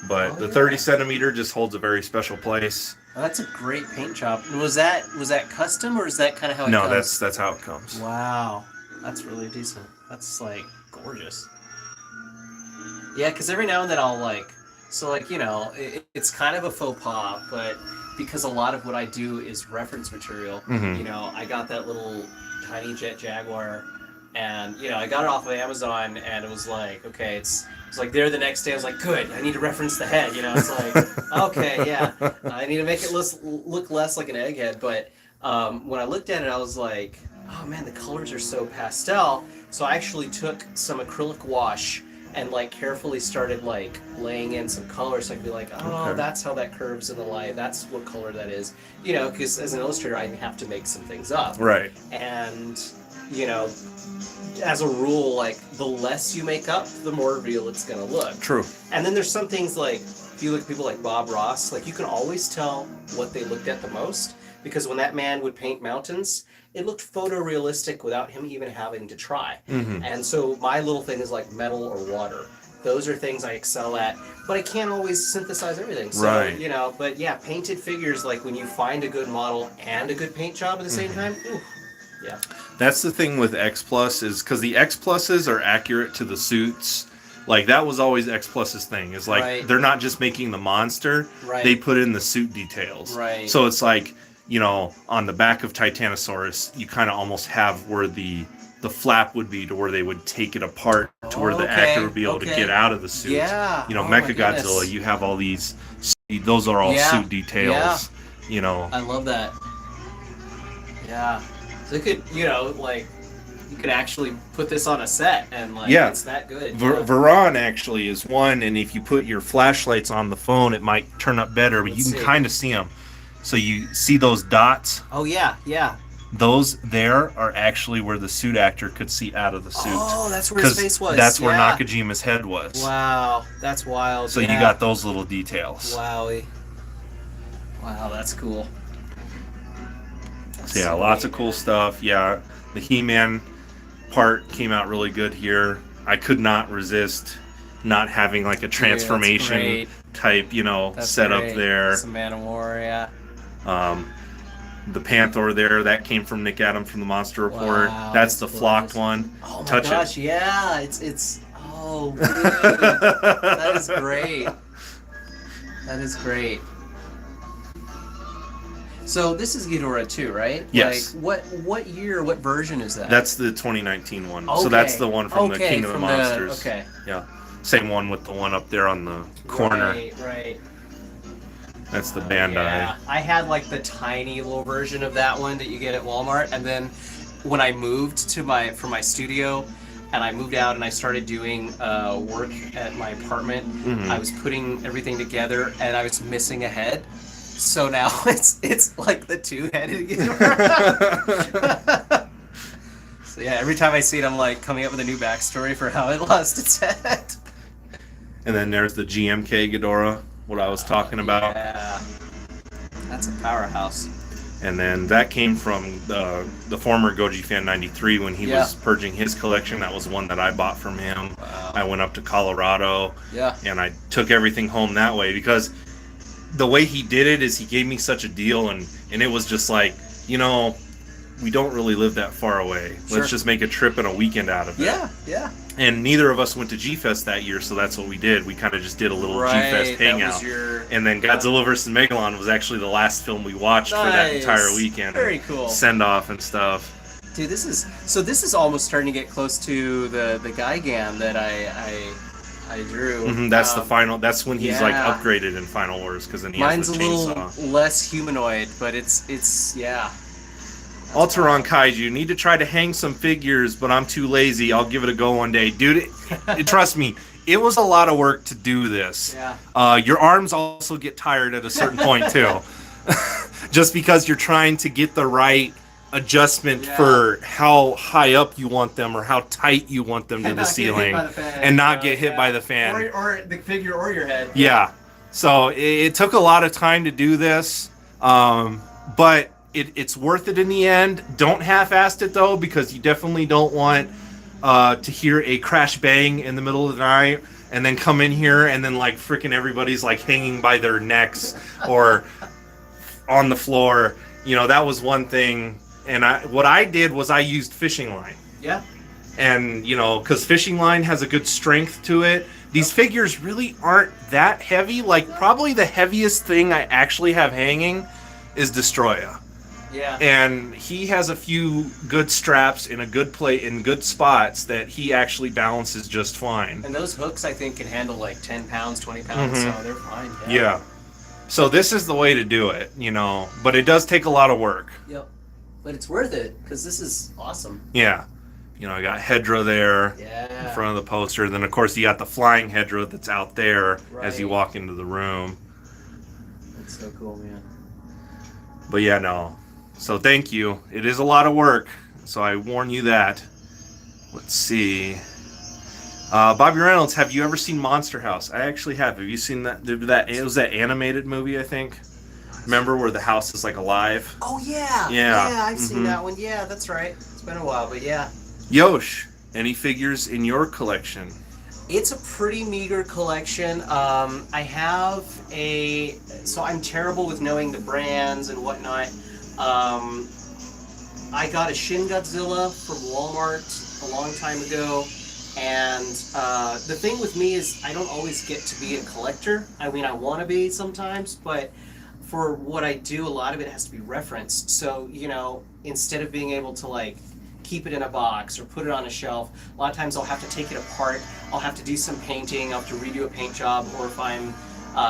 But the 30 centimeter just holds a very special place. Oh, that's a great paint job. Was that custom, or is that kind of how it comes? No, that's how it comes. Wow. That's really decent. That's like gorgeous. Yeah, because every now and then I'll you know, it's kind of a faux pas, but because a lot of what I do is reference material, you know, I got that little tiny Jet Jaguar, and, you know, I got it off of Amazon, and it was like, okay, it's like there the next day, I was like, good, I need to reference the head, you know, it's like, okay, yeah, I need to make it look less like an egghead, but when I looked at it, I was like, oh man, the colors are so pastel, so I actually took some acrylic wash and like carefully started like laying in some color, so I could be like, oh, that's how that curves in the light, that's what color that is, you know, because as an illustrator I have to make some things up, right? And you know, as a rule, like the less you make up, the more real it's gonna look. True. And then there's some things like, if you look at people like Bob Ross, like you can always tell what they looked at the most, because when that man would paint mountains, it looked photorealistic without him even having to try. And so my little thing is like metal or water. Those are things I excel at, but I can't always synthesize everything. So, you know, but yeah, painted figures, like when you find a good model and a good paint job at the same time, ooh, yeah. That's the thing with X Plus, is because the X Pluses are accurate to the suits. Like that was always X Plus's thing. Is like they're not just making the monster; they put in the suit details. Right. So it's like, you know, on the back of Titanosaurus, you kind of almost have where the flap would be, to where they would take it apart to where the actor would be able to get out of the suit. Yeah. You know, Mechagodzilla, you have all these. Those are all suit details. Yeah. You know. I love that. Yeah. So it could, you know, like, you could actually put this on a set and, like, it's that good. Varan actually is one, and if you put your flashlights on the phone, it might turn up better, but you can kind of see them. So you see those dots? Oh, yeah, yeah. Those there are actually where the suit actor could see out of the suit. Oh, that's where his face was. That's where Nakajima's head was. Wow, that's wild. So you got those little details. Wowie. Wow, that's cool. So yeah, lots of cool stuff. Yeah, the He-Man part came out really good here. I could not resist not having like a transformation type, you know, setup there. Some Man of War, yeah. The Panther there, that came from Nick Adams from the Monster Report. Wow, that's the flocked one. Oh my gosh, yeah, it's oh, dude. That is great. That is great. So this is Ghidorah too, right? Yes. Like what year, what version is that? That's the 2019 one. Okay. So that's the one from the Kingdom of from Monsters. Okay. Yeah. Same one with the one up there on the corner. Right. That's the Bandai. Yeah. I had like the tiny little version of that one that you get at Walmart, and then when I moved to for my studio, and I moved out and I started doing work at my apartment, I was putting everything together and I was missing a head. So now it's like the two-headed Ghidorah. So yeah, every time I see it, I'm like coming up with a new backstory for how it lost its head. And then there's the GMK Ghidorah, what I was talking about. Yeah, that's a powerhouse. And then that came from the former Goji Fan 93 when he was purging his collection. That was one that I bought from him. Wow. I went up to Colorado, and I took everything home that way because the way he did it is he gave me such a deal, and it was just like, we don't really live that far away. Sure. Let's just make a trip and a weekend out of it. Yeah. And neither of us went to G-Fest that year, so that's what we did. We kind of just did a little G-Fest hangout. And then Godzilla vs. Megalon was actually the last film we watched for that entire weekend. Very cool. Send-off and stuff. Dude, this is almost starting to get close to the Gigan that I drew. That's the final. That's when he's like upgraded in Final Wars, because then he has the chainsaw. Mine's a little less humanoid, but it's Alteron Kaiju. Need to try to hang some figures, but I'm too lazy. I'll give it a go one day, dude. Trust me, it was a lot of work to do this. Yeah. Your arms also get tired at a certain point too, just because you're trying to get the right adjustment for how high up you want them or how tight you want them to the ceiling, and not get hit by the fan, or the figure or your head. Yeah. So it took a lot of time to do this, but it's worth it in the end. Don't half-ass it though, because you definitely don't want to hear a crash bang in the middle of the night and then come in here and then like freaking everybody's like hanging by their necks or on the floor. That was one thing. And what I did was I used fishing line. Yeah. And, because fishing line has a good strength to it. These figures really aren't that heavy. Like, probably the heaviest thing I actually have hanging is Destroya. Yeah. And he has a few good straps in a good plate in good spots that he actually balances just fine. And those hooks, I think, can handle like 10 pounds, 20 pounds, so they're fine. Yeah. So this is the way to do it, But it does take a lot of work. Yep. But it's worth it, because this is awesome. Yeah. I got Hedra there in front of the poster. Then, of course, you got the flying Hedra that's out there as you walk into the room. That's so cool, man. But yeah, no. So thank you. It is a lot of work, so I warn you that. Let's see. Bobby Reynolds, have you ever seen Monster House? I actually have. Have you seen that? It was that animated movie, I think. Remember where the house is like alive? Oh yeah. Yeah, I've seen that one. Yeah, that's right. It's been a while, but yeah. Yosh, any figures in your collection? It's a pretty meager collection. I have so I'm terrible with knowing the brands and whatnot. I got a Shin Godzilla from Walmart a long time ago. And the thing with me is I don't always get to be a collector. I mean, I want to be sometimes, but for what I do, a lot of it has to be referenced. So, instead of being able to like keep it in a box or put it on a shelf, a lot of times I'll have to take it apart. I'll have to do some painting. I'll have to redo a paint job, or if I'm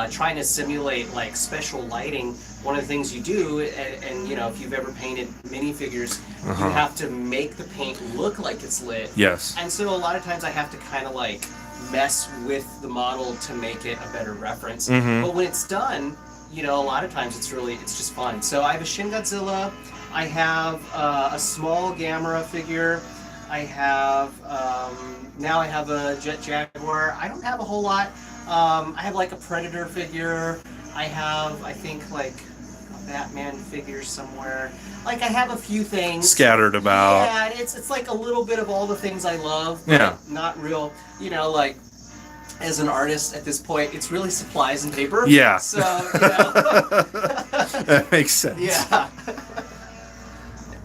trying to simulate like special lighting, one of the things you do, and if you've ever painted minifigures, you have to make the paint look like it's lit. Yes. And so a lot of times I have to kind of like mess with the model to make it a better reference. But when it's done, a lot of times it's just fun. So I have a Shin Godzilla. I have a small Gamera figure. I have now I have a Jet Jaguar. I don't have a whole lot. I have like a Predator figure. I have, I think, like a Batman figure somewhere. Like I have a few things scattered about. Yeah, it's like a little bit of all the things I love, but not real. Like as an artist at this point, it's really supplies and paper. Yeah. So that makes sense. Yeah.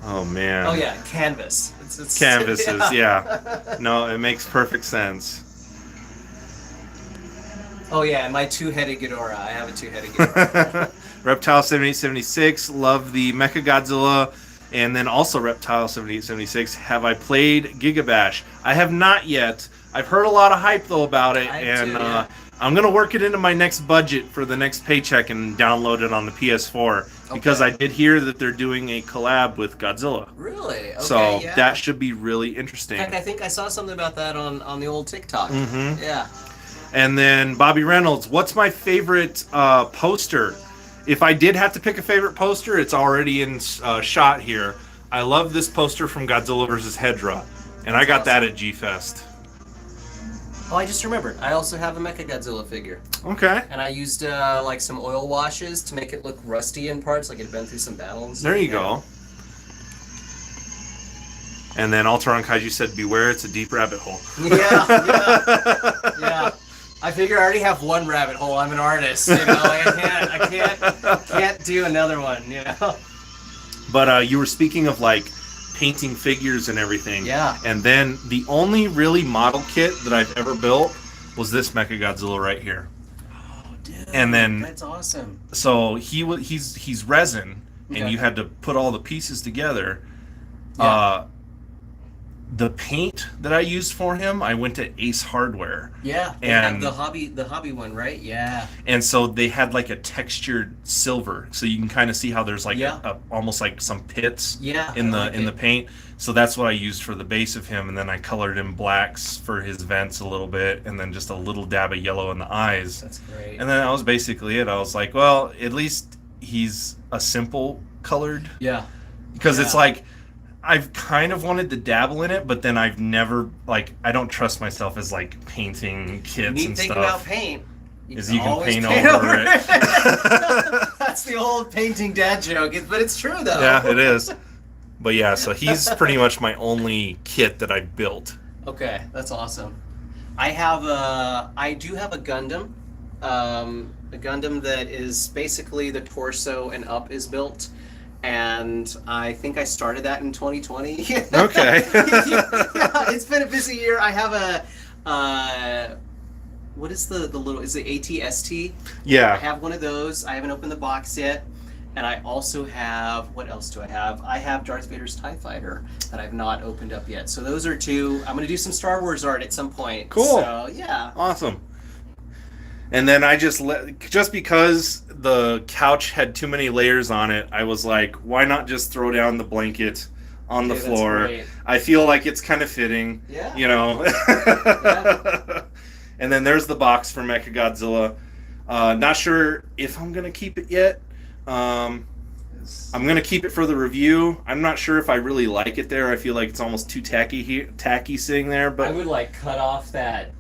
Oh man. Oh yeah, canvas. It's canvases. Yeah. No, it makes perfect sense. Oh yeah, and my two-headed Ghidorah. I have a two-headed Ghidorah. Reptile 7876, love the Mechagodzilla. And then also Reptile 7876, have I played Gigabash? I have not yet. I've heard a lot of hype though about it, and I'm gonna work it into my next budget for the next paycheck and download it on the PS4 because I did hear that they're doing a collab with Godzilla. Really? Okay, so that should be really interesting. In fact, I think I saw something about that on the old TikTok. Mm-hmm. Yeah. And then Bobby Reynolds, what's my favorite poster? If I did have to pick a favorite poster, it's already in shot here. I love this poster from Godzilla vs. Hedorah, and I got that at G-Fest. Oh, I just remembered. I also have a Mechagodzilla figure. Okay. And I used like some oil washes to make it look rusty in parts, like it had been through some battles. There you go. And then Alteron Kaiju said, "Beware, it's a deep rabbit hole." Yeah. I figure I already have one rabbit hole. I'm an artist, you know. I can't do another one, you know. But you were speaking of like painting figures and everything. Yeah. And then the only really model kit that I've ever built was this Mechagodzilla right here. Oh, dude. And then that's awesome. So he's resin, and you had to put all the pieces together. Yeah. The paint that I used for him, I went to Ace Hardware. Yeah, and the hobby one, right? Yeah. And so they had like a textured silver, so you can kind of see how there's like almost like some pits in the paint. So that's what I used for the base of him, and then I colored in blacks for his vents a little bit, and then just a little dab of yellow in the eyes. That's great. And then that was basically it. I was like, well, at least he's a simple colored. Yeah. Because it's like, I've kind of wanted to dabble in it, but then I've never, like, I don't trust myself as like painting kits and stuff. Neat thing about paint is you can paint over it. That's the old painting dad joke, but it's true though. Yeah, it is. But yeah, so he's pretty much my only kit that I built. Okay, that's awesome. I do have a Gundam. A Gundam that is basically the torso and up is built. And I think I started that in 2020. Okay. Yeah, it's been a busy year. I have a, what is the little, is it ATST? Yeah. I have one of those. I haven't opened the box yet. And I also have, what else do I have? I have Darth Vader's TIE Fighter that I've not opened up yet. So those are two. I'm going to do some Star Wars art at some point. Cool. So, yeah. Awesome. And then I just because the couch had too many layers on it, I was like, why not just throw down the blanket on the floor? I feel like it's kind of fitting, you know. And then there's the box for Mechagodzilla. Not sure if I'm going to keep it yet. I'm going to keep it for the review. I'm not sure if I really like it there. I feel like it's almost too tacky sitting there. But I would like cut off that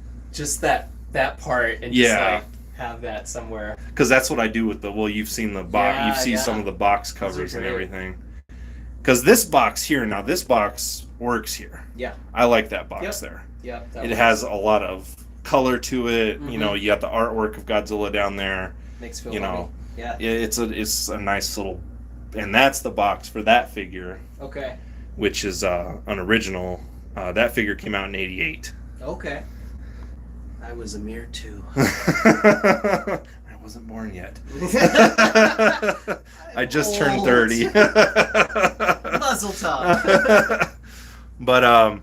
part and just like have that somewhere. Because that's what I do with you've seen the box. You've seen some of the box covers and everything. Because this box here, now this box works here. Yeah. I like that box there. Yeah. It has a lot of color to it. Mm-hmm. You know, you got the artwork of Godzilla down there. Makes feel funny. Yeah. It's a nice little, and that's the box for that figure. Okay. Which is an original. That figure came out in '88. Okay. I was a mere 2. I wasn't born yet. I just turned 30. Muzzle top. But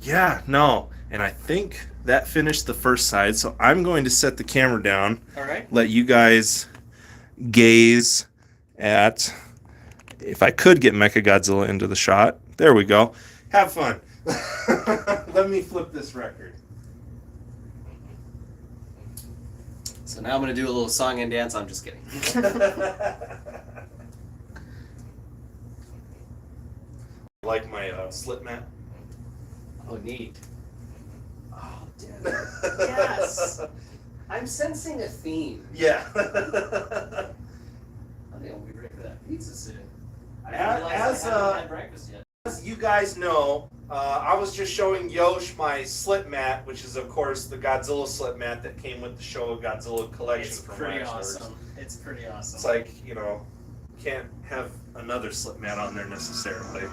yeah, no. And I think that finished the first side. So I'm going to set the camera down. All right. Let you guys gaze at, if I could get Mechagodzilla into the shot. There we go. Have fun. Let me flip this record. So now I'm going to do a little song and dance. I'm just kidding. Like my slip mat? Oh, neat. Oh, damn it. Yes. I'm sensing a theme. Yeah. I think I'll be ready for that pizza soon. I haven't had breakfast yet. As you guys know, I was just showing Yosh my slip mat, which is, of course, the Godzilla slip mat that came with the Show of Godzilla collection from pretty awesome. It's pretty awesome. It's like, you know, can't have another slip mat on there necessarily.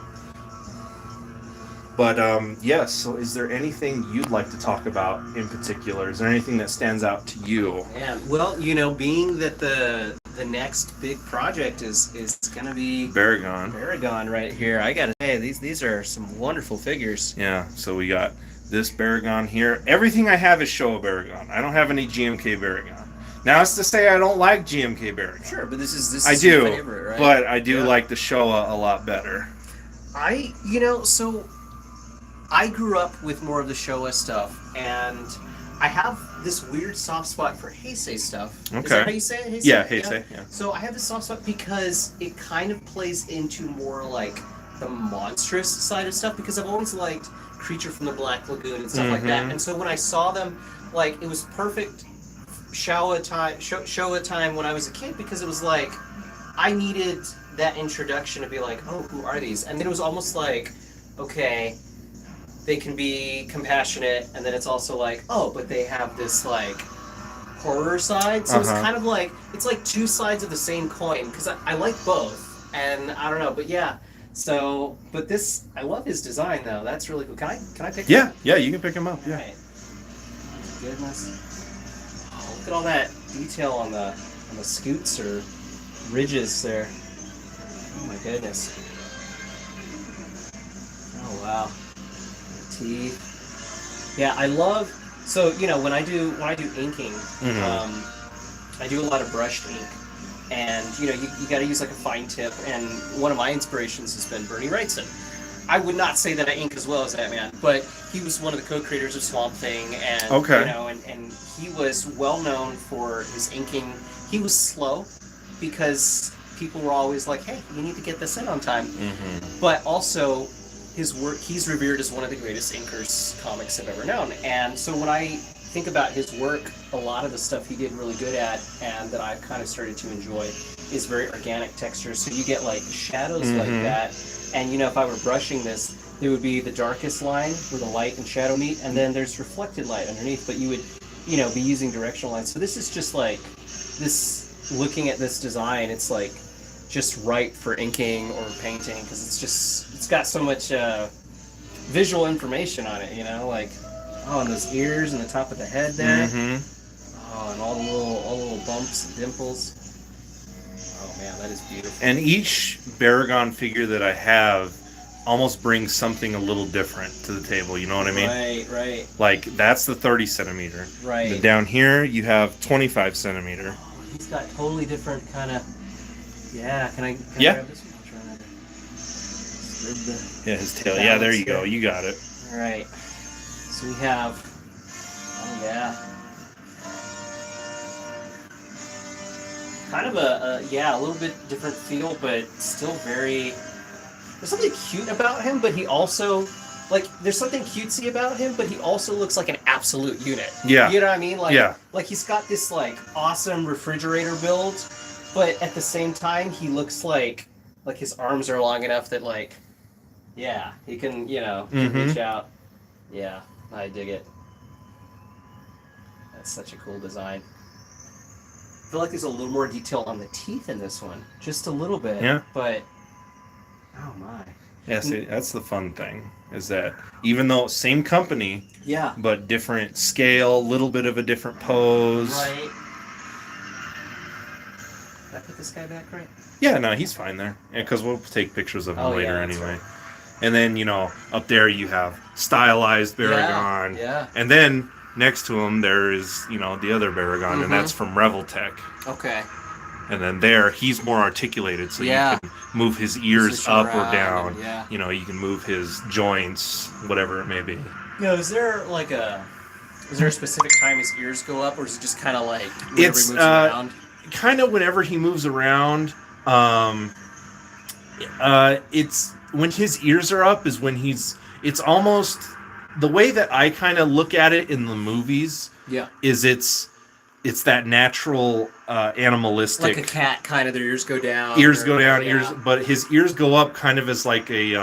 But yes. So, is there anything you'd like to talk about in particular? Is there anything that stands out to you? Yeah. Well, you know, being that the next big project is gonna be Baragon. right here. I gotta say, these are some wonderful figures. Yeah. So we got this Baragon here. Everything I have is Showa Baragon. I don't have any GMK Baragon. Now it's to say I don't like GMK Baragon. Sure, but this is I your do, favorite, right? but I do like the Showa a lot better. So I grew up with more of the Showa stuff, and I have this weird soft spot for Heisei stuff. Okay. Is that how you say it? Heisei? Yeah, Heisei. Yeah. So I have this soft spot because it kind of plays into more like the monstrous side of stuff, because I've always liked Creature from the Black Lagoon and stuff like that. And so when I saw them, like, it was perfect Showa time when I was a kid, because it was like I needed that introduction to be like, oh, who are these? And then it was almost like, okay, they can be compassionate, and then it's also like, oh, but they have this like horror side. So it's kind of like, it's like two sides of the same coin, because I like both, and I don't know, but yeah. So, but this, I love his design though. That's really cool. Can I pick him up? Yeah, you can pick him up. Yeah. Right. Goodness. Oh, look at all that detail on the scoots or ridges there. Oh my goodness. Oh wow. Teeth. Yeah, I love. So you know, when I do inking, I do a lot of brushed ink, and you know, you got to use like a fine tip. And one of my inspirations has been Bernie Wrightson. I would not say that I ink as well as that man, but he was one of the co-creators of Swamp Thing, and you know, and he was well known for his inking. He was slow because people were always like, "Hey, you need to get this in on time," but also his work, he's revered as one of the greatest inkers comics have ever known. And so when I think about his work, a lot of the stuff he did really good at, and that I've kind of started to enjoy, is very organic textures. So you get like shadows like that. And you know, if I were brushing this, there would be the darkest line where the light and shadow meet, and then there's reflected light underneath, but you would, you know, be using directional lines. So this is just like, this, looking at this design, it's like just right for inking or painting, because it's got so much visual information on it, you know, like, oh, and those ears and the top of the head there. Oh, and all the little bumps and dimples. Oh man, that is beautiful. And each Baragon figure that I have almost brings something a little different to the table, you know what I mean? Right. Like, that's the 30 centimeter. Right. And down here, you have 25 centimeter. Oh, he's got totally different kind of... Yeah, can I grab this one? I'll try Yeah, his tail. Yeah, there you go. You got it. All right. So we have... Oh, yeah. Kind of a little bit different feel, but still very... There's something cute about him, but he also... Like, there's something cutesy about him, but he also looks like an absolute unit. Yeah. You know what I mean? Like, yeah. Like, he's got this, like, awesome refrigerator build, but at the same time, he looks like his arms are long enough that, like, yeah, he can, you know, reach out. Yeah, I dig it. That's such a cool design. I feel like there's a little more detail on the teeth in this one. Just a little bit. Yeah. But, oh my. Yeah, see, that's the fun thing, is that even though same company, but different scale, little bit of a different pose. Right. Did I put this guy back right? Yeah, no, he's fine there. Yeah, because we'll take pictures of him later anyway. Right. And then, you know, up there you have stylized Baragon. Yeah. And then next to him there is, you know, the other Baragon, and that's from Reveltech. Okay. And then there, he's more articulated, so you can move his ears up or down. And, you know, you can move his joints, whatever it may be. You know, is there a specific time his ears go up, or is it just kind of like whenever he moves around? Kind of whenever he moves around. It's when his ears are up is when it's almost the way that I kind of look at it in the movies. Yeah, is it's that natural animalistic, like a cat, kind of their ears go down. But his ears go up kind of as like a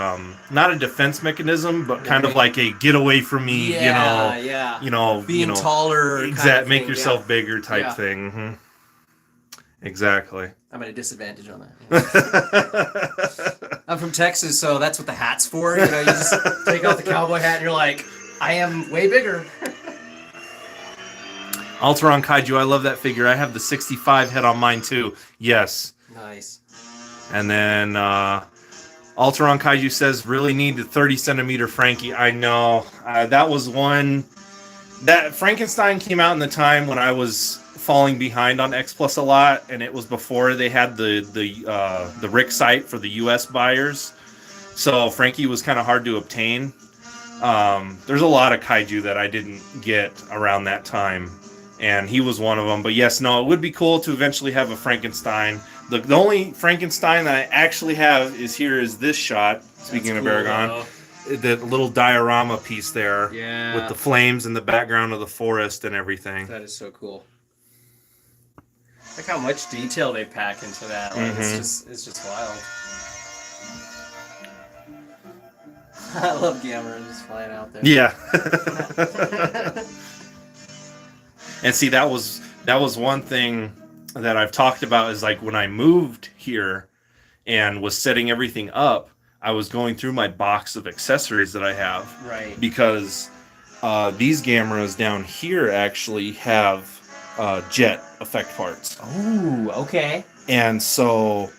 not a defense mechanism, but kind of like a get away from me, being taller, exact, make yourself bigger type thing. Exactly. I'm at a disadvantage on that. I'm from Texas, so that's what the hat's for. You know, you just take off the cowboy hat and you're like, I am way bigger. Alteron Kaiju, I love that figure. I have the 65 head on mine too. Yes. Nice. And then Alteron Kaiju says, really need the 30 centimeter Frankie. I know. That was one. That Frankenstein came out in the time when I was falling behind on X Plus a lot, and it was before they had the RIC site for the US buyers. So Frankie was kind of hard to obtain. There's a lot of Kaiju that I didn't get around that time, and he was one of them. But yes, no, it would be cool to eventually have a Frankenstein. The only Frankenstein that I actually have is this shot. Speaking of Aragon, the little diorama piece there, with the flames in the background of the forest and everything. That is so cool. Look how much detail they pack into that. Like, it's just wild. I love Gamera just flying out there. Yeah. And see, that was one thing that I've talked about is like when I moved here and was setting everything up, I was going through my box of accessories that I have. Right. Because these Gameras down here actually have jet effect parts. Oh, okay. And so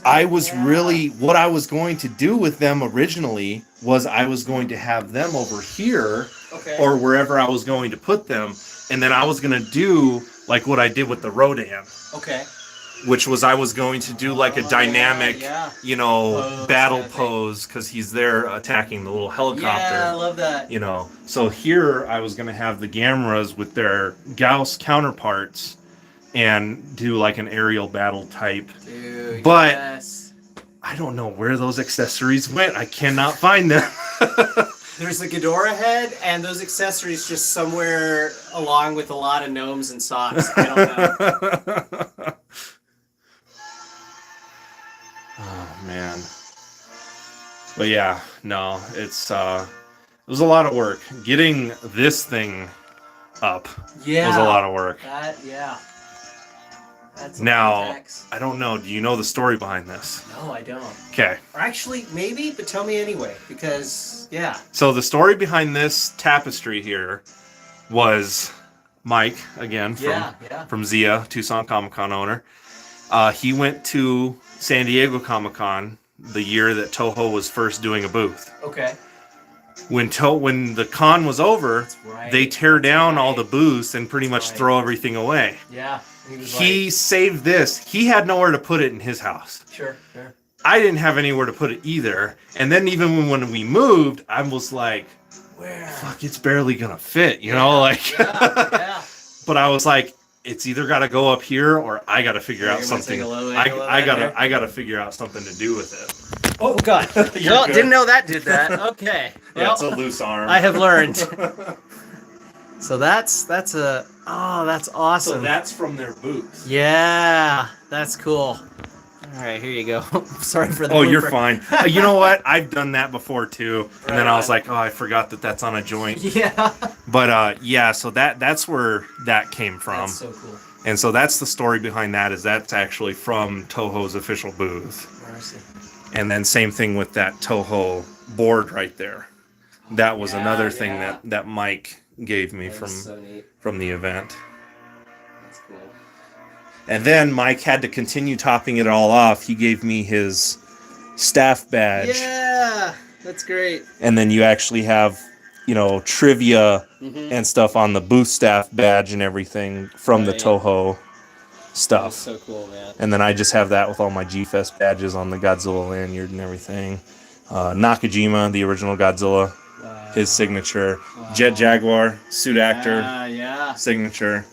I was really, what I was going to do with them originally was I was going to have them over here or wherever I was going to put them. And then I was going to do like what I did with the Rodan. Okay. Which was I was going to do like a dynamic, you know, battle pose because he's there attacking the little helicopter. Yeah, I love that. You know, so here I was going to have the Gameras with their Gauss counterparts and do like an aerial battle type. Dude, but yes. I don't know where those accessories went. I cannot find them. There's the Ghidorah head and those accessories just somewhere along with a lot of gnomes and socks. I don't know. Oh man. But yeah, no, it was a lot of work. Getting this thing up was a lot of work. That's now, I don't know. Do you know the story behind this? No, I don't. Okay. Or actually, maybe, but tell me anyway, because, So the story behind this tapestry here was Mike, again, from Zia, Tucson Comic-Con owner. He went to San Diego Comic-Con the year that Toho was first doing a booth. Okay. When the con was over, they tear down all the booths and pretty much throw everything away. Yeah. He saved this. He had nowhere to put it in his house. Sure. I didn't have anywhere to put it either. And then even when we moved, I was like, where? Fuck, it's barely going to fit, you know? Like, But I was like, it's either got to go up here or I got to figure out something. I got to figure out something to do with it. Oh, God. Well, didn't know that did that. Okay. Yeah, it's a loose arm. I have learned. So that's awesome. So that's from their booth. Yeah, that's cool. All right, here you go. Sorry for the blooper. You're fine. You know what? I've done that before too. And then I was like, I forgot that that's on a joint. Yeah. But so that's where that came from. That's so cool. And so that's the story behind that, is that's actually from Toho's official booth. Mercy. And then same thing with that Toho board right there. That was another thing that Mike gave me from the event. That's cool. And then Mike had to continue topping it all off. He gave me his staff badge. Yeah, that's great. And then you actually have, trivia and stuff on the booth staff badge and everything from the Toho stuff. That's so cool, man. And then I just have that with all my G-Fest badges on the Godzilla lanyard and everything. Nakajima, the original Godzilla. His signature. Jet Jaguar, suit actor. Signature.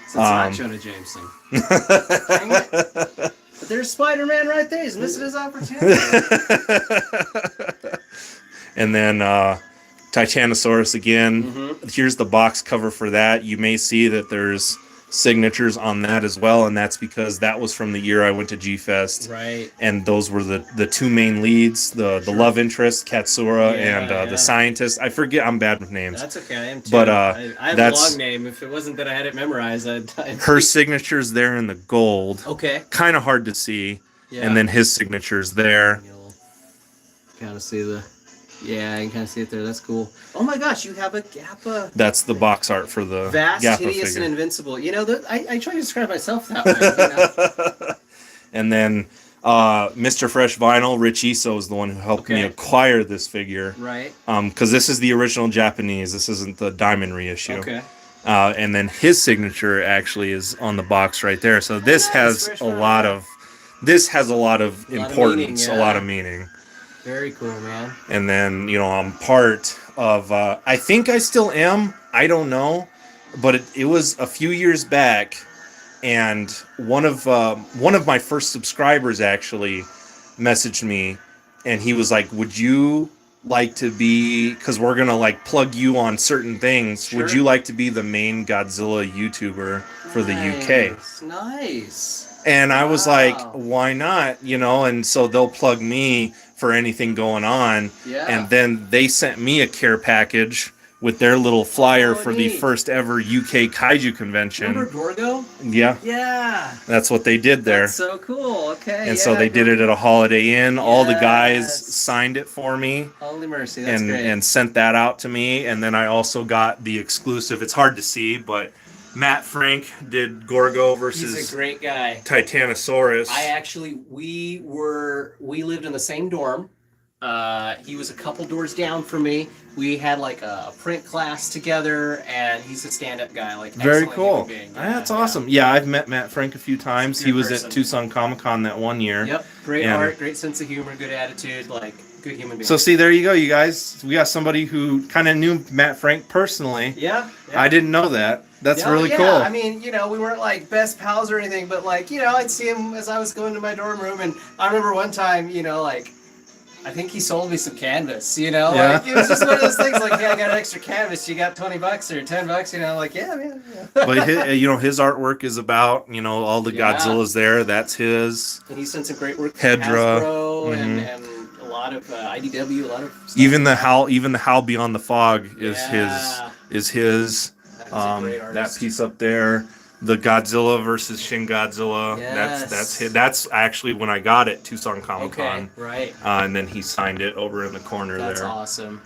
It's not Jonah Jameson. Dang it. But there's Spider-Man right there. He's missing his opportunity. And then Titanosaurus again. Here's the box cover for that. You may see that there's signatures on that as well, and that's because that was from the year I went to G-Fest. Right. And those were the two main leads, the love interest, Katsura, and the scientist. I forget, I'm bad with names. That's okay, I am too. But I have a long name. If it wasn't that I had it memorized, I'd her signature's there in the gold. Okay. Kind of hard to see. Yeah. And then his signature's there. You'll kind of see the... Yeah, I can kind of see it there. That's cool. Oh my gosh, you have a Gappa. That's the box art for the Vast, Gappa hideous, figure. and invincible. You know, I try to describe myself that way. You know? And then Mr. Fresh Vinyl, Rich Iso is the one who helped me acquire this figure. Right. Because this is the original Japanese. This isn't the diamond reissue. Okay. And then his signature actually is on the box right there. So this has a lot of importance, a lot of meaning. Very cool, man. And then, I'm part of, I think I still am, I don't know, but it was a few years back, and one of my first subscribers actually messaged me, and he was like, would you like to be, because we're going to like plug you on certain things, Sure. Would you like to be the main Godzilla YouTuber for the UK? Nice. And I was like, why not? And so they'll plug me for anything going on. Yeah. And then they sent me a care package with their little flyer for the first ever UK Kaiju convention. Remember Gorgo? Yeah. Yeah. That's what they did there. That's so cool. Okay. And so they did it at a Holiday Inn. All the guys signed it for me. Holy mercy, that's great. And sent that out to me. And then I also got the exclusive. It's hard to see, but Matt Frank did Gorgo versus He's a great guy. Titanosaurus. We lived in the same dorm. He was a couple doors down from me. We had like a print class together, and he's a stand-up guy. Like very cool. Being. That's awesome. Yeah, I've met Matt Frank a few times. He was at Tucson Comic-Con that one year. Yep. Great art, great sense of humor, good attitude, like good human being. So see, there you go, you guys. We got somebody who kind of knew Matt Frank personally. Yeah. I didn't know that. That's really cool. I mean, we weren't like best pals or anything, but like, I'd see him as I was going to my dorm room, and I remember one time, I think he sold me some canvas, like it was just one of those things like, hey, I got extra canvas, you got $20 or $10, like, yeah, man. Yeah. But his artwork is about, all the Godzillas there. That's his. And he's done some great work for Hedra, Hasbro and a lot of IDW, a lot of stuff. Even the Howl Beyond the Fog is his. That piece up there, the Godzilla versus Shin Godzilla. Yes. That's actually when I got it, Tucson Comic-Con. Okay, right. And then he signed it over in the corner there. That's awesome.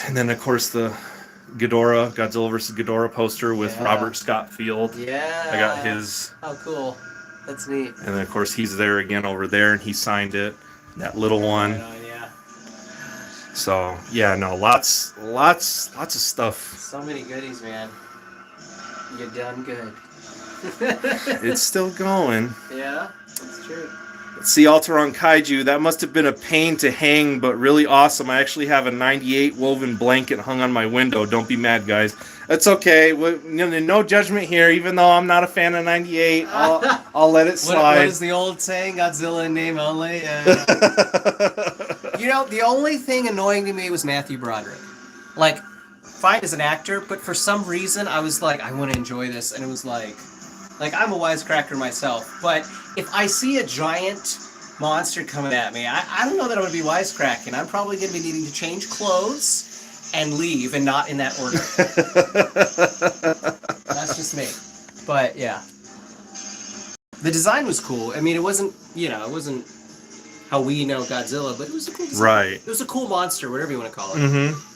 And then of course the Ghidorah, Godzilla versus Ghidorah poster with Robert Scott Field. Yeah. I got his. Oh, cool. That's neat. And then of course he's there again over there, and he signed it. That little one. Right on, yeah. So lots of stuff. So many goodies, man. You done good. It's still going. Yeah, that's true. Let's see, Alteron Kaiju. That must have been a pain to hang, but really awesome. I actually have a 98 woven blanket hung on my window. Don't be mad, guys. It's okay. No judgment here. Even though I'm not a fan of 98, I'll let it slide. What is the old saying? Godzilla in name only. The only thing annoying to me was Matthew Broderick. Like, fine as an actor, but for some reason I was like, I want to enjoy this, and it was like I'm a wisecracker myself, but if I see a giant monster coming at me, I don't know that I'm going to be wisecracking. I'm probably going to be needing to change clothes and leave, and not in that order. That's just me. But yeah. The design was cool. I mean, it wasn't how we know Godzilla, but it was a cool design. Right. It was a cool monster, whatever you want to call it. Mm-hmm.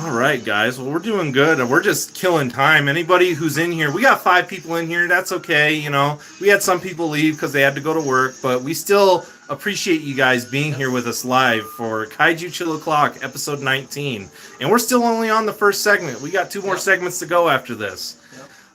All right, guys. Well, we're doing good. We're just killing time. Anybody who's in here, we got 5 people in here. That's okay. We had some people leave because they had to go to work, but we still appreciate you guys being here with us live for Kaiju Chill O'Clock, episode 19. And we're still only on the first segment. We got 2 more segments to go after this.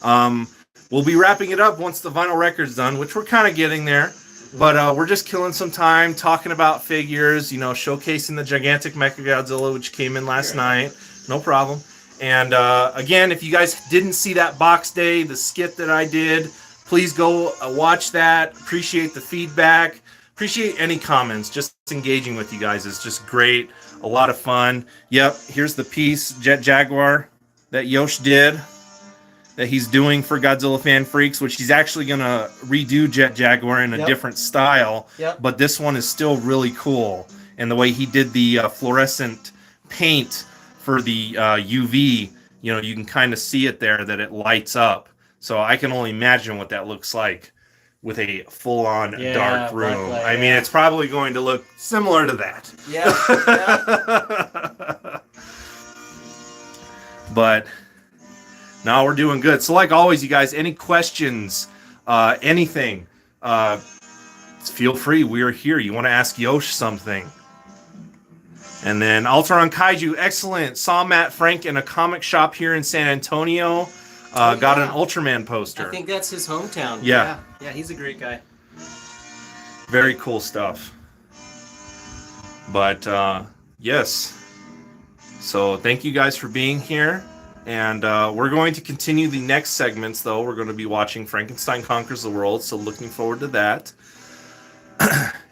Yep. We'll be wrapping it up once the vinyl record's done, which we're kind of getting there. But we're just killing some time talking about figures, showcasing the gigantic Mechagodzilla, which came in last night. No problem. And again, if you guys didn't see that box day, the skit that I did, please go watch that. Appreciate the feedback. Appreciate any comments. Just engaging with you guys is just great. A lot of fun. Yep, here's the piece, Jet Jaguar, that Yosh did. that he's doing for Godzilla Fan Freaks, which he's actually going to redo Jet Jaguar in a different style. Yep. But this one is still really cool. And the way he did the fluorescent paint for the UV, you know, you can kind of see it there that it lights up. So I can only imagine what that looks like with a full-on dark room. Light, I mean, it's probably going to look similar to that. Yeah. But now we're doing good. So like always, you guys, any questions, anything, feel free. We are here. You want to ask Yosh something? And then Ultron Kaiju, excellent. Saw Matt Frank in a comic shop here in San Antonio. Got an Ultraman poster. I think that's his hometown. Yeah. Yeah, he's a great guy. Very cool stuff. But yes. So thank you guys for being here. And we're going to continue the next segments, though. We're going to be watching Frankenstein Conquers the World. So looking forward to that.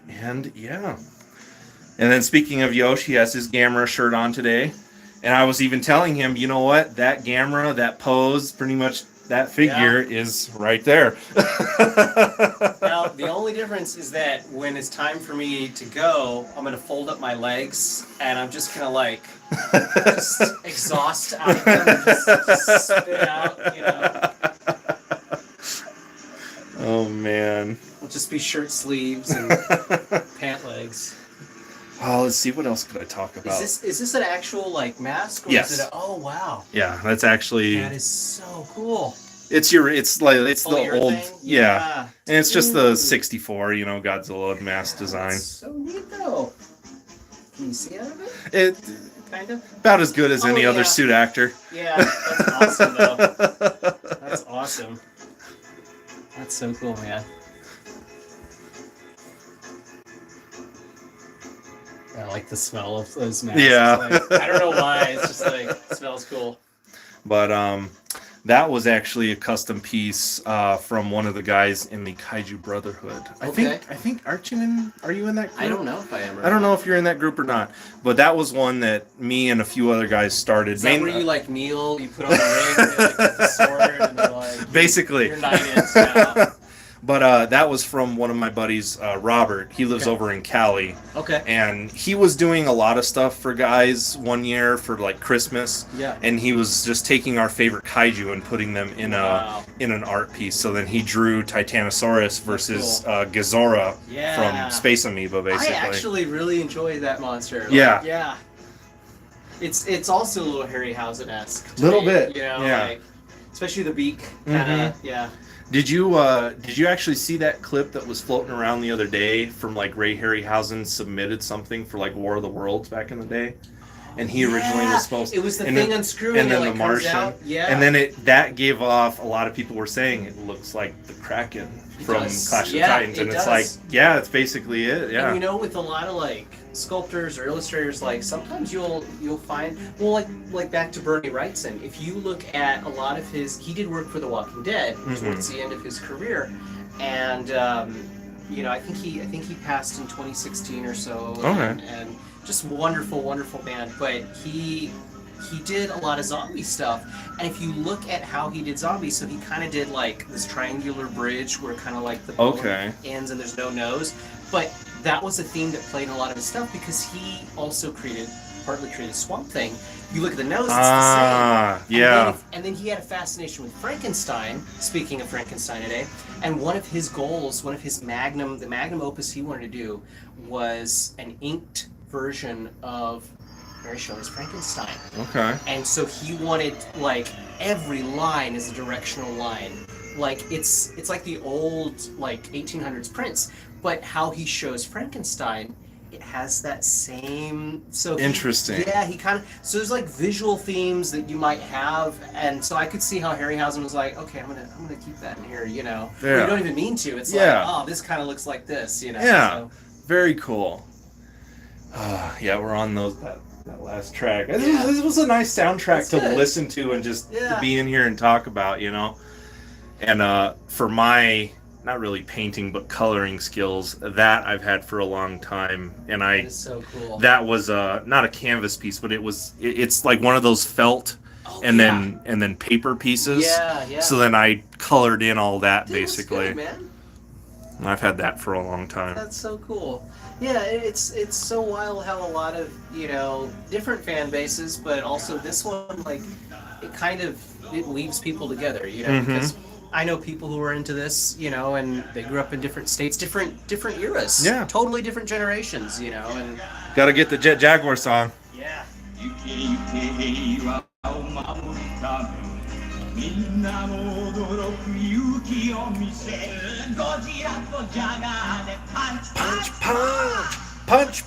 And yeah. And then speaking of Yosh, he has his Gamera shirt on today. And I was even telling him, you know what? That Gamera, that pose, pretty much that figure is right there. Now, the only difference is that when it's time for me to go, I'm going to fold up my legs and I'm just going to like just exhaust out of them and just spit out, you know. Oh, man. It'll just be shirt sleeves and pant legs. Oh, let's see. What else could I talk about? Is this an actual like mask? Or Yes. Is it oh wow. Yeah, that's actually. That is so cool. It's the old. Thing? Yeah. And it's just the Ooh. 64, you know, Godzilla mask design. That's so neat though. Can you see out of it? It Kind of. about as good as any other suit actor. Yeah, that's awesome though. That's awesome. That's so cool, man. I like the smell of those masks. Yeah. Like, I don't know why. It's just like it smells cool. But that was actually a custom piece from one of the guys in the Kaiju Brotherhood. I think are you in that group? I don't know if I am. I don't know if you're in that group or not. But that was one that me and a few other guys started. Is that where you like kneel, you put on the ring, and, like, with the sword, and you're like basically. you're 9 inches now. But that was from one of my buddies, Robert. He lives over in Cali. Okay. And he was doing a lot of stuff for guys one year for like Christmas. Yeah. And he was just taking our favorite kaiju and putting them in in an art piece. So then he drew Titanosaurus versus Ghidorah from Space Amoeba, basically. I actually really enjoy that monster. Like, Yeah. Yeah. It's also a little Harryhausen-esque. Little bit. You know, Yeah. like, especially the beak. Kinda, yeah. Did you actually see that clip that was floating around the other day from like Ray Harryhausen submitted something for like War of the Worlds back in the day? And he originally was supposed to. It was the thing unscrewing and then it, the like, Martian. comes out. Yeah. And then that gave off, a lot of people were saying it looks like the Kraken from Clash of the Titans. And it's like, yeah, it's basically it. Yeah. And you know, with a lot of like sculptors or illustrators, like sometimes you'll find, well, like back to Bernie Wrightson. If you look at a lot of he did work for The Walking Dead towards the end of his career, and you know, I think he passed in 2016 or so. Okay. And just wonderful man. But he did a lot of zombie stuff, and if you look at how he did zombies, so he kind of did like this triangular bridge where kind of like the bone ends and there's no nose, but that was a theme that played in a lot of his stuff because he also partly created Swamp Thing. You look at the nose, it's the same. Yeah. And then he had a fascination with Frankenstein, speaking of Frankenstein today, and one of his goals, the magnum opus he wanted to do was an inked version of Mary Shelley's Frankenstein. Okay. And so he wanted, like, every line is a directional line. Like, it's like the old, like, 1800s prints. But how he shows Frankenstein, it has that same... Interesting. He kind of... So there's, like, visual themes that you might have. And so I could see how Harryhausen was like, okay, I'm gonna keep that in here, you know. Yeah. But you don't even mean to. It's like, oh, this kind of looks like this, you know. Yeah. So. Very cool. Yeah, we're on that last track. This was a nice soundtrack to listen to and just to be in here and talk about, you know. And for my, not really painting, but coloring skills, that I've had for a long time. And That is so cool. that was not a canvas piece, but it's like one of those felt and then paper pieces. Yeah. So then I colored in all that. Dude, basically. that's good, man. I've had that for a long time. That's so cool. Yeah, it's so wild how a lot of, different fan bases, but also this one, like, it weaves people together, because I know people who are into this, and they grew up in different states, different eras. Yeah. Totally different generations, and Gotta get the Jet Jaguar song. yeah. みんなの驚く勇気を見せゴジラとジャガーでパンチパンチ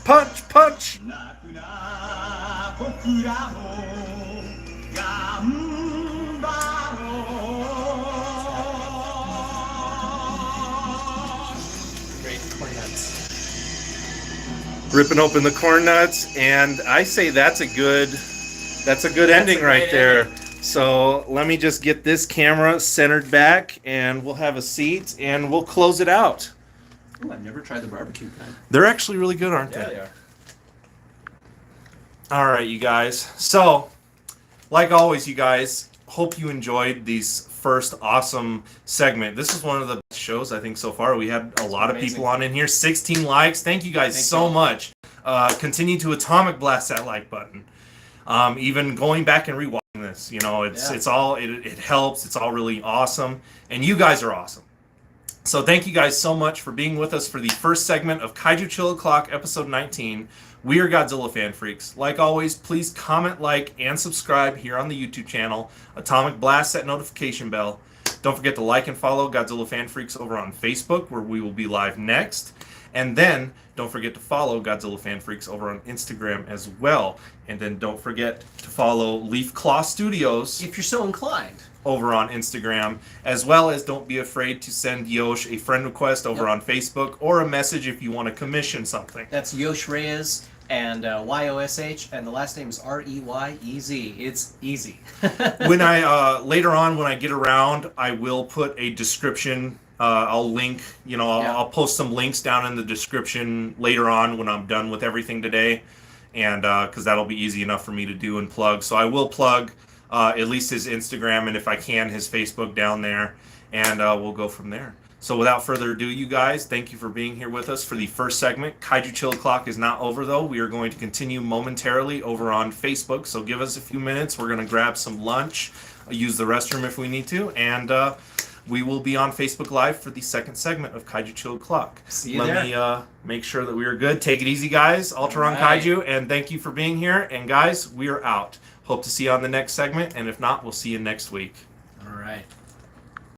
Punch! 泣くな僕らも頑張ろう Great corn nuts. Ripping open the corn nuts, and I say that's a good ending right there. Ending. So let me just get this camera centered back, and we'll have a seat, and we'll close it out. Ooh, I've never tried the barbecue kind. They're actually really good, aren't Yeah, they? they are. All right, you guys. So, like always, you guys, hope you enjoyed these first awesome segment. This is one of the best shows I think so far. We had a lot of people on in here. 16 likes. Thank you guys so much. Continue to atomic blast that like button. Even going back and rewatching this, it's all it helps. It's all really awesome, and you guys are awesome. So thank you guys so much for being with us for the first segment of Kaiju Chill O'Clock, episode 19. We are Godzilla fan freaks. Like always, please comment, like, and subscribe here on the YouTube channel. Atomic blast that notification bell. Don't forget to like and follow Godzilla fan freaks over on Facebook, where we will be live next. And then don't forget to follow Godzilla Fan Freaks over on Instagram as well. And then don't forget to follow Leaf Claw Studios If you're so inclined. over on Instagram, as well as don't be afraid to send Yosh a friend request over on Facebook or a message if you want to commission something. That's Yosh Reyes and Yosh, and the last name is Reyez. It's easy. When I later on, when I get around, I will put a description. I'll link, I'll post some links down in the description later on when I'm done with everything today, and because that'll be easy enough for me to do and plug. So I will plug at least his Instagram, and if I can, his Facebook down there, and we'll go from there. So without further ado, you guys, thank you for being here with us for the first segment. Kaiju Chill O'Clock is not over, though. We are going to continue momentarily over on Facebook, so give us a few minutes. We're going to grab some lunch, use the restroom if we need to, and we will be on Facebook Live for the second segment of Kaiju Chill O'Clock. See you there. Let me make sure that we are good. Take it easy, guys. Ultron Kaiju, and thank you for being here. And guys, we are out. Hope to see you on the next segment, and if not, we'll see you next week. All right.